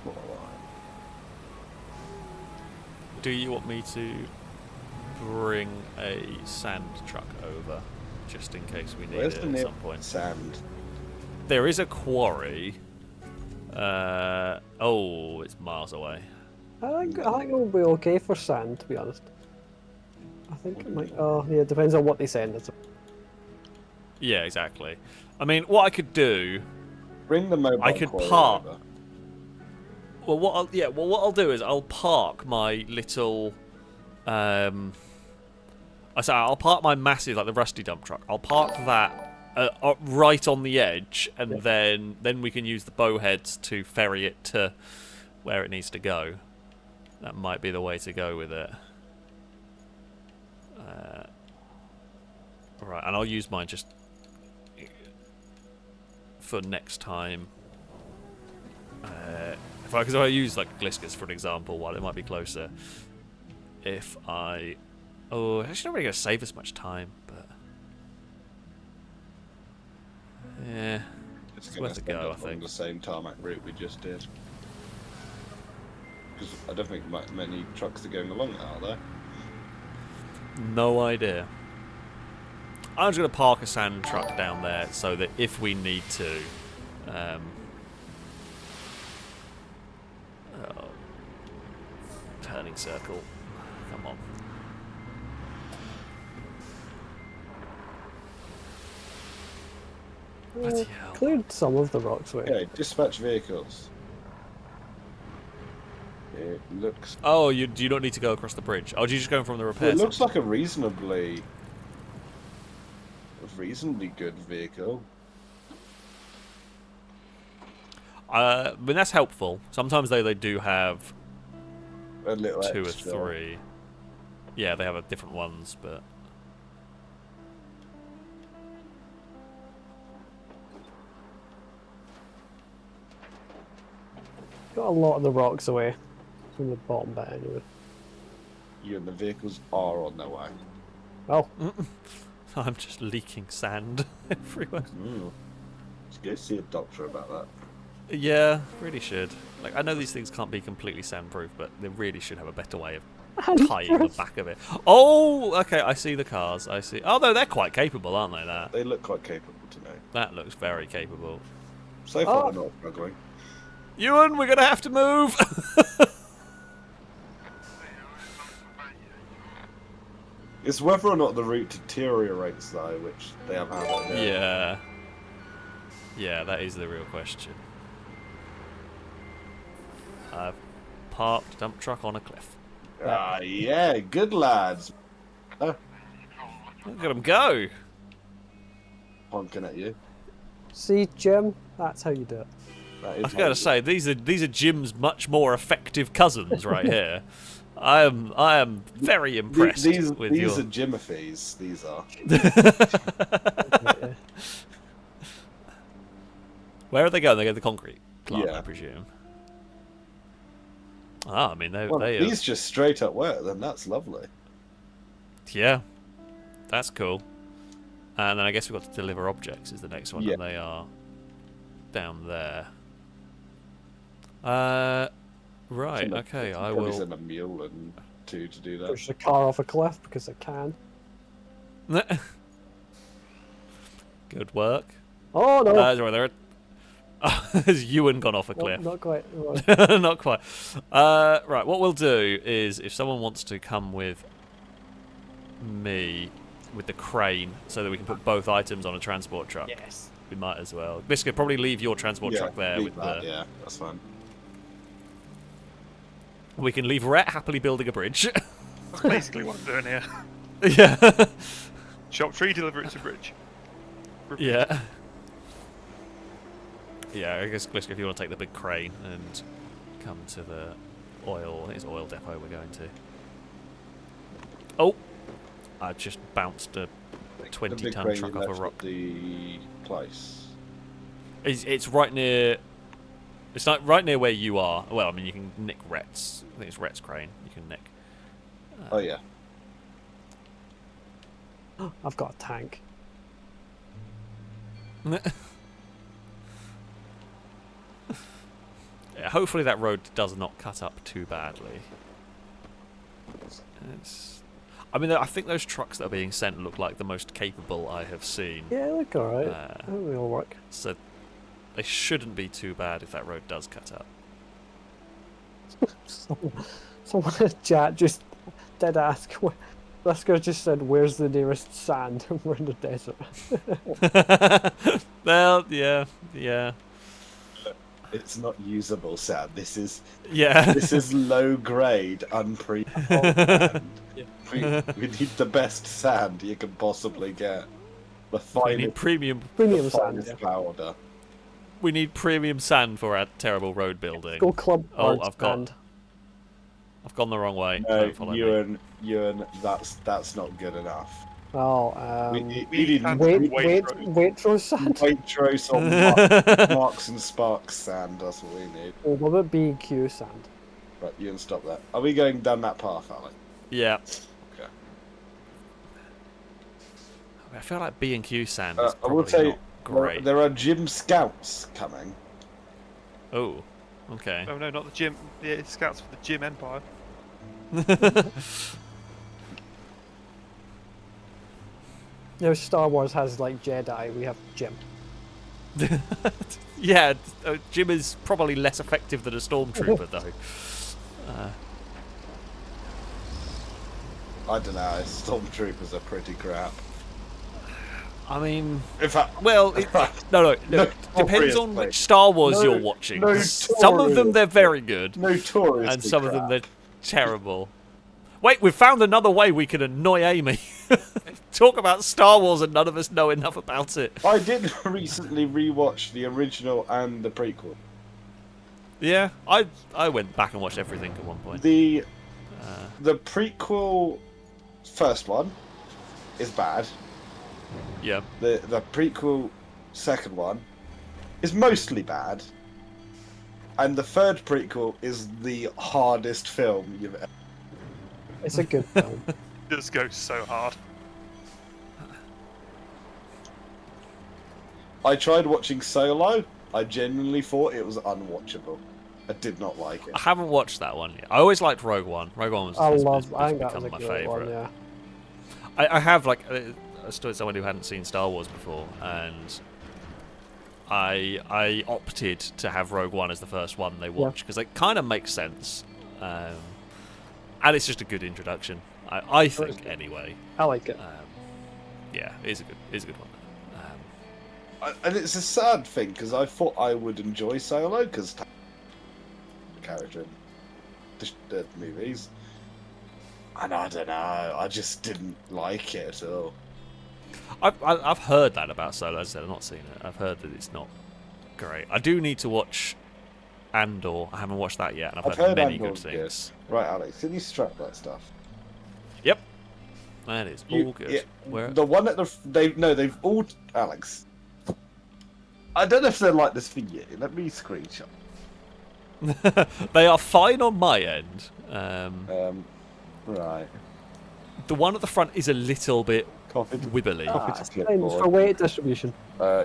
Not a lie. Do you want me to bring a sand truck over, just in case we need Where's it the at near some point? sand? There is a quarry. Oh, it's miles away. I think it'll be okay for sand, to be honest. I think it might. Oh, yeah, it depends on what they send. Yeah, exactly. I mean, what I could do, Bring the mobile I could quarry park. over. Well, what I'll do is I'll park my little, I'll park my massive, like the rusty dump truck. I'll park that right on the edge, and then we can use the bowheads to ferry it to where it needs to go. That might be the way to go with it. Right, and I'll use mine just for next time. Because if I use like Gliscus for an example, while it might be closer, if I... Oh, it's actually not really going to save us much time, but... Yeah, it's worth a go, I think. The same tarmac route we just did. Because I don't think many trucks are going along that, are there? No idea. I'm just going to park a sand truck down there so that if we need to... turning circle. Come on. Bloody hell. Cleared some of the rocks away. Okay, dispatch vehicles. It looks... Oh, you do not need to go across the bridge. Oh, do you just go from the repair It looks center? like a reasonably good vehicle. But that's helpful. Sometimes they do have A little 2 extra. or 3. Yeah, they have different ones, but... Got a lot of the rocks away from the bottom bit anyway. You and the vehicles are on their way. Oh, I'm just leaking sand everywhere. Let's go see a doctor about that. Yeah, really should. Like, I know these things can't be completely sandproof, but they really should have a better way of tying the back of it. Oh, okay, I see the cars. I see. Oh, no, they're quite capable, aren't they? They look quite capable to me. That looks very capable. So far, they're not struggling. Ewan, we're gonna have to move. It's whether or not the route deteriorates, though, which they have had it here. Yeah. Yeah, that is the real question. I've parked a dump truck on a cliff. Ah, yeah, good lads. Look at them go. Honking at you. see, Jim, that's how you do it. That I is was going to say these are Jim's much more effective cousins right here. I am very impressed these with these your... are Jimothy's. These are. Where are they going? They go to the concrete. climb, Yeah. I presume. Ah, I mean, Well, they these just straight up work, then that's lovely. yeah, that's cool. And then I guess we've got to deliver objects is the next one, Yeah. and they are down there. Right, Shouldn't have okay, put I probably will... send a mule and two to do that. Push the car off a cliff because I can. Good work. Oh no! Right, there. Has Ewan gone off a No, cliff? not quite. Not quite. Right, what we'll do is, if someone wants to come with me with the crane, so that we can put both items on a transport truck, Yes. we might as well. This could probably leave your transport truck there leave with that, the. Yeah, that's fine. We can leave Rhett happily building a bridge. That's basically what I'm doing here. Yeah. Chop tree, deliver it to bridge. Yeah. Yeah, I guess, Gliska, if you want to take the big crane and come to the oil, I think it's oil depot we're going to. Oh! I just bounced a The big 20-ton crane truck you off a left rock. at the place. It's right near... It's not right near where you are. Well, I mean, you can nick Rhett's. I think it's Rhett's crane. You can nick. Oh yeah. I've got a tank. Yeah, hopefully that road does not cut up too badly. I mean, I think those trucks that are being sent look like the most capable I have seen. Yeah, look alright. Uh, I think they all work. So they shouldn't be too bad if that road does cut up. Someone in chat just did ask. Lesker just said, "Where's the nearest sand?" We're in the desert. Well, yeah. It's not usable sand. This is Yeah. low grade, unpre. we need the best sand you can possibly get. The We need finest, premium. Premium sand. finest Yeah. powder. We need premium sand for our terrible road building. Go club. Oh, hard I've got- sand. I've gone the wrong way. No, Don't follow me. Ewan, that's not good enough. Oh, We need can't- Waitrose sand. Waitrose on Marks and Sparks sand. That's what we need. Oh, what about B&Q sand? Right, Ewan, stop that. Are we going down that path, Alec? Yeah. Okay. I feel like B&Q sand is I will probably tell you, not great. there are gym scouts coming. Oh, okay. Oh no, not the gym. The scouts for the gym empire. You know, Star Wars has like Jedi. We have Jim. Yeah, Jim is probably less effective than a stormtrooper, though. I don't know. Stormtroopers are pretty crap. I mean, In fact, well, no, depends on Notoriously. which Star Wars No- you're watching. no Some of them they're very good, notoriously and some of them crap. they're terrible. Wait, we've found another way we can annoy Amy. Talk about Star Wars and none of us know enough about it. I did recently rewatch the original and the prequel. Yeah, I went back and watched everything at one point. The prequel first one is bad. Yeah. The prequel second one is mostly bad. And the third prequel is the hardest film you've ever. It's a good film. This goes so hard. I tried watching Solo. I genuinely thought it was unwatchable. I did not like it. I haven't watched that one yet. I always liked Rogue One. Rogue One was I has think that become was a my great favourite. one. Yeah. I have like I stood someone who hadn't seen Star Wars before, and I opted to have Rogue One as the first one they watch because it kind of makes sense, and it's just a good introduction. I think anyway. I like it. Yeah, it's a good one. And it's a sad thing because I thought I would enjoy Solo because the character in the movies, and I don't know, I just didn't like it at all. I've heard that about Solo. As I said, I've not seen it. I've heard that it's not great. I do need to watch Andor. I haven't watched that yet, and I've heard many good Andor's things. Right, Alex, can you strap that stuff? Yep, that is all good. Yeah, Where? the one at they've all Alex. I don't know if they're like this for you. Let me screenshot. They are fine on my end. Right. The one at the front is a little bit Copy to, wibbly. copy to It's clipboard. for weight distribution.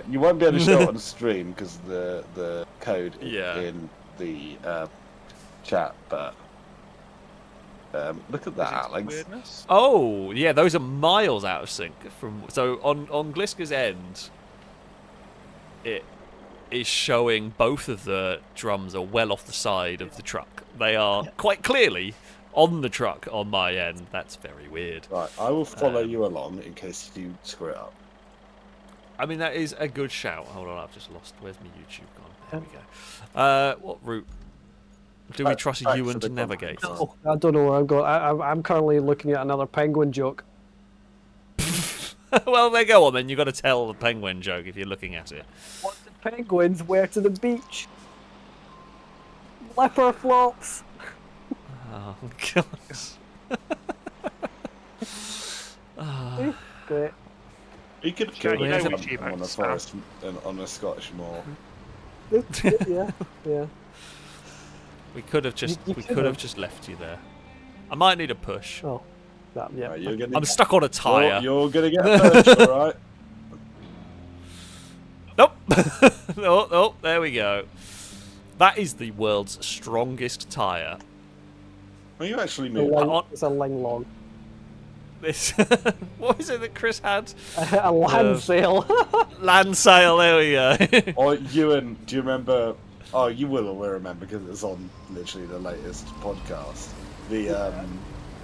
You won't be able to show it on stream because the code is Yeah. in the chat, but look at that, Alex. Weirdness. Oh, yeah, those are miles out of sync. So on Gliska's end, it is showing both of the drums are well off the side of the truck. They are quite clearly on the truck on my end. That's very weird. Right, I will follow you along in case you screw it up. I mean, that is a good shout. Hold on, I've just lost. Where's my YouTube gone? There we go. What route do we trust back Ewan to to the navigate? Oh, I don't know where I'm going. I'm currently looking at another penguin joke. Well, there go on then. You've got to tell the penguin joke if you're looking at it. What did penguins wear to the beach? Leopard flops. Oh, God. Great. You could Yeah, kill you know it which you on a make forest on a Scottish moor. Yeah, yeah. We could have just You we could could have have. just left you there. I might need a push. Oh, that, yeah. Right, you're gonna I'm stuck on a tyre. You're gonna get pushed, alright? Nope. Oh, there we go. That is the world's strongest tyre. Are you actually It's a moving? ling- It's a ling long. This. What is it that Chris had? A land sail. Land sail. There we go. Or Ewan, do you remember? Oh, you will remember because it's on literally the latest podcast. The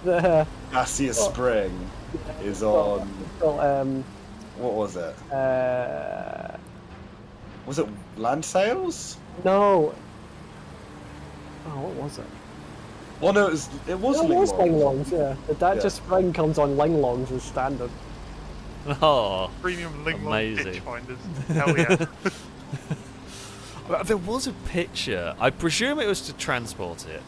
The, Asia Spring is on. What was it? Was it land sails? no. Oh, what was it? Well, no, it was It Ling was Long. ling longs, yeah. The Dacia Yeah. Spring comes on ling longs as standard. Oh. Premium Linglong Amazing. ditch finders. Hell yeah. There was a picture. I presume it was to transport it,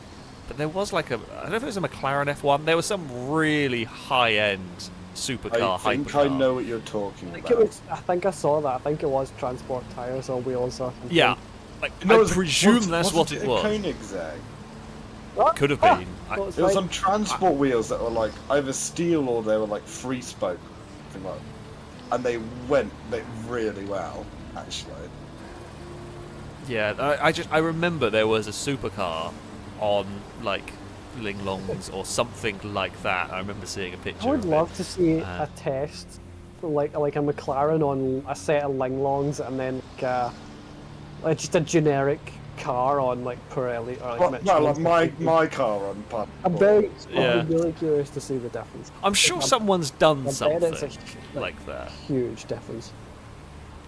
but there was like I don't know if it was a McLaren F1. There was some really high-end supercar, I think hypercar. I know what you're talking I think, about. I think I saw that. I think it was transport tyres or wheels or something. Yeah, like No, I was presume was- that's what wasn't it was. a Koenigsegg. What? Could have Ah, been. thought it's It was fine. on transport wheels that were like either steel or they were like free spoke, something like. And they went really well, actually. Yeah, I remember there was a supercar on like Ling Longs or something like that. I remember seeing a picture. I would of love it. to see Uh, a test, like a McLaren on a set of ling longs, and then like just a generic car on like Pirelli or like Well, Michelin. like my car on pub. I'm very, Yeah. I'm really curious to see the difference. I'm sure someone's done I bet something it's a like that. huge difference.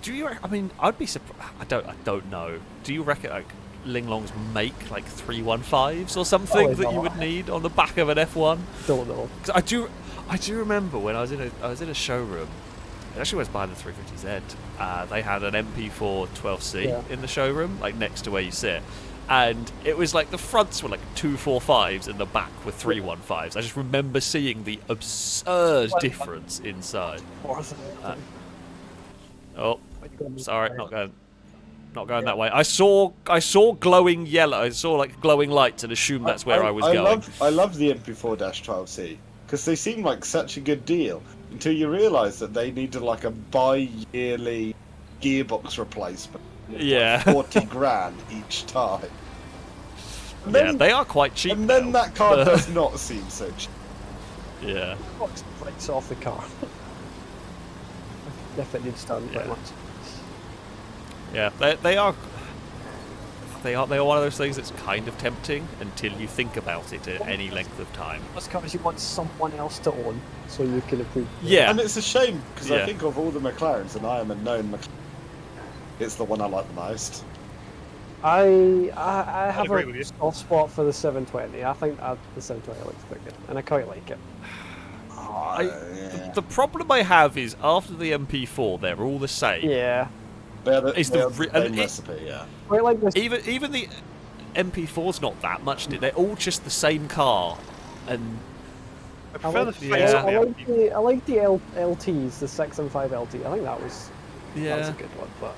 Do you? I mean, I'd be surprised. I don't know. Do you reckon like Ling Longs make like 315s or something Probably that you not. would need on the back of an F1? Don't know. 'Cause I do remember when I was in a showroom. It actually was by the 350Z. They had an MP4 12C Yeah. in the showroom, like next to where you sit. And it was like the fronts were like 245s and the back were 315s. I just remember seeing the absurd difference inside. Oh, sorry, not going that way. I saw glowing yellow. I saw like glowing lights and assumed that's where I was going. I love the MP4-12C because they seem like such a good deal until you realise that they needed like a bi-yearly gearbox replacement. Yeah. 40 grand each time. And Yeah, then, they are quite cheap. and then now. that car does not seem so cheap. Yeah. Lights off the car. Definitely needs done pretty Yeah. much. Yeah, they are one of those things that's kind of tempting until you think about it at any length of time. That's because you want someone else to own, so you can approve. Yeah, And it's a shame because Yeah. I think of all the McLarens, and I am a known McLaren. It's the one I like the most. I have agree with you. a soft spot for the 720. I think the 720 looks pretty good, and I quite like it. Yeah. the problem I have is after the MP4, they're all the same. Yeah, It's the they're re- same and it- recipe, yeah. quite like this. Even the MP4's not that much. They're all just the same car, and I I prefer the like, face Yeah. on I the like MP4. the I like the LTs, the 6 and 5 LT. I think that was yeah, a good one, but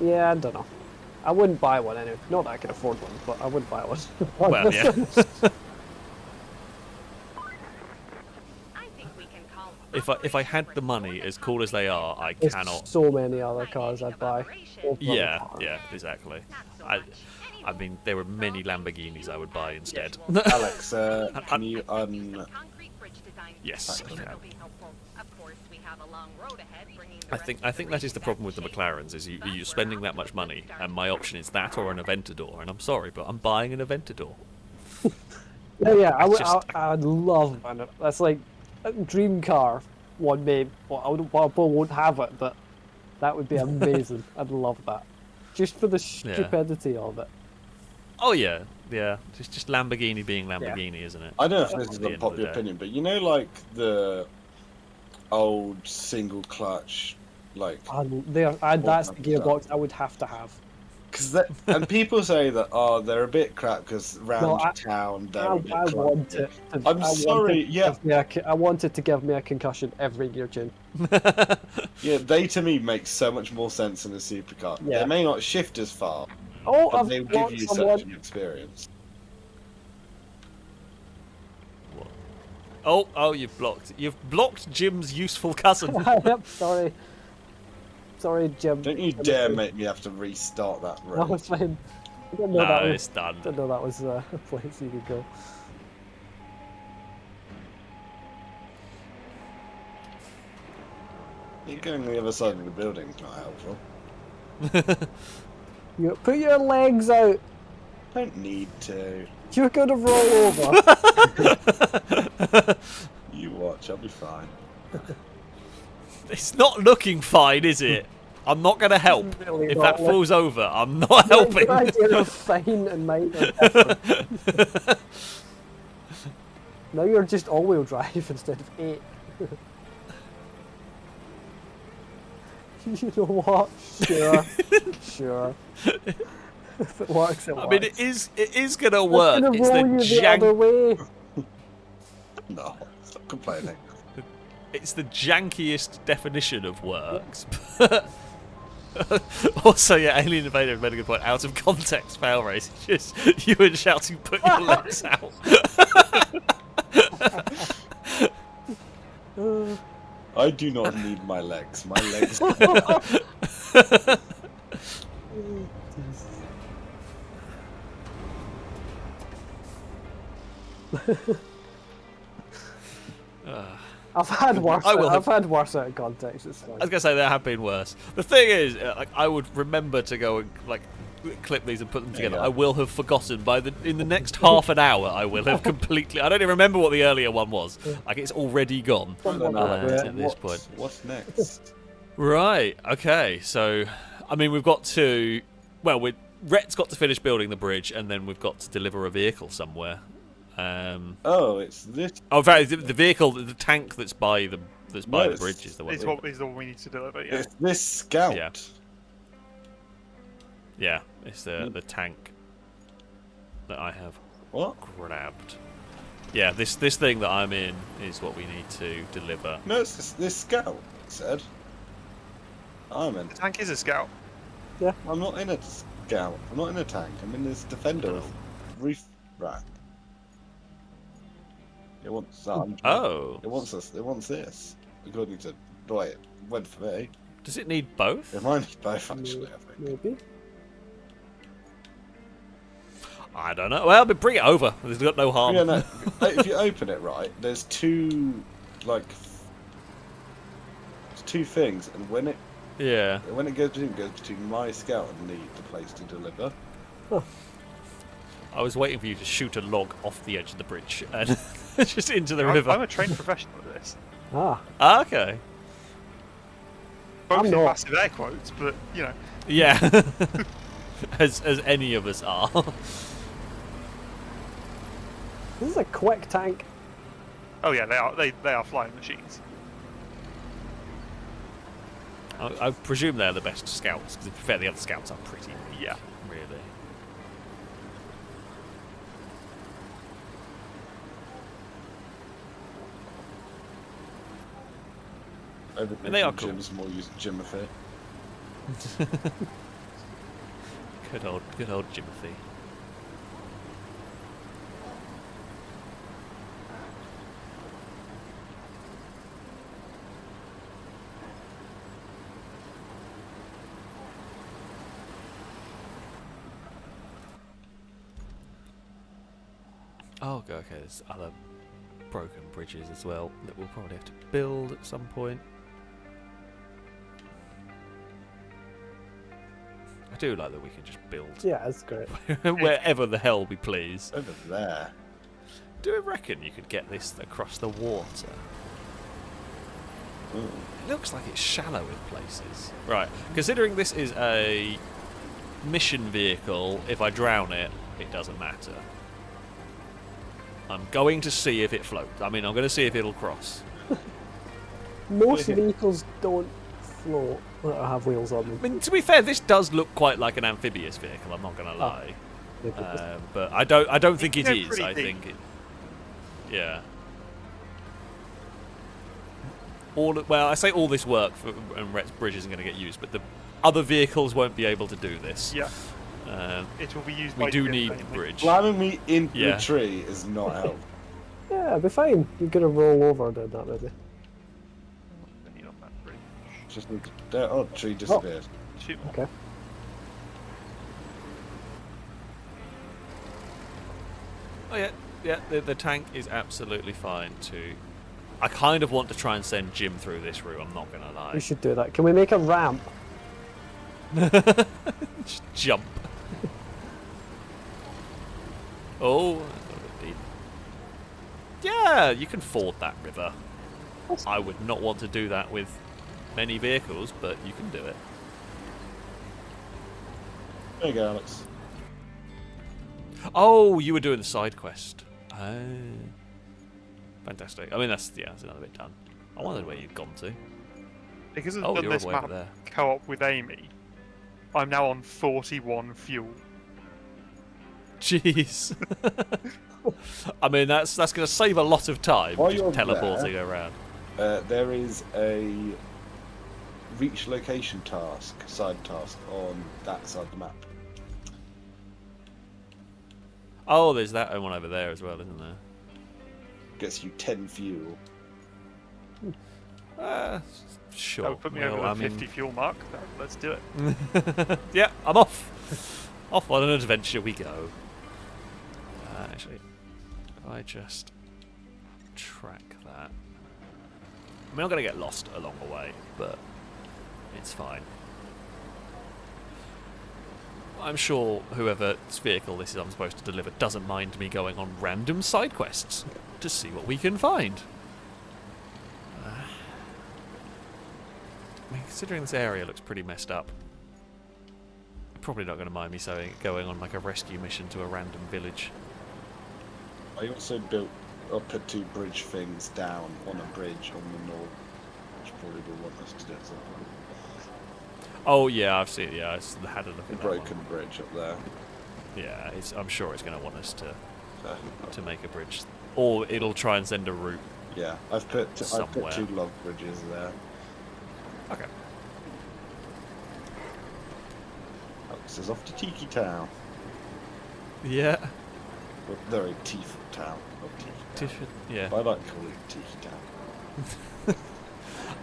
Yeah, I don't know. I wouldn't buy one anyway. Not that I can afford one, but I wouldn't buy one. Well, yeah. If I had the money, as cool as they are, I There's cannot. so many other cars I'd buy. Yeah, yeah, exactly. I mean, there are many Lamborghinis I would buy instead. Alex, can you Yes, I can. I think that is the problem with the McLarens, is you're spending that much money, and my option is that or an Aventador, and I'm sorry, but I'm buying an Aventador. Yeah, just- I'd love one. That's like a dream car. One made. Well, I won't have it, but that would be amazing. I'd love that. Just for the stupidity of it. Oh yeah, yeah. Just Lamborghini being Lamborghini, isn't it? I don't know if this is At the a end of the popular day. opinion, but you know, like the old single clutch, like That's the that gearbox stuff. I would have to have. because and people say that they're a bit crap because round town they're a bit I want clunky. it. I'm sorry, yeah. I want it to give me a concussion every gear change. Yeah, they to me make so much more sense in a supercar. Yeah. They may not shift as far, Oh, but I've they give blocked you someone. such an experience. Oh, you've blocked Jim's useful cousin. Yep, sorry. Sorry, Jim. Don't you dare make me have to restart that No, road. it's fine. I didn't know No, that was, it's done. didn't know that was a place you could go. You going on the other side of the building is not helpful. You put your legs out. Don't need to. You're gonna roll over. You watch, I'll be fine. It's not looking fine, is it? I'm not going to help. Really If not. that falls over, I'm not helping. Your idea of fine and mine are different. Now you're just all-wheel drive instead of 8. You know what? Sure. Sure. If it works, it works. I mean, it is going to work. Gonna It's roll you the other way. No, stop complaining. It's the jankiest definition of works. Also, yeah, Alien Invader made a good point. Out of context, FailRace. It's just you and shouting, "Put your legs out." I do not need my legs. My legs. I've had worse. I will I've had worse out of context. It's fine. I was gonna say there have been worse. The thing is, like, I would remember to go and like clip these and put them together. Yeah. I will have forgotten in the next half an hour. I will have completely. I don't even remember what the earlier one was. Like, it's already gone at this point. What's next? Right. Okay. So, I mean, we've got to. Well, Rhett's got to finish building the bridge, and then we've got to deliver a vehicle somewhere. Oh, it's this. Oh, in fact, the vehicle, the tank that's by the bridge is the one. Is the one we need to deliver. Yeah. It's this scout. Yeah. Yeah, it's the tank that I have What? grabbed. Yeah, this thing that I'm in is what we need to deliver. No, it's this scout. It said. I'm in. The tank is a scout. I'm not in a scout. I'm not in a tank. I'm in this defender roof rack. It wants that. Oh, It wants us. It wants this. According to the way it went for me. does it need both? It might need both actually. I think. Maybe. I don't know. Well, but bring it over. There's got no harm. Yeah, no. If you open it right, there's two things, and when it Yeah. goes between my scout and the place to deliver. I was waiting for you to shoot a log off the edge of the bridge and just into the I'm river. a trained professional at this. Ah. Okay. Both in not. massive air quotes, but you know. Yeah. as any of us are. This is a quick tank. Oh yeah, they are flying machines. I presume they're the best scouts, because to be fair, the other scouts are pretty weak, Yeah. really. I mean, they are cool. Jim's more using Jim affair. Good old Jimothy. Oh, okay, there's other broken bridges as well that we'll probably have to build at some point. I do like that we can just build Yeah, that's great. wherever the hell we please. Over there. Do you reckon you could get this across the water? Ooh. It looks like it's shallow in places. Right, considering this is a mission vehicle, if I drown it, it doesn't matter. I'm going to see if it floats. I mean, I'm going to see if it'll cross. Most vehicles don't float that have wheels on them. I mean, to be fair, this does look quite like an amphibious vehicle. I'm not going to lie, but I don't think it They're is. pretty I deep. think it. Yeah. I say all this work and Rhett's bridge isn't going to get used, but the other vehicles won't be able to do this. Yeah. It will be used We by do Jim need the mainly. bridge. Slamming me into Yeah. a tree is not helpful. Yeah, it'll be fine. You're gonna roll over doing that, maybe. I need on that bridge. Just need to, oh, tree disappeared. Shoot more. Okay. Oh yeah. The tank is absolutely fine too. I kind of want to try and send Jim through this route. I'm not going to lie. We should do that. Can we make a ramp? Just jump. Oh, that's a bit deep. Yeah, you can ford that river. I would not want to do that with many vehicles, but you can do it. There you go, Alex. Oh, you were doing the side quest. Oh, fantastic. I mean, that's another bit done. I wondered where you'd gone to. Because I've Oh, done you're this way over map there. co-op with Amy, I'm now on 41 fuel. Jeez. I mean, that's going to save a lot of time While just you're teleporting there- around. There is a reach location task, side task, on that side of the map. Oh, there's that one over there as well, isn't there? Gets you 10 fuel. Sure. That would put me Well, over the I mean- 50 fuel mark. Let's do it. Yeah, I'm off. Off on an adventure we go. Actually, if I just track that. I mean, I'm going to get lost along the way, but it's fine. I'm sure whoever's vehicle this is I'm supposed to deliver doesn't mind me going on random side quests to see what we can find. I mean, considering this area looks pretty messed up, probably not going to mind me going on like a rescue mission to a random village. I also built or put 2 bridge things down on a bridge on the north, which probably will want us to do at some point. Oh yeah, I've seen it. Yeah, I had a look The at that one. broken bridge up there. Yeah, I'm sure it's going to want us So, to make a bridge, or it'll try and send a route. yeah, I've put Somewhere. 2 log bridges there. Okay. Alex is off to Tiki Town. Yeah. Well, they're a Teeth Town, not Tiki Town. Yeah. I like calling it Tiki Town.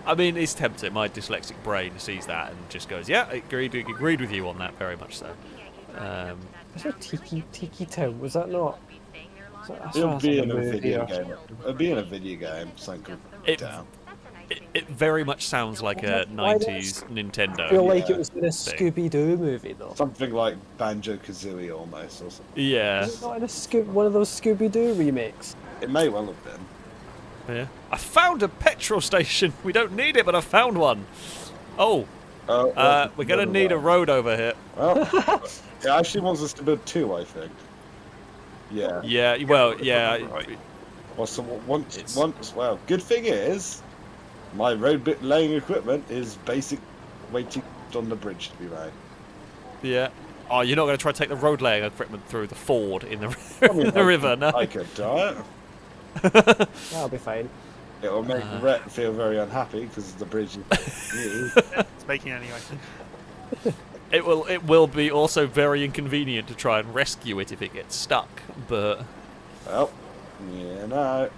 I mean, it's tempting. My dyslexic brain sees that and just goes, "Yeah, agreed with you on that, very much so." Is there Tiki Town? Was that not? It'll be in a video game. It'll be in a video game, something called It- Town. It very much sounds like a Why does- 90s Nintendo. I feel like Yeah. it was in a thing. Scooby Doo movie though. Something like Banjo-Kazooie almost, or something. Yeah. Is it not in a one of those Scooby Doo remakes? It may well have been. Yeah. I found a petrol station. We don't need it, but I found one. Oh, we're going to need a road over here. Well, it actually wants us to build 2, I think. Yeah. Yeah, well, yeah. Right. Well, so It's- well, good thing is, my road bit laying equipment is basic waiting on the bridge to be made. Yeah. Oh, you're not going to try to take the road laying equipment through the ford in the, I mean, in the river, no? I could do it. That'll be fine. It'll make Rhett feel very unhappy because the bridge is new. It's making anyway. It will be also very inconvenient to try and rescue it if it gets stuck, but Well, yeah, no.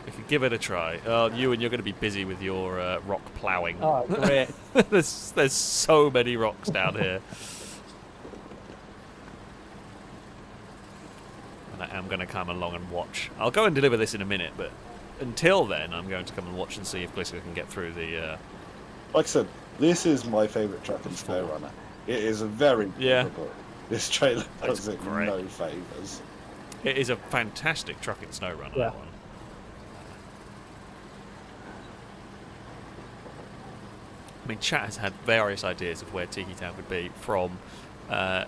we could give it a try. Oh, you're going to be busy with your rock ploughing. Oh, great. There's so many rocks down here. And I am going to come along and watch. I'll go and deliver this in a minute, but until then, I'm going to come and watch and see if Gliska can get through the... Like I said, this is my favourite truck in SnowRunner. It is a very difficult. This trailer does it great. no favours. It is a fantastic truck in SnowRunner, Yeah. that one. I mean, chat has had various ideas of where Tiki Town could be, from a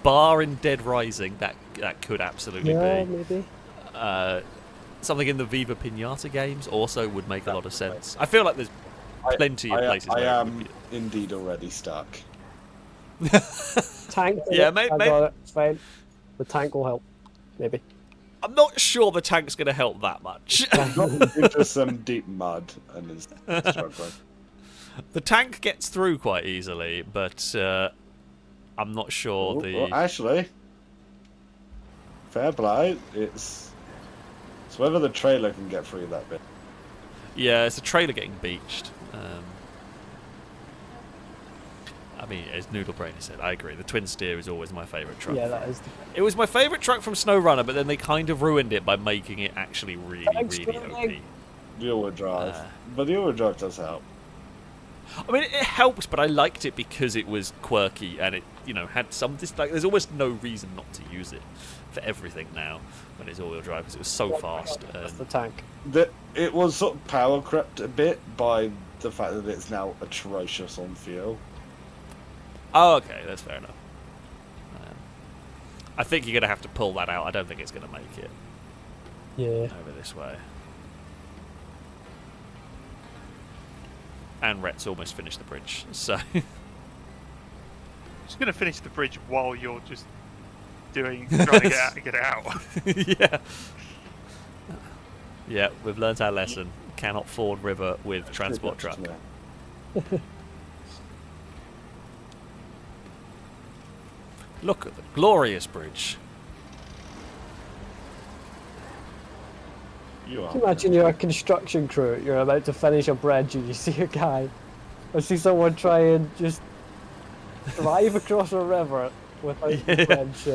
bar in Dead Rising, that could absolutely Yeah, be. maybe. Something in the Viva Pinata games also would make a lot of sense. I feel like there's plenty of places I where it am would indeed already stuck. Tank. Yeah, I got it. It's fine. The tank will help. Maybe. I'm not sure the tank's going to help that much. Got into some deep mud and is struggling. The tank gets through quite easily, but I'm not sure Well, actually, fair play. It's whether the trailer can get through that bit. Yeah, it's a trailer getting beached. I mean, as Noodle Brain said, I agree. The Twin Steer is always my favourite truck. Yeah, that is. It was my favourite truck from SnowRunner, but then they kind of ruined it by making it actually really, Thanks, really Greg. OP. The all-wheel drive, but the all-wheel drive does help. I mean, it helped, but I liked it because it was quirky and it, had some. There's almost no reason not to use it for everything now when it's all-wheel drive because it was so fast. That's the tank. It was sort of power crept a bit by the fact that it's now atrocious on fuel. Oh, okay, that's fair enough. I think you're going to have to pull that out. I don't think it's going to make it Yeah. over this way. And Rhett's almost finished the bridge, so... Just going to finish the bridge while you're just trying to get it out. Yeah. Yeah, we've learnt our lesson. Cannot ford river with transport truck. Look at the glorious bridge. You are. Can you imagine you're a construction crew, you're about to finish a bridge and you see a guy, or see someone try and just drive across a river without the bridge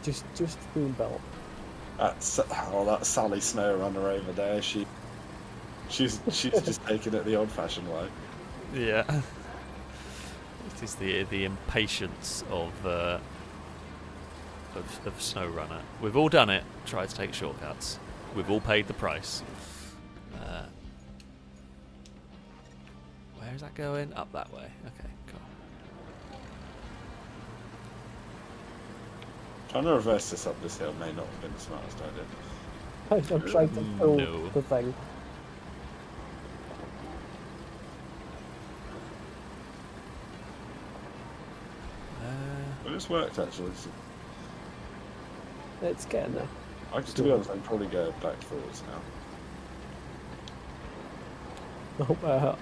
just being built. That's Sally SnowRunner over there. She's just taking it the old-fashioned way. Yeah. It is the impatience of SnowRunner. We've all done it. Tried to take shortcuts. We've all paid the price. Where is that going? Up that way. Okay, cool. Trying to reverse this up this hill may not have been the smartest idea. I'm trying to pull No. the thing. But it's worked actually. It's getting there. To be honest, I'd probably go back forwards now. Oh,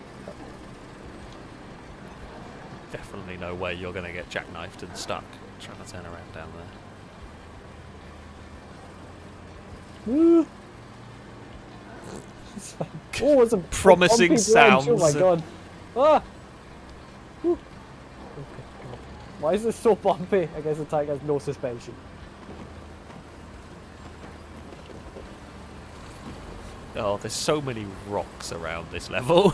Definitely no way you're going to get jackknifed and stuck trying to turn around down there. Woo. It's fine. Oh, it's a Promising bumpy bridge. sounds. Oh my god. Ah! Woo. Okay, God. Why is this so bumpy? I guess the tank has no suspension. Oh, there's so many rocks around this level.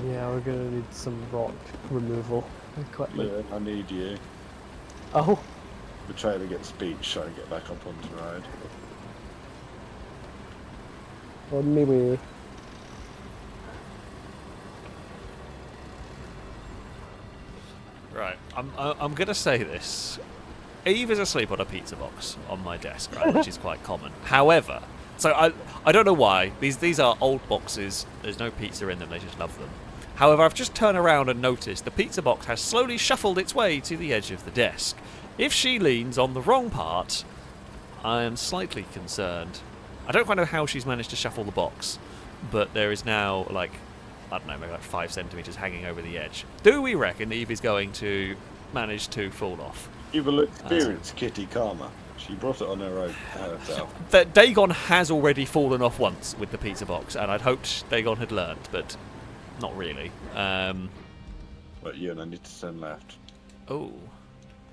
Yeah, we're gonna need some rock removal quickly. Yeah, I need you. Oh, The trailer gets beached, trying to get back up onto the road. on me way. Right, I'm gonna say this. Eve is asleep on a pizza box on my desk, right, which is quite common. However, so I don't know why. These are old boxes. There's no pizza in them. They just love them. However, I've just turned around and noticed the pizza box has slowly shuffled its way to the edge of the desk. If she leans on the wrong part, I am slightly concerned. I don't quite know how she's managed to shuffle the box, but there is now like I don't know, maybe like 5 centimetres hanging over the edge. Do we reckon Eve is going to manage to fall off? You will experience Kitty Karma. She brought it on her own herself. That Dagon has already fallen off once with the pizza box, and I'd hoped Dagon had learnt, but not really. But you and I need to turn left. Oh.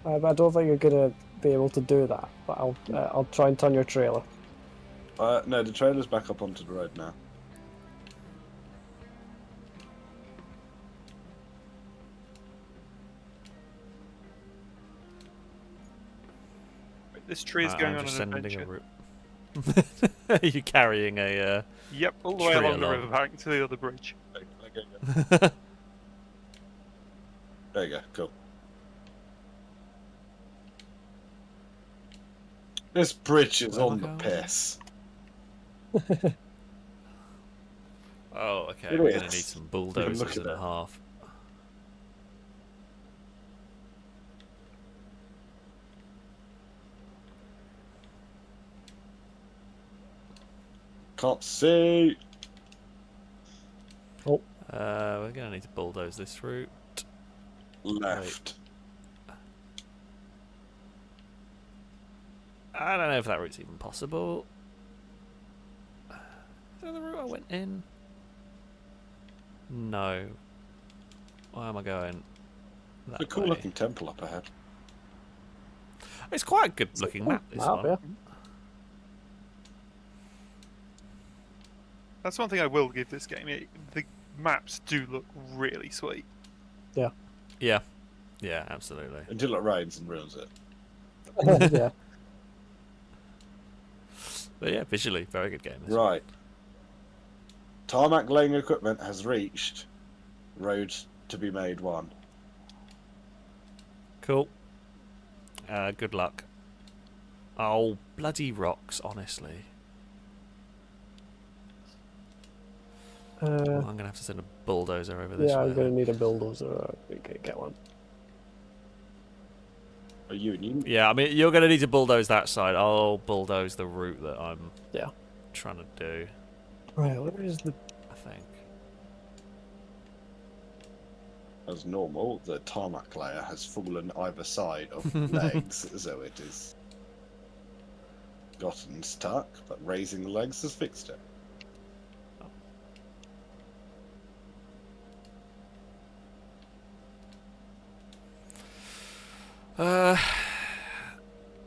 I don't think you're gonna be able to do that, but I'll try and turn your trailer. No, the trailer's back up onto the road now. This tree is going on an adventure. A route. Are you carrying a? Yep, all the way tree along the along. riverbank to the other bridge. Okay. There you go, cool. This bridge is on the piss. Oh, okay. It We're is. going to need some Look bulldozers at and a it. half. Can't see. Oh, We're going to need to bulldoze this route. Left. I don't know if that route's even possible. Is that the route I went in? No. Where am I going? It's That a cool way. looking temple up ahead. It's quite a good looking map, this map, one. yeah. That's one thing I will give this game. The maps do look really sweet. Yeah. Yeah. Yeah, absolutely. Until it rains and ruins it. yeah. But yeah, visually, very good game. This one. Right. Tarmac laying equipment has reached road to be made 1. Cool. Good luck. Oh, bloody rocks, honestly. I'm going to have to send a bulldozer over this Yeah, way. I'm gonna need a bulldozer. We can get one. Are you? Yeah, I mean, you're going to need to bulldoze that side. I'll bulldoze the route that I'm trying to do, Right, where is the? I think. As normal, the tarmac layer has fallen either side of legs, so it is gotten stuck, but raising the legs has fixed it.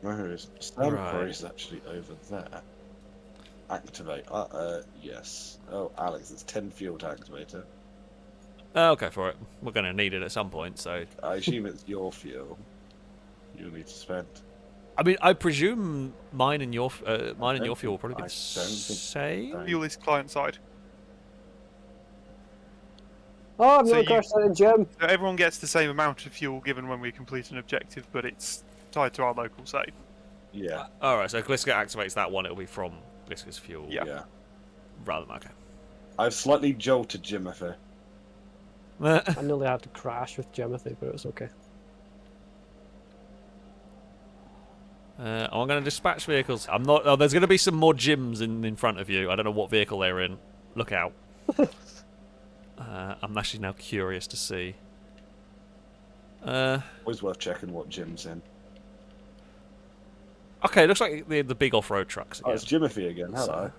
Where is Sand Right. Quarry is actually over there. Activate. Yes. Oh, Alex, it's 10 fuel to activate it. Okay, for it. We're going to need it at some point, so... I assume it's your fuel. You'll need to spend. I mean, I presume mine and your fuel will probably be I the don't think- same. Fuel is client side. Oh, I'm So gonna you- crash that in gym. So everyone gets the same amount of fuel given when we complete an objective, but it's tied to our local save. Yeah. Alright, so Gliska activates that one, it'll be from Gliska's fuel. Yeah. Yeah. Rather than, okay. I've slightly jolted Jimothy. I nearly had to crash with Jimothy, but it was okay. I'm going to dispatch vehicles. I'm not... Oh, there's going to be some more gyms in front of you. I don't know what vehicle they're in. Look out. I'm actually now curious to see. Always worth checking what Jim's in. Okay, looks like the big off-road trucks Oh, again. it's Jimothy again. Hello. So-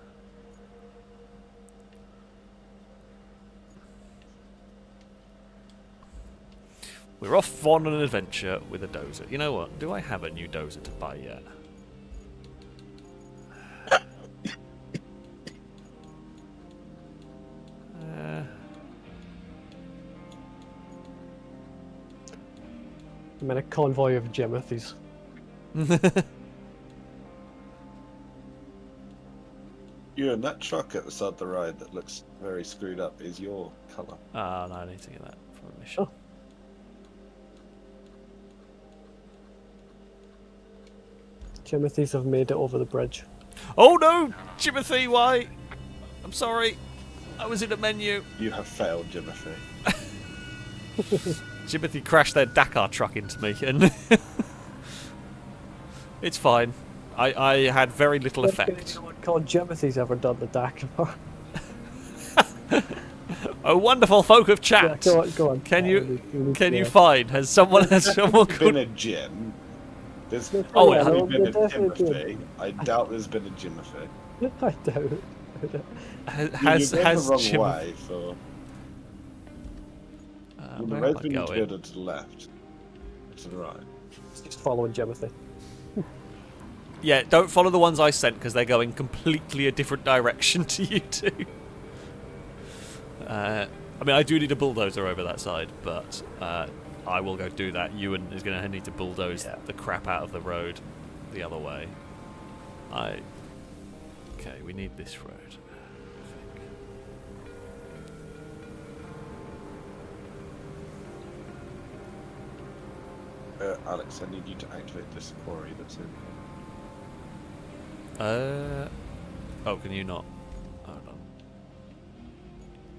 We're off on an adventure with a dozer. You know what? Do I have a new dozer to buy yet? I'm in a convoy of Jimothys. You and that truck at the side of the road that looks very screwed up is your colour. Ah, no, I need to get that from a mission. Oh. Jimothys have made it over the bridge. Oh no! Jimothy, why? I'm sorry. I was in a menu. You have failed, Jimothy. Jimothy crashed their Dakar truck into me, and it's fine. I had very little effect. No one called Jimothys ever done the Dakar. Oh, wonderful folk of Yeah, chat. go on. Can Yeah, you find? Has someone There's has definitely someone been called? a gym. There's Oh, yeah, probably no, been a there definitely Timothy. I doubt there's been a Jimothy. I doubt it. Has You're going the wrong Jim? way for. Well, the Where am road's I been going? turned to the left. To the right. It's just following Jimothy. Yeah, don't follow the ones I sent because they're going completely a different direction to you two. I mean, I do need a bulldozer over that side, but I will go do that. Ewan is going to need to bulldoze the crap out of the road the other way. Okay, we need this road. I think. Alex, I need you to activate this quarry that's in. Oh, can you not? Hold on.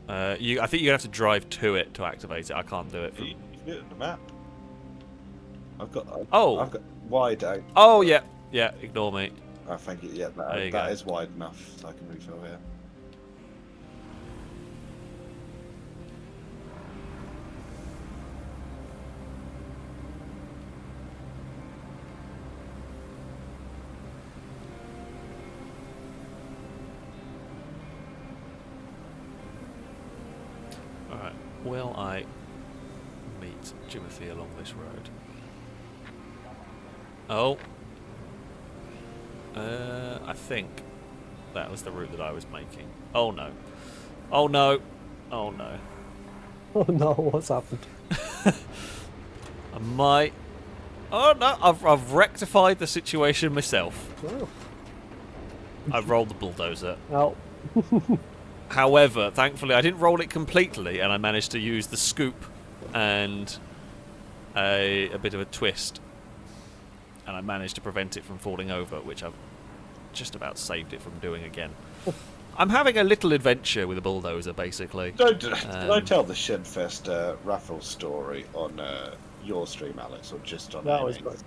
I think you're gonna have to drive to it to activate it. I can't do it. You can do it on the map. I've got wide out. Oh yeah. Ignore me. I think that There you that go. is wide enough so I can refill here. All right. Will I meet Jimothy along this road? Oh. I think that was the route that I was making. Oh no. Oh no. Oh no. Oh no, what's happened? I might. Oh no! I've rectified the situation myself. Oh. I've rolled the bulldozer. Oh. However, thankfully, I didn't roll it completely, and I managed to use the scoop and a bit of a twist, and I managed to prevent it from falling over, which I've just about saved it from doing again. I'm having a little adventure with a bulldozer, basically. Did I tell the Shedfest raffle story on your stream, Alex, or just on That was Amy's? good.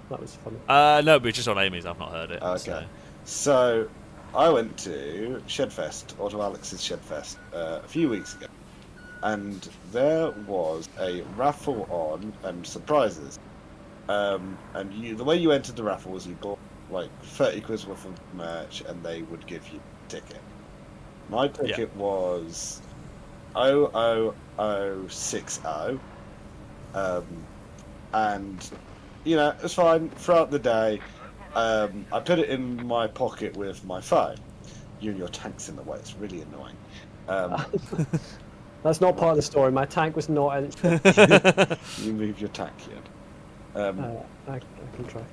That was funny. No, but just on Amy's. I've not heard it. Okay. So I went to Shedfest, or to Alex's Shedfest, a few weeks ago, and there was a raffle on and some prizes. And the way you entered the raffle was you bought like 30 quid worth of merch, and they would give you a ticket. My ticket was 00060, and you know it's fine. Throughout the day, I put it in my pocket with my phone. You and your tank's in the way. It's really annoying. That's not part of the story. My tank was not in. You move your tank yet? I can try.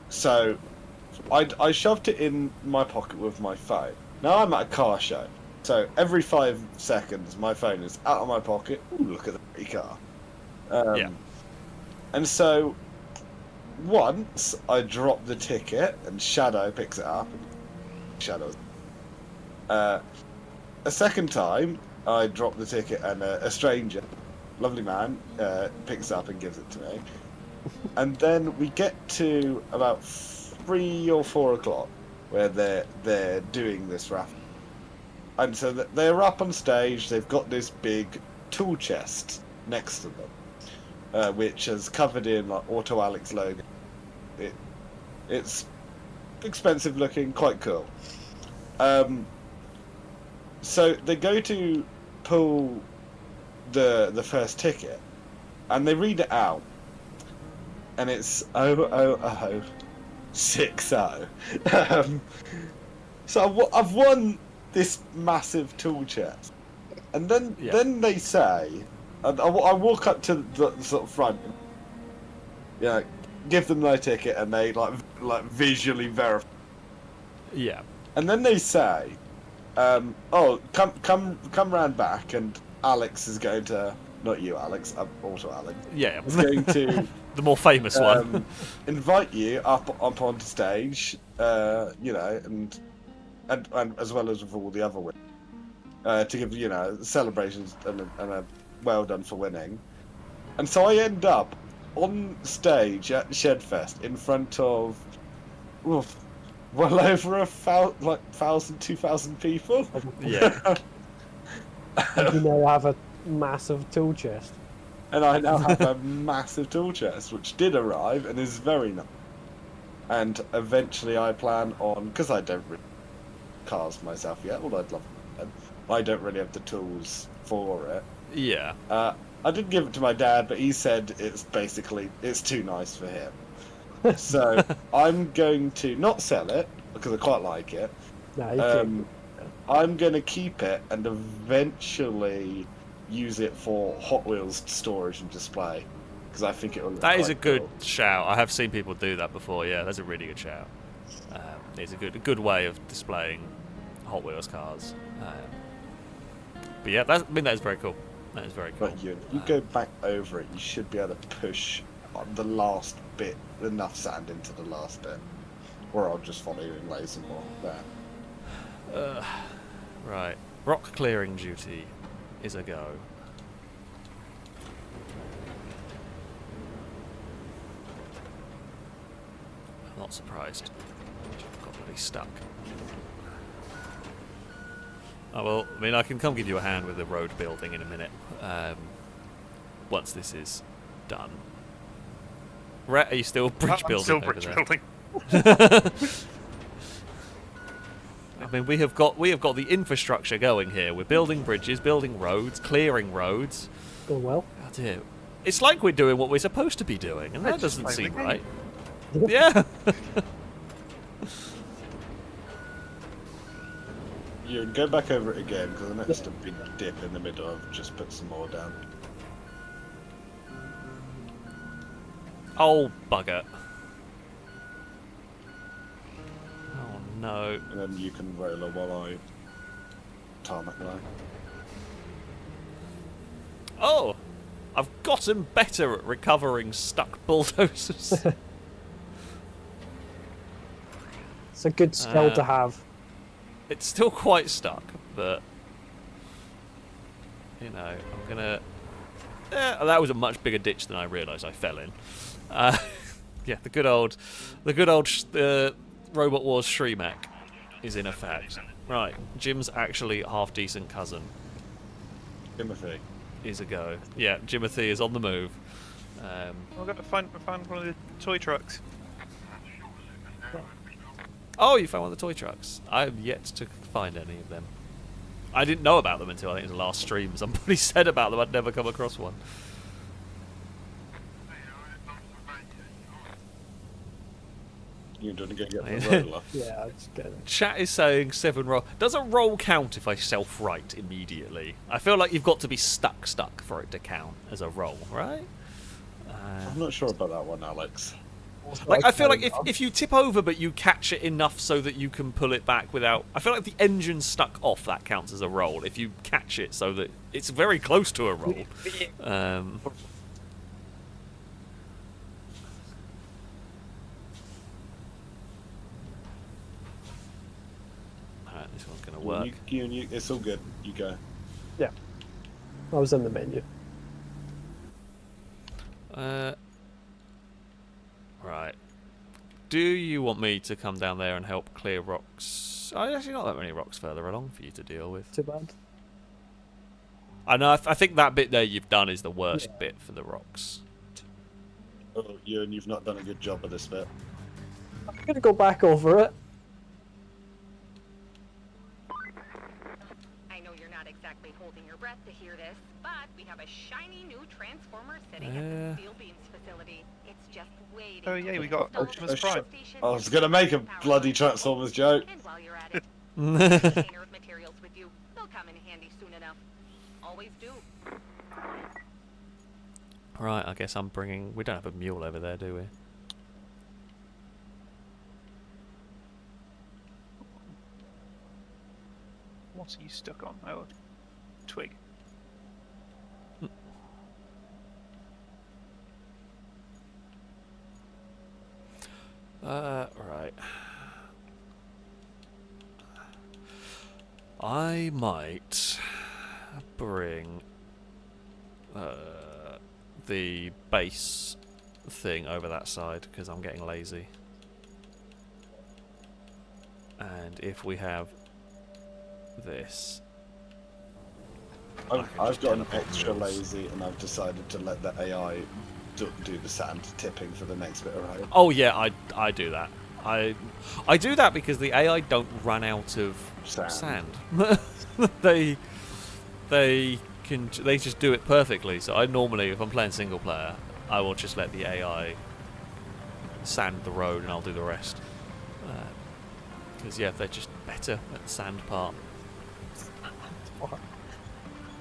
So, I shoved it in my pocket with my phone. Now I'm at a car show, so every 5 seconds my phone is out of my pocket. Ooh, look at the pretty car. And so, once I drop the ticket and Shadow picks it up. Shadow. A second time I drop the ticket and a stranger, lovely man, picks it up and gives it to me. And then we get to about 3 or 4 o'clock, where they're doing this raffle, and so they're up on stage. They've got this big tool chest next to them, which is covered in like Auto Alex logo. It's expensive looking, quite cool. So they go to pull the first ticket, and they read it out. And it's 00060. So I've won this massive tool chest, and then they say, and I walk up to the sort of front, give them my ticket, and they like visually verify. Yeah. And then they say, oh, come round back, and Alex is going to. Not you, Alex. I'm also Alex. Yeah. Is going to the more famous one. Invite you up onto stage, and as well as with all the other winners, to give celebrations and a well done for winning. And so I end up on stage at Shedfest in front of well over 1,000, 2,000 people. Yeah. And you now have a massive tool chest. And I now have a massive tool chest, which did arrive and is very nice. And eventually I plan on, because I don't really cars myself yet, although I'd love to, I don't really have the tools for it. Yeah. I did give it to my dad, but he said it's too nice for him. So I'm going to not sell it, because I quite like it. No, you can't. I'm going to keep it and eventually use it for Hot Wheels storage and display, because I think it will look That is a quite good cool. shout. I have seen people do that before. Yeah, that's a really good shout. It's a good way of displaying Hot Wheels cars. But yeah, that is very cool. That is very cool. But you go back over it, you should be able to push on the last bit, enough sand into the last bit. Or I'll just follow you and lay some more there. Right. Rock clearing duty is a go. I'm not surprised. Got bloody stuck. Oh well, I mean, I can come give you a hand with the road building in a minute. Once this is done. Rhett, are you still bridge building? Still over bridge there? building. I mean, we have got the infrastructure going here. We're building bridges, building roads, clearing roads. Going well. Oh dear. It's like we're doing what we're supposed to be doing, and that Let's just doesn't play the seem game. right. Yeah. You can go back over it again, because I noticed a big dip in the middle. I've just put some more down. Oh, bugger. Oh, no. And then you can roller while I tarmac line. Oh! I've gotten better at recovering stuck bulldozers. It's a good skill to have. It's still quite stuck, but... You know, I'm gonna... that was a much bigger ditch than I realised I fell in. Yeah, the good old Robot Wars Shreemac is in effect. Right, Jim's actually half decent cousin Timothy. is a go. Yeah, Jimothy is on the move. I've got to find one of the toy trucks. Oh, you found one of the toy trucks. I have yet to find any of them. I didn't know about them until I think it was the last stream. Somebody said about them. I'd never come across one. You're going to go get Yeah. the roller. Yeah, I just get it. Chat is saying 7 roll. Does a roll count if I self-write immediately? I feel like you've got to be stuck for it to count as a roll, right? I'm not sure about that one, Alex. Like, I feel like if you tip over but you catch it enough so that you can pull it back without... I feel like the engine's stuck off, that counts as a roll. If you catch it so that it's very close to a roll. Alright, this one's going to work. It's all good. You go. Yeah. I was in the menu. Right. Do you want me to come down there and help clear rocks? Oh, actually not that many rocks further along for you to deal with. Too bad. I know. I think that bit there you've done is the worst bit for the rocks. Oh, you've not done a good job of this bit. I'm gonna go back over it. I know you're not exactly holding your breath to hear this, but we have a shiny new transformer sitting at the steel beams facility. It's just waiting. Oh yeah, we got Optimus Prime. I was going to make a bloody Transformers joke. And while you're at it, a container of materials with you. They'll come in handy soon enough. Always do. Right, I guess I'm bringing... We don't have a mule over there, do we? What are you stuck on? Oh, twig. Right. I might bring the base thing over that side because I'm getting lazy. And if we have this, I've gotten extra lazy and I've decided to let the AI do the sand tipping for the next bit of road. Oh yeah, I do that. I do that because the AI don't run out of sand. they just do it perfectly. So I normally, if I'm playing single player, I will just let the AI sand the road and I'll do the rest. Because yeah, they're just better at the sand part.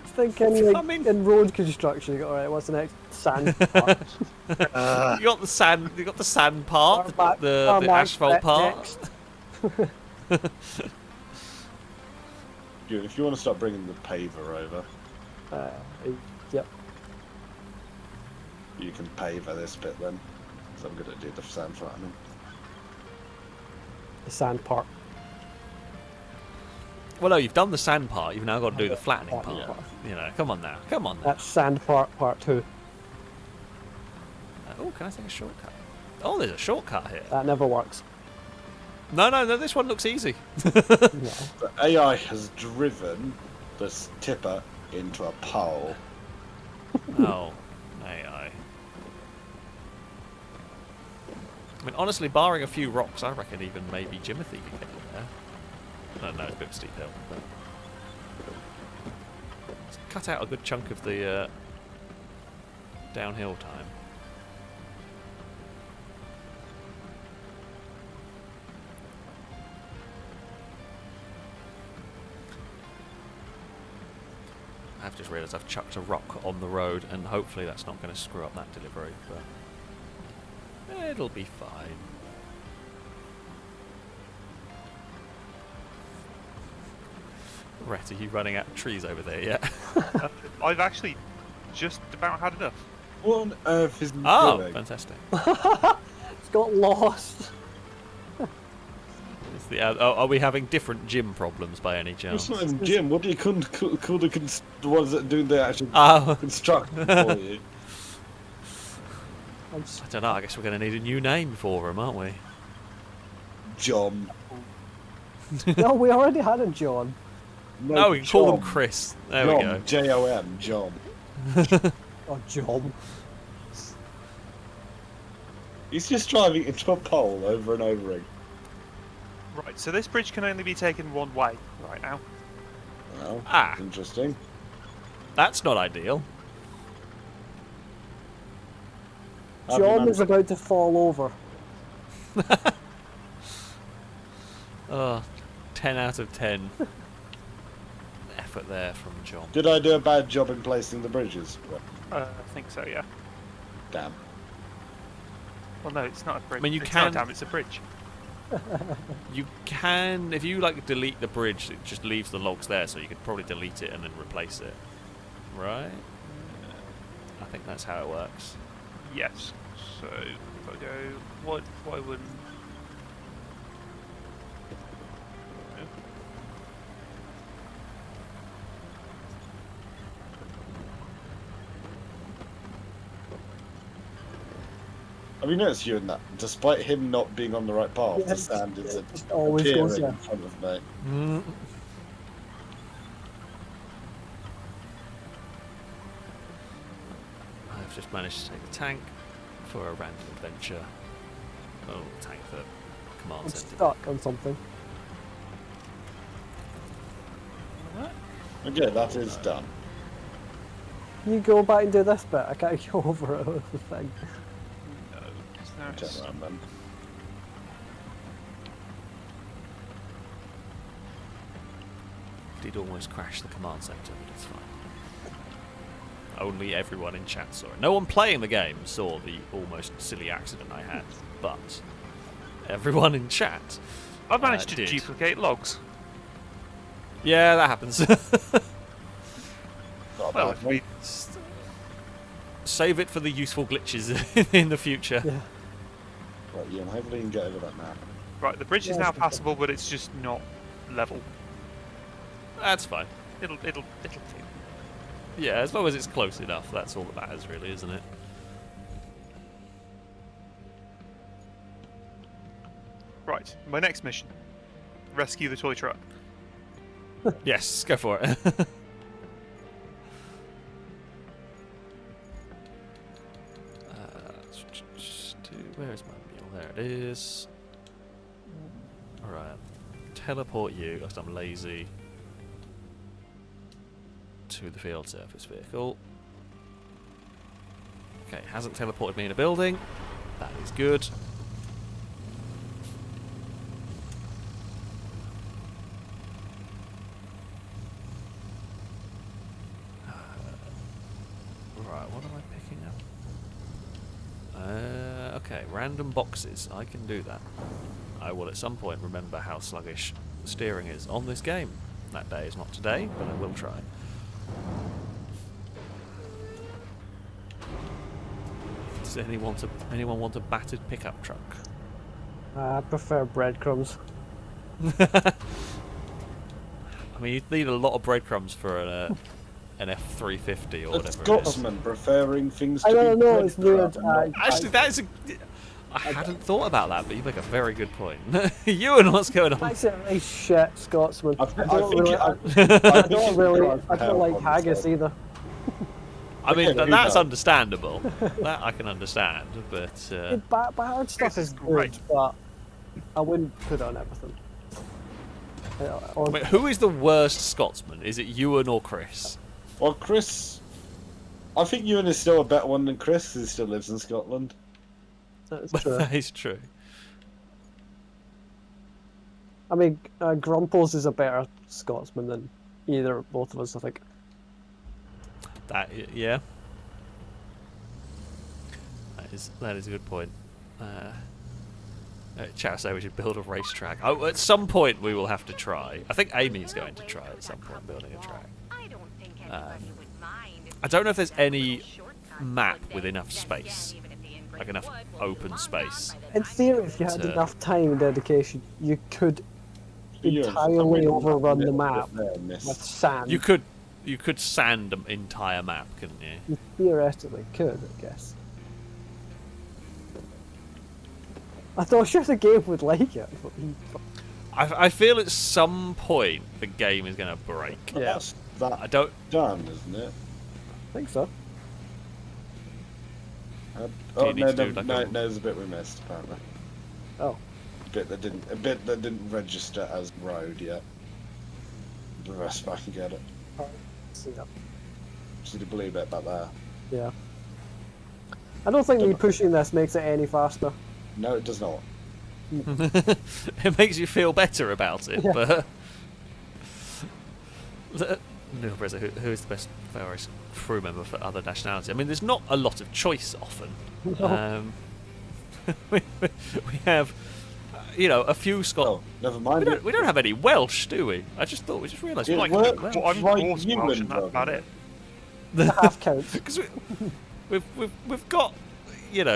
Thinking like, in road construction, you go, alright, what's the next sand part? You got the sand. You got the sand part, Tarmac- the tarmac asphalt part. next. Dude, if you want to start bringing the paver over, Yep. you can paver this bit then. So I'm going to do the sand flattening. The sand part. Well, no, you've done the sand part. You've now got to do the flattening Flattening part. part. You know, come on now. Come on now. That's sand part 2. Oh, can I take a shortcut? Oh, there's a shortcut here. That never works. No, this one looks easy. Yeah. The AI has driven this tipper into a pole. Oh, AI. I mean, honestly, barring a few rocks, I reckon even maybe Jimothy could get in there. No, it's a bit of a steep hill. But it's cut out a good chunk of the downhill time. I've just realised I've chucked a rock on the road, and hopefully that's not going to screw up that delivery, but it'll be fine. Rhett, are you running out of trees over there yet? I've actually just about had enough. What on earth is he Oh, doing? fantastic. It's got lost. It's the, are we having different gym problems by any chance? It's not even Jim. What do you call the ones that do the actual Oh, construction for you? I'm s- I don't know. I guess we're going to need a new name for him, aren't we? John. No, we already had a John. No, we can call him John. Chris. There John, we go. J-O-M, John. Oh, John. He's just driving into a pole over and over again. Right, so this bridge can only be taken one way right now. Well, Ah. interesting. That's not ideal. John is about to fall over. Oh, 10 out of 10. Effort there from John. Did I do a bad job in placing the bridges? I think so, yeah. Damn. Well, no, it's not a bridge. I mean, you it's can- not a dam, it's a bridge. You can, if you like delete the bridge, it just leaves the logs there, so you could probably delete it and then replace it. Right? I think that's how it works. Yes. So, if I go, why wouldn't... Have you noticed you in that? Despite him not being on the right path, the Yes, sand is it just always goes appearing there. in front of me. I've just managed to take a tank for a random adventure. Oh, tank for command I'm center. stuck on something. Okay, that is done. Can you go back and do this bit? I can't go over it with the thing. No, Turn it's around then. Did almost crash the command center, but it's fine. Only everyone in chat saw it. No one playing the game saw the almost silly accident I had, but everyone in chat. I've managed to did. duplicate logs. Yeah, that happens. Not a Well, bad if one. we, Save it for the useful glitches in the future. Yeah. Right, Ian, hopefully you can get over that now. right, the bridge is Yeah, now it's okay. passable, but it's just not level. That's fine. It'll do. Yeah, as long as it's close enough, that's all that matters, really, isn't it? Right, my next mission: rescue the toy truck. Yes, go for it. Where is my mule? There it is. Alright. Teleport you, because I'm lazy, to the field surface vehicle. Okay, hasn't teleported me in a building. That is good. Right, what am I picking up? Okay, random boxes. I can do that. I will at some point remember how sluggish the steering is on this game. That day is not today, but I will try. Does anyone want a battered pickup truck? I prefer breadcrumbs. I mean, you'd need a lot of breadcrumbs for an F350 or A whatever it is. Scotsman preferring things to I don't be know, it's weird. breadcrumbed, Actually, that is a... I hadn't thought about that, but you make a very good point. Ewan, what's going on? I'm actually a really shit Scotsman. I don't like haggis either. I mean, Okay, that's who understandable. That I can understand, but... Bad stuff This is is great. good, but I wouldn't put it on everything. Wait, who is the worst Scotsman? Is it Ewan or Chris? Well, Chris, I think Ewan is still a better one than Chris, who still lives in Scotland. That's true. That is true. I mean, Grumples is a better Scotsman than either or both of us, I think. Yeah. That is a good point. Chat say we should build a racetrack. Oh, at some point we will have to try. I think Amy's going to try at some point building a track. I don't think anybody would mind if I don't know if there's we any took a shortcut map today. with enough Then space. again, even if the inbreak Like enough would, we'll be open long space. gone by the In time theory, if you had to- enough time and dedication, you could Ewan, for some entirely reason, overrun the little bit map there, miss. with sand. You could sand an entire map, couldn't you? You theoretically could, I guess. I thought sure the game would like it. But I feel at some point the game is going to break. But Yeah. that's that I don't. done, isn't it? I think so. Oh you need no, to do like no, a- there's a bit we missed apparently. Oh. A bit that didn't register as road yet. The rest I can get it. See that. See the blue bit about there. Yeah. I don't think me pushing this makes it any faster. No, it does not. It makes you feel better about it, Yeah. but no, who is the best FailRace crew member for other nationalities? I mean, there's not a lot of choice often. No. We have, a few Oh, Scot. never mind. We don't have any Welsh, do we? I just realised we It might worked. have Well, I'm Like Norse you Welsh, and and that's about it. Half counts. because we've got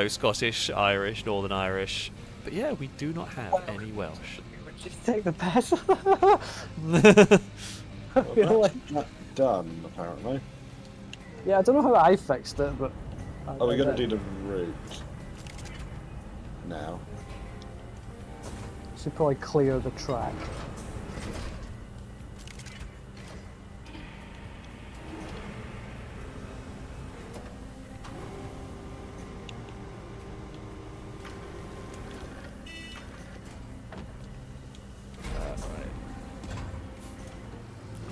Scottish, Irish, Northern Irish, but yeah, we do not have any Welsh. Just take the piss. I Well, feel like, that's not done apparently. yeah, I don't know how I fixed it, but. Oh, we're gonna do the route now. Should probably clear the track.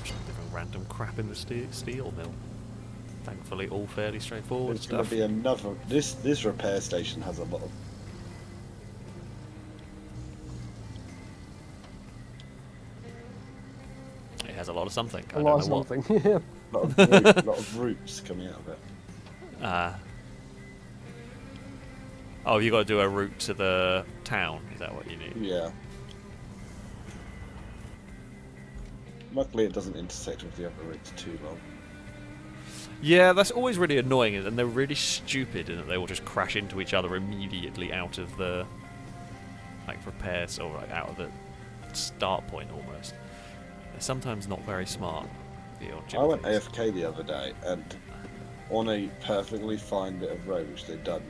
Just different random crap in the steel mill. Thankfully, all fairly straightforward There's gonna stuff. be another. This repair station has a lot of. It has a lot of something. A I lot don't know of something. Yeah. lot of roots coming out of it. what. Oh, you got to do a route to the town. Is that what you need? Yeah. Luckily, it doesn't intersect with the other routes too long. Yeah, that's always really annoying, and they're really stupid in that they will just crash into each other immediately out of the repairs or out of the start point almost. They're sometimes not very smart. The old I went gypsies. AFK the other day, and on a perfectly fine bit of road which they'd done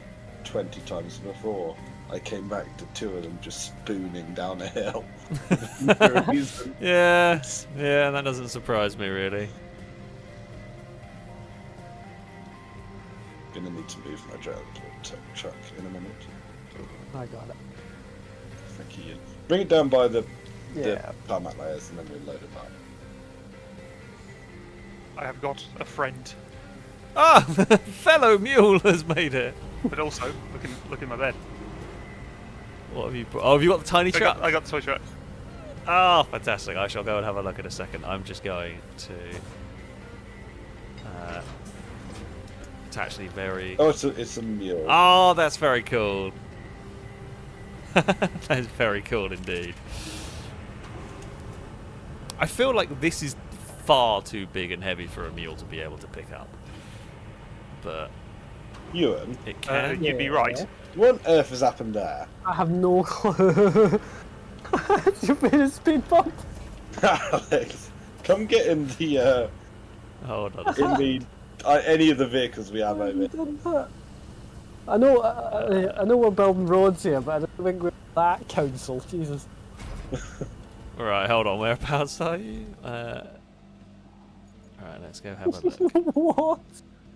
20 times before, I came back to two of them just spooning down a hill. For no reason. Yeah, that doesn't surprise me really. Gonna need need to move my truck in a minute. I got it. Thank you. Bring it down by the Yeah. tarmac layers and then we'll load it up. I have got a friend, Ah, fellow mule has made it. but also look in my bed. What have you put? Oh, have you got the tiny truck? I got the toy truck. Oh, fantastic. I shall go and have a look in a second. I'm just going to... it's actually very... Oh, it's a mule. Oh, that's very cool. That is very cool indeed. I feel like this is far too big and heavy for a mule to be able to pick up. But Ewan, it can. You'd be right. what on earth has happened there? I have no clue. You made a speed bump. Alex, come get in the Hold on. any of the vehicles we have over. I know we're building roads here, but I don't think we're that council. Jesus. Right, hold on. Whereabouts are you? Alright, let's go have a look. What?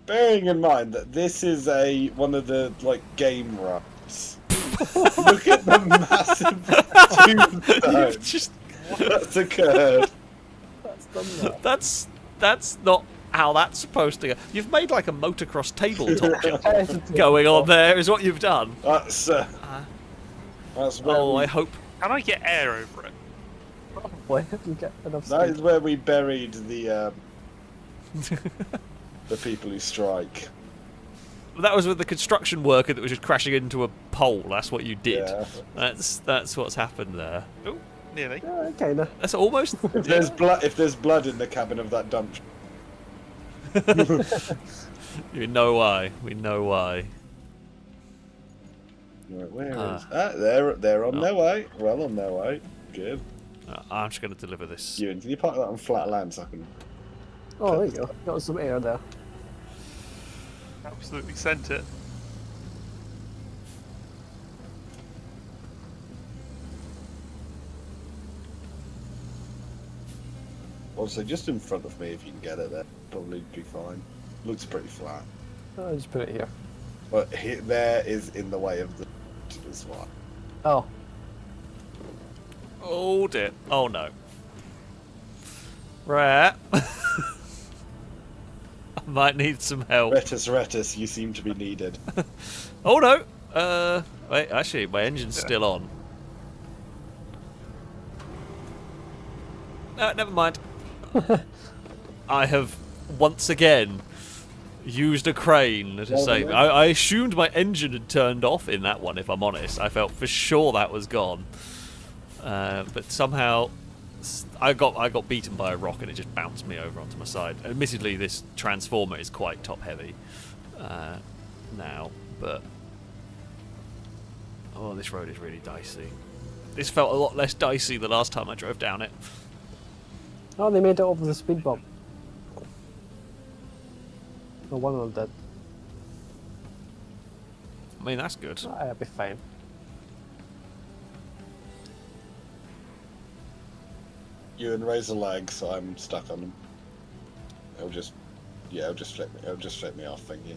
Bearing in mind that this is one of the game runs. Look at the massive tombstone Just that's occurred. That's done that. that's not how that's supposed to go. You've made like a motocross tabletop jump going on there. Is what you've done. That's where Oh, we, I hope. Can I get air over it? Probably if you get enough that speed. is where we buried the people who strike. That was with the construction worker that was just crashing into a pole. That's what you did. Yeah. That's what's happened there. Oh, nearly. Yeah, kinda. That's almost. If there's blood in the cabin of that dump. We know why. We know why. Right, where is? They're on their way. Well on their way. Good. I'm just going to deliver this. Ewan, can you park that on flat land so I can? Oh, there you go. Got some air there. Absolutely sent it. Also, just in front of me, if you can get it there, probably be fine. Looks pretty flat. I'll just put it here. But there is in the way of the as well. Oh. Oh dear. Oh no. Right. I might need some help. Retus, you seem to be needed. Oh no. Wait. Actually, my engine's still on. No, never mind. I have once again used a crane to save me. I assumed my engine had turned off in that one, if I'm honest. I felt for sure that was gone. But somehow I got beaten by a rock and it just bounced me over onto my side. Admittedly, this transformer is quite top heavy now, but oh, this road is really dicey. This felt a lot less dicey the last time I drove down it. Oh, they made it over the speed bump. No, one of them did. I mean, that's good. I'll be fine. Ewan, raise a leg, so I'm stuck on them. It'll just flip me off. Thank you.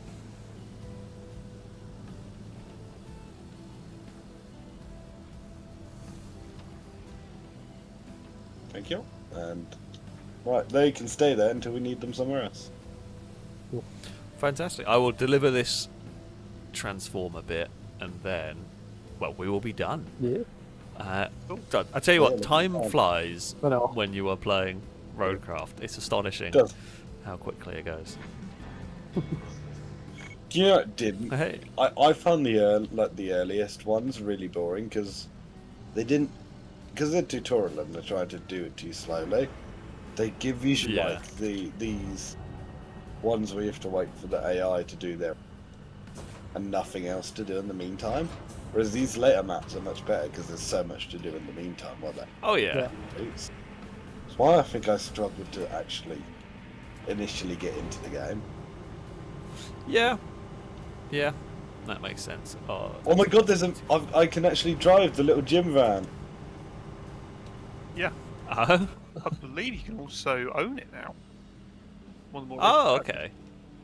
Thank you. And right, they can stay there until we need them somewhere else. Fantastic. I will deliver this transformer bit, and then, well, we will be done. Yeah. So, I tell you what, Yeah, time flies I know. when you are playing RoadCraft. It's astonishing It does. how quickly it goes. Do you know what it didn't? Hey. I found the earliest ones really boring because they're tutorial and they're trying to do it too slowly. They give you Yeah. these ones where you have to wait for the AI to do their and nothing else to do in the meantime. Whereas these later maps are much better because there's so much to do in the meantime while they're Oh, yeah. Yeah. That's why I think I struggled to actually initially get into the game. Yeah. Yeah. That makes sense. Oh, Oh my god, I can actually drive the little gym van. Yeah. oh, I believe you can also own it now. One of the more oh recent okay.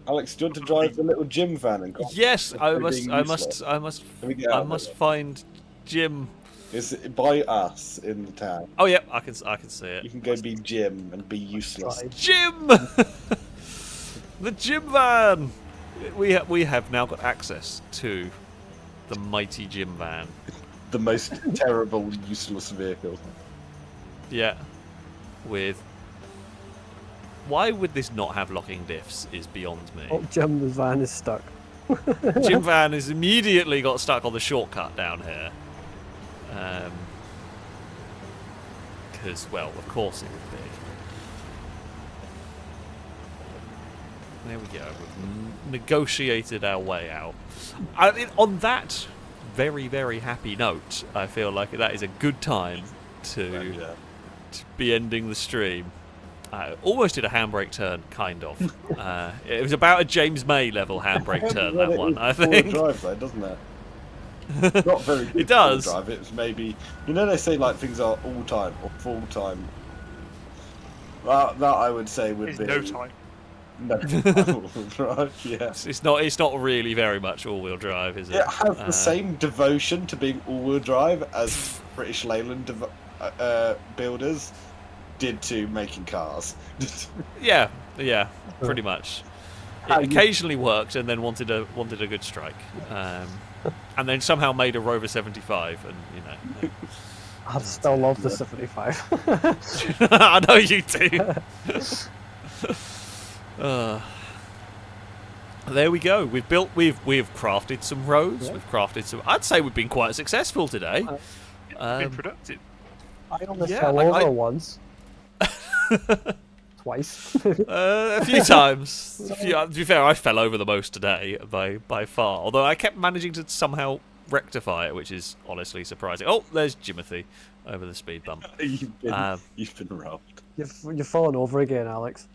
Alex, do you want to drive the little Jim van and Yes, I must Let me get out of it. find Jim. It's by us in the town. Oh yeah, I can see You it. can go be Jim and be useless. Right. Jim, the Jim van. We have now got access to the mighty Jim van. The most terrible, useless vehicle. Yeah, with. Why would this not have locking diffs is beyond me. Oh, Jim, the van is stuck. Jim van has immediately got stuck on the shortcut down here. Because, well, of course it would be. There we go. We've negotiated our way out. On that very, very happy note, I feel like that is a good time to be ending the stream. Almost did a handbrake turn, kind of. It was about a James May level handbrake turn, that one, I think. Drive though, doesn't it? Not very good. It does. Drive. It was maybe, they say like things are all time or full time. That I would say would It's be no time. No time drive. Yeah. It's not really very much all-wheel drive, is it? It has the same devotion to being all-wheel drive as British Leyland builders did to making cars. Yeah, pretty much. It occasionally worked, and then wanted a good strike, and then somehow made a Rover 75, and I still love the 75. I know you do. There we go. We've crafted some roads. Yeah. We've crafted some. I'd say we've been quite successful today. Been productive. I almost Yeah, fell like over once. Twice. A few times. To be fair, I fell over the most today by far. Although I kept managing to somehow rectify it, which is honestly surprising. Oh, there's Jimothy over the speed bump. You've been robbed. You've fallen over again, Alex.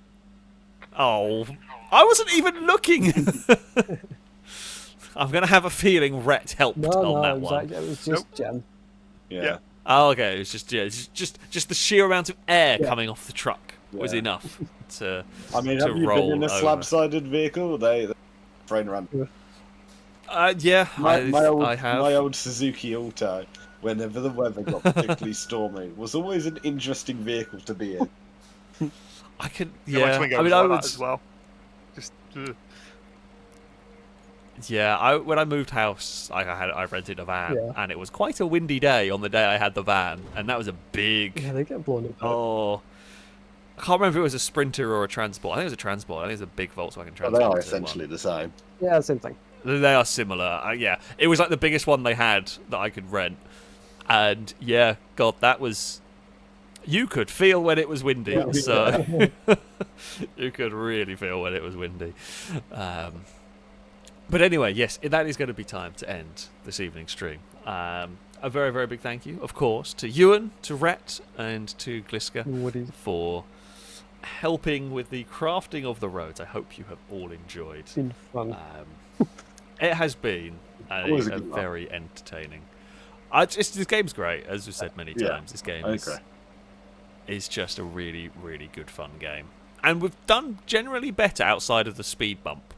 Oh, I wasn't even looking. I'm gonna have a feeling Rhett helped on that one. It was just Jim. Yeah. Oh, okay. It was just just the sheer amount of air coming off the truck was enough to. I mean, to have you roll been in a over. slab-sided vehicle? They thrown around. Yeah, My I have. My old Suzuki Alto, whenever the weather got particularly stormy, was always an interesting vehicle to be in. I can. My Yeah, twin I goes mean, like I would. that as well. Just. Yeah, when I moved house, I rented a van, and it was quite a windy day on the day I had the van, and that was a big. Yeah, they get blown up. Oh, I can't remember if it was a Sprinter or a Transport. I think it was a Transport. I think it was a big Volkswagen Transport. Well, they are essentially the same. Yeah, same thing. They are similar. Yeah, it was like the biggest one they had that I could rent, and yeah, God, that was. You could feel when it was windy, Yeah. so you could really feel when it was windy. But anyway, yes, that is going to be time to end this evening's stream. A very, very big thank you, of course, to Ewan, to Rhett, and to Gliska Woody. for helping with the crafting of the roads. I hope you have all enjoyed. It's been fun. It has been Always a a good laugh. very entertaining. This game's great, as we've said many times. This game is just a really, really good fun game. And we've done generally better outside of the speed bump.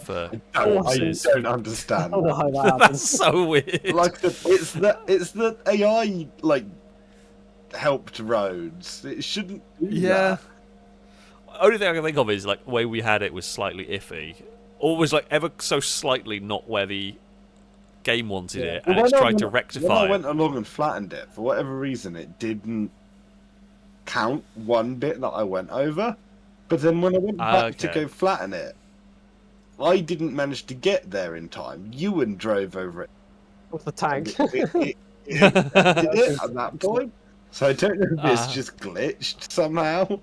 For I horses. don't understand. I don't know how that That's happens. so weird. Like it's the AI like helped roads. It shouldn't. Do Yeah. that. Only thing I can think of is like the way we had it was slightly iffy, or was like ever so slightly not where the game wanted it, and Well, it's when tried to when rectify I it. went along and flattened it, for whatever reason, it didn't count one bit that I went over. But then when I went back to Okay. go flatten it, I didn't manage to get there in time. Ewan drove over it. With the tank. It did it at that point. So I don't know if it's just glitched somehow.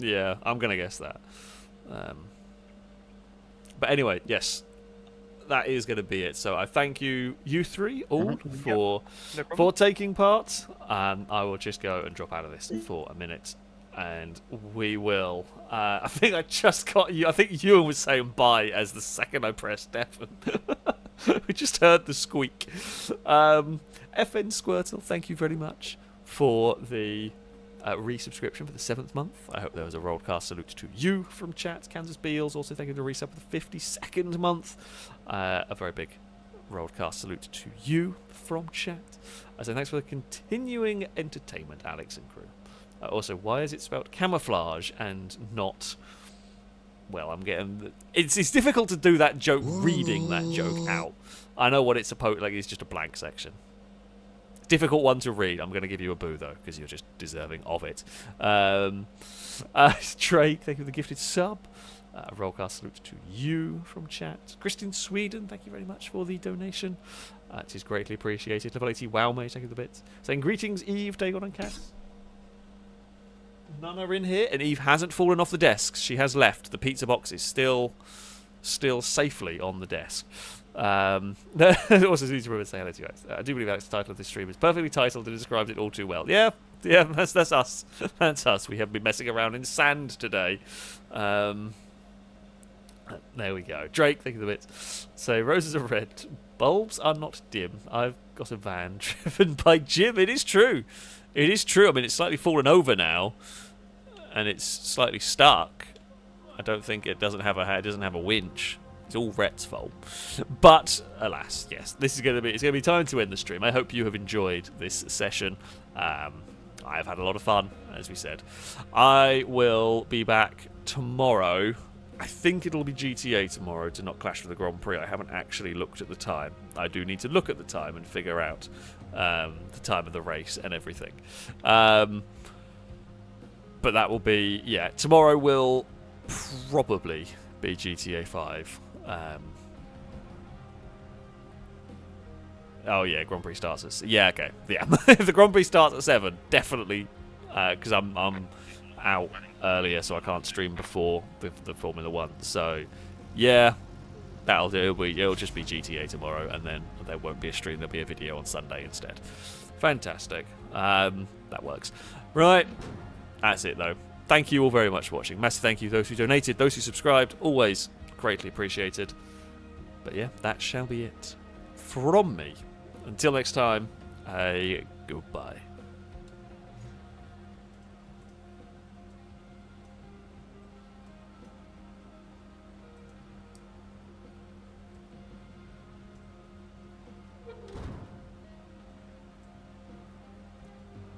Yeah, I'm gonna guess that. But anyway, yes, that is going to be it. So I thank you three all for No problem. for taking part. I will just go and drop out of this for a minute, and we will. I think I just got you. I think Ewan was saying bye as the second I pressed F. We just heard the squeak. FN Squirtle, thank you very much for the resubscription for the 7th month. I hope there was a RoadCraft salute to you from chat. Kansas Beals also thank you for the resub for the 52nd month. A very big RoadCraft salute to you from chat. So thanks for the continuing entertainment, Alex and crew. Also, why is it spelled camouflage and not... Well, I'm getting... It's difficult to do that joke reading that joke out. I know what it's supposed... Like, it's just a blank section. Difficult one to read. I'm going to give you a boo, though, because you're just deserving of it. Drake, thank you for the gifted sub. RollCast salute to you from chat. Christian Sweden, thank you very much for the donation. It is greatly appreciated. Level 80 wow, mate, thank you for the bits. Saying greetings, Eve, Dagon and Cass. None are in here, and Eve hasn't fallen off the desks. She has left. The pizza box is still safely on the desk. Also, need to remember to say hello to you, Alex. I do believe Alex, the title of this stream is perfectly titled and describes it all too well. Yeah, that's us. That's us. We haven't been messing around in sand today. There we go. Drake, thank you for the bits. So, roses are red. Bulbs are not dim. I've got a van driven by Jim. It is true. It is true. I mean, it's slightly fallen over now, and it's slightly stuck. I don't think it doesn't have a winch. It's all Rhett's fault. But alas, yes, it's going to be time to end the stream. I hope you have enjoyed this session. I've had a lot of fun, as we said. I will be back tomorrow. I think it'll be GTA tomorrow to not clash with the Grand Prix. I haven't actually looked at the time. I do need to look at the time and figure out the time of the race and everything. But that will be... Yeah, tomorrow will probably be GTA 5. Oh yeah, Grand Prix starts at... Yeah, okay. Yeah, if the Grand Prix starts at 7, definitely, because I'm out earlier, so I can't stream before the Formula 1. So, yeah, that'll do. It'll just be GTA tomorrow, and then there won't be a stream. There'll be a video on Sunday instead. Fantastic. That works. Right, that's it, though. Thank you all very much for watching. Massive thank you to those who donated, those who subscribed. Always greatly appreciated. But yeah, that shall be it from me. Until next time, goodbye.